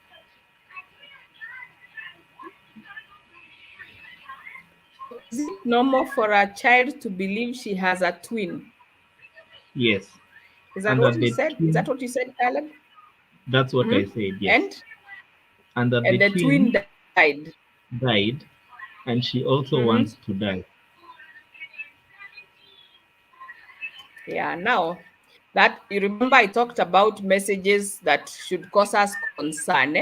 So is it normal for a child to believe she has a twin? Yes. Is that And what that you the said? Is that twin, what you said, Caleb? that's what I Mm-hmm. said, yes. And And that the the twin twin died. died, and she also Mm-hmm. wants to die. Yeah. Now, that you remember, I talked about messages that should cause us concern.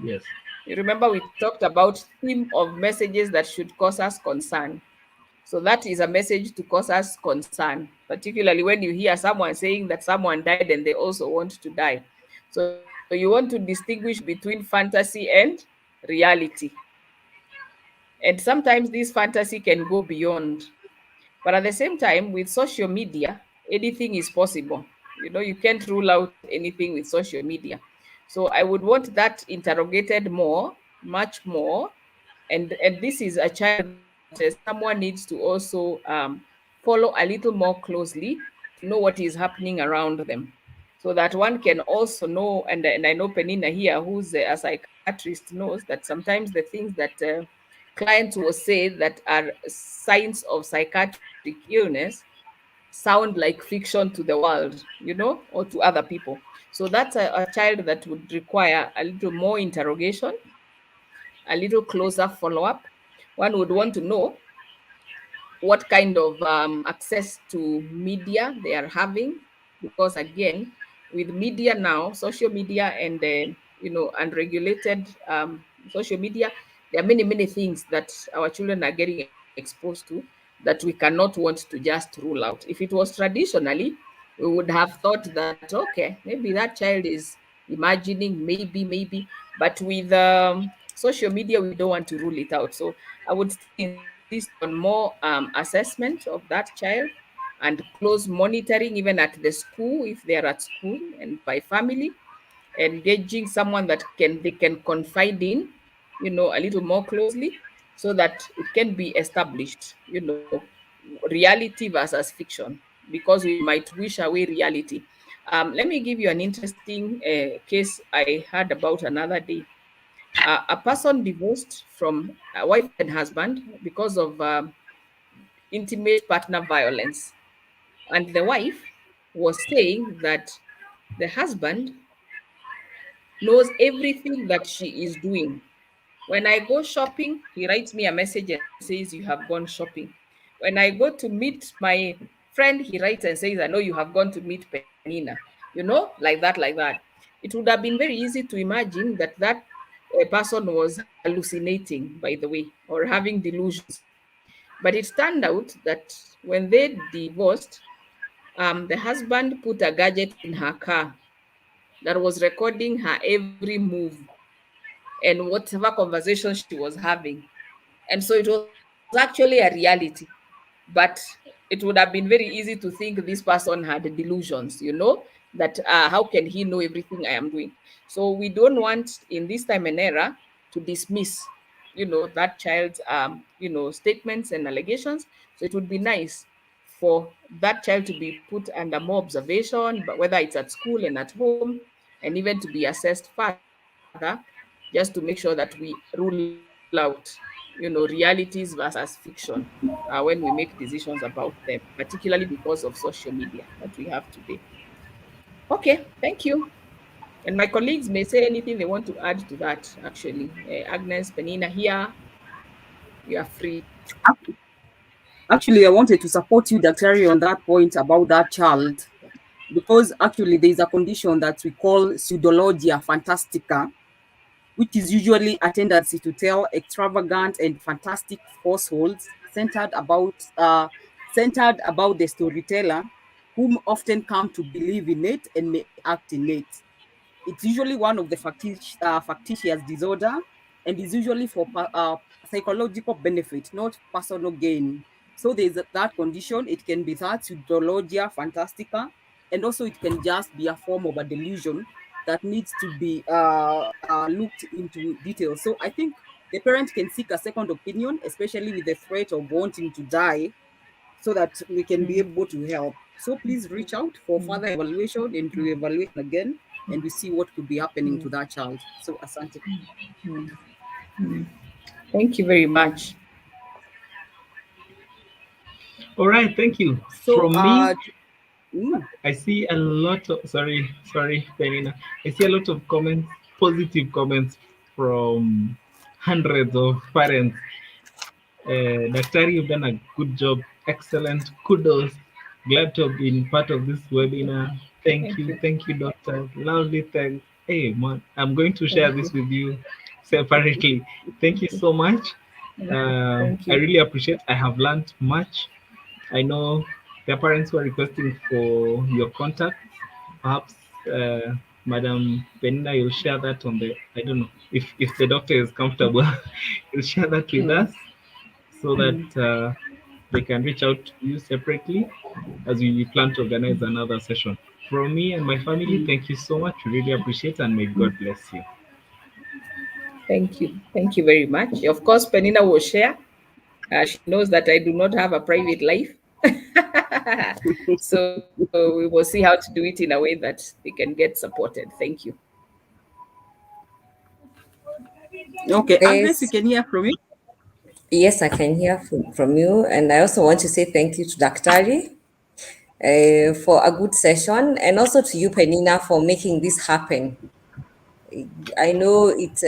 Yes. You remember we talked about theme of messages that should cause us concern. So that is a message to cause us concern, particularly when you hear someone saying that someone died and they also want to die. So you want to distinguish between fantasy and reality. And sometimes this fantasy can go beyond. But at the same time, with social media, anything is possible. You can't rule out anything with social media. So I would want that interrogated more, much more. And this is a child that someone needs to also follow a little more closely to know what is happening around them, so that one can also know. And I know Penina here, who's a psychiatrist, knows that sometimes the things that clients will say that are signs of psychiatric illness sound like fiction to the world, or to other people. So that's a child that would require a little more interrogation, a little closer follow up. One would want to know what kind of access to media they are having, because again, with media now, social media and unregulated social media, there are many things that our children are getting exposed to that we cannot want to just rule out. If it was traditionally, we would have thought that, okay, maybe that child is imagining, maybe, but with social media, we don't want to rule it out. So I would still insist on more assessment of that child and close monitoring, even at the school, if they are at school, and by family, engaging someone that they can confide in, a little more closely, so that it can be established, reality versus fiction, because we might wish away reality. Let me give you an interesting case I heard about another day. A person divorced from a wife and husband because of intimate partner violence. And the wife was saying that the husband knows everything that she is doing. When I go shopping, he writes me a message and says, "You have gone shopping." When I go to meet my friend, he writes and says, "I know you have gone to meet Penina." Like that, like that. It would have been very easy to imagine that person was hallucinating, by the way, or having delusions. But it turned out that when they divorced, the husband put a gadget in her car that was recording her every move and whatever conversation she was having. And so it was actually a reality. But it would have been very easy to think this person had delusions, that how can he know everything I am doing? So we don't want in this time and era to dismiss, that child's, statements and allegations. So it would be nice for that child to be put under more observation, but whether it's at school and at home, and even to be assessed further, just to make sure that we rule out, realities versus fiction when we make decisions about them, particularly because of social media that we have today. Okay, thank you. And my colleagues may say anything they want to add to that, actually. Agnes, Penina here, you are free. Actually, I wanted to support you, Dr. Ari, on that point about that child, because actually there is a condition that we call pseudologia fantastica, which is usually a tendency to tell extravagant and fantastic falsehoods centered about the storyteller, whom often come to believe in it and may act in it. It's usually one of the factitious disorder, and is usually for psychological benefit, not personal gain. So there's that condition. It can be that pseudologia fantastica, and also it can just be a form of a delusion that needs to be looked into detail. So I think the parent can seek a second opinion, especially with the threat of wanting to die, so that we can be able to help. So please reach out for further evaluation and re-evaluation again, and we see what could be happening to that child. So asante. Thank you very much. All right, thank you. So From me, mm, I see a lot of sorry, Penina. I see a lot of comments, positive comments from hundreds of parents. Daktari, you've done a good job. Excellent. Kudos. Glad to have been part of this webinar. Thank you, doctor. Loudly thanks. Hey, man, I'm going to share Thank this you. with you separately. Thank you so much. Thank I you. really appreciate. I have learned much. I know the parents were requesting for your contact. Perhaps, Madam Penina, you'll share that on the. I don't know if the doctor is comfortable. You'll share that with us so that they can reach out to you separately as we plan to organize another session. From me and my family, thank you so much. We really appreciate and may God bless you. Thank you. Thank you very much. Of course, Penina will share. She knows that I do not have a private life. So we will see how to do it in a way that they can get supported. Thank you. okay, Agnes, you Yes, can hear from me. yes, I can hear from you. And I also want to say thank you to Daktari for a good session, and also to you, Penina, for making this happen. I know it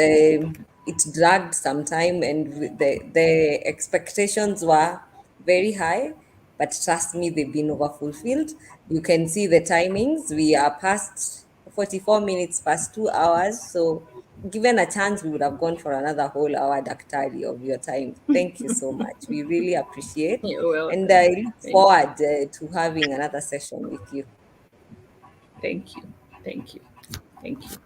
dragged some time, and the expectations were very high, but trust me, they've been overfulfilled. You can see the timings. We are past 44 minutes past 2 hours, so given a chance, we would have gone for another whole hour, Daktari, of your time. Thank you so much. We really appreciate. You're And welcome. I look Thank you. forward to having another session with you. Thank you. Thank you. Thank you.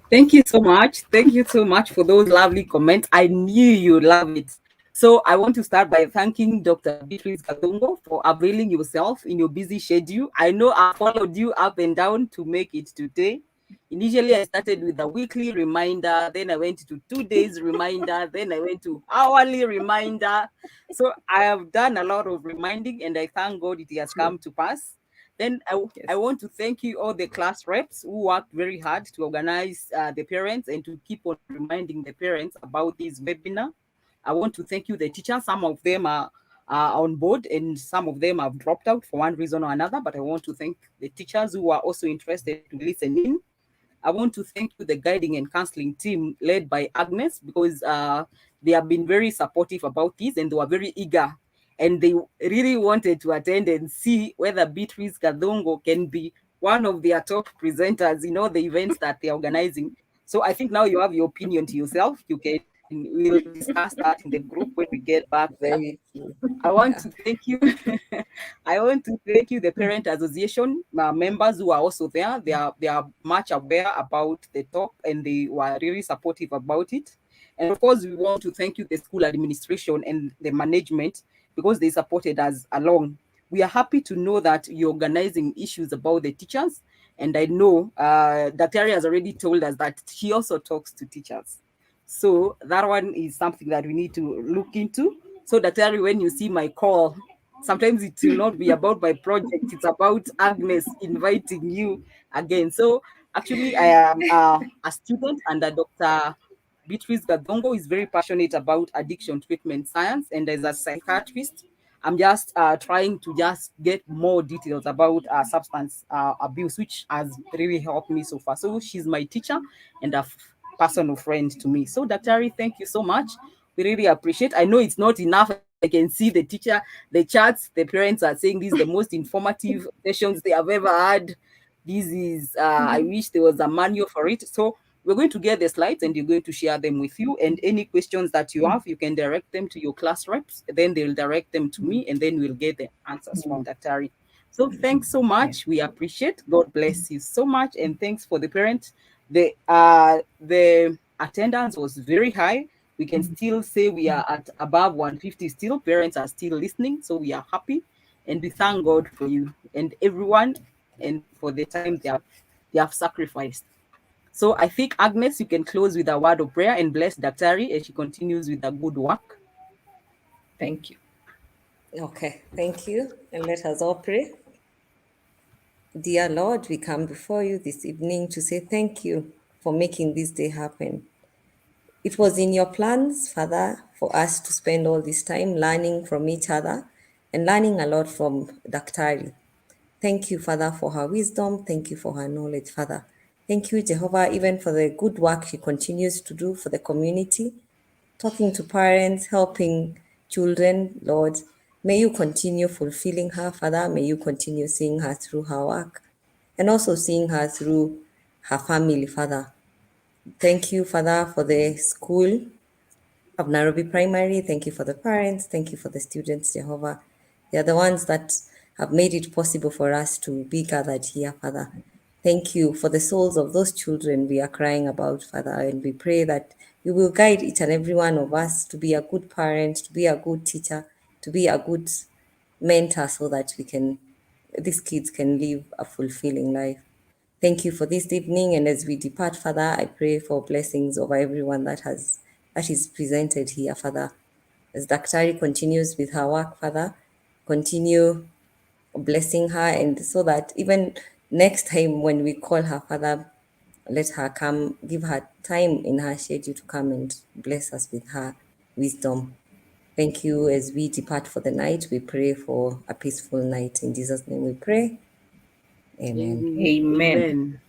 Thank you so much. Thank you so much for those lovely comments. I knew you'd love it. So I want to start by thanking Dr. Beatrice Kathungu for availing yourself in your busy schedule. I know I followed you up and down to make it today. Initially, I started with a weekly reminder, then I went to 2 days reminder, then I went to hourly reminder. So I have done a lot of reminding, and I thank God it has True. come to pass. Then I Yes. want to thank you all the class reps who worked very hard to organize the parents and to keep on reminding the parents about this webinar. I want to thank you, the teachers. Some of them are on board and some of them have dropped out for one reason or another, but I want to thank the teachers who are also interested to listen in. I want to thank you, the guiding and counseling team led by Agnes, because they have been very supportive about this and they were very eager and they really wanted to attend and see whether Beatrice Kathungu can be one of their top presenters in all the events that they're organizing. So I think now you have your opinion to yourself. We'll discuss that in the group when we get back there. Very true. I want Yeah. to thank you. I want to thank you, the Parent Association members who are also there. They are much aware about the talk and they were really supportive about it. And of course, we want to thank you, the school administration and the management, because they supported us along. We are happy to know that you're organizing issues about the teachers. And I know Dr. has already told us that she also talks to teachers. So that one is something that we need to look into. So Daktari, when you see my call, sometimes it will not be about my project. It's about Agnes inviting you again. So actually, I am a student under Dr. Beatrice Kathungu is very passionate about addiction treatment science, and as a psychiatrist, I'm just trying to just get more details about substance abuse, which has really helped me so far. So she's my teacher and a personal friend to me. So, Daktari, thank you so much. We really appreciate. I know it's not enough. I can see the teacher, the chats, the parents are saying this is the most informative sessions they have ever had. This is, I wish there was a manual for it. So, we're going to get the slides and you're going to share them with you. And any questions that you have, you can direct them to your class reps. Then they'll direct them to me, and then we'll get the answers from Daktari. So thanks so Yeah. much. We appreciate. God bless you so much, and thanks for the parents. The attendance was very high. We can still say we are at above 150 still. Parents are still listening, so we are happy, and we thank God for you and everyone and for the time they have sacrificed. So I think, Agnes, you can close with a word of prayer and bless Daktari as she continues with the good work. Thank you. Okay. Thank you. And let us all pray. Dear Lord, we come before you this evening to say thank you for making this day happen. It was in your plans, Father, for us to spend all this time learning from each other and learning a lot from Daktari. Thank you, Father, for her wisdom. Thank you for her knowledge, Father. Thank you, Jehovah, even for the good work she continues to do for the community, talking to parents, helping children, Lord. May you continue fulfilling her, Father. May you continue seeing her through her work and also seeing her through her family, Father. Thank you, Father, for the school of Nairobi Primary. Thank you for the parents. Thank you for the students, Jehovah. They are the ones that have made it possible for us to be gathered here, Father. Thank you for the souls of those children we are crying about, Father. And we pray that you will guide each and every one of us to be a good parent, to be a good teacher, to be a good mentor so that these kids can live a fulfilling life. Thank you for this evening. And as we depart, Father, I pray for blessings over everyone that is presented here, Father. As Daktari continues with her work, Father, continue blessing her, and so that even next time when we call her, Father, let her come, give her time in her schedule to come and bless us with her wisdom. Thank you. As we depart for the night, we pray for a peaceful night. In Jesus' name we pray. Amen. Amen. Amen.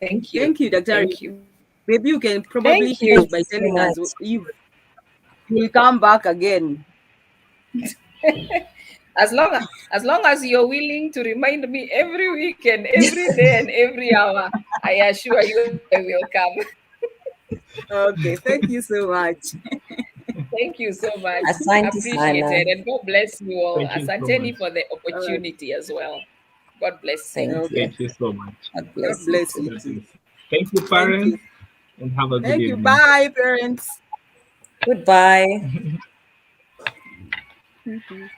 Thank you. Thank you, Dr. Thank you. Maybe you can probably Thank finish you. Thank by you so telling us much. if you will come back again. As long as you're willing to remind me every week and every day and every hour, I assure you I will come. Okay, thank you so much. Thank you so much. Asante sana. Appreciated. And God bless you all. Thank you so Asanteni much. for the opportunity as well. God bless you. Thank you. Okay, Thank you so much. God God bless you bless too. you God too. bless you. Thank you, Thank you. parents, and have a good Thank you. evening. Bye, parents. Goodbye. Mhm.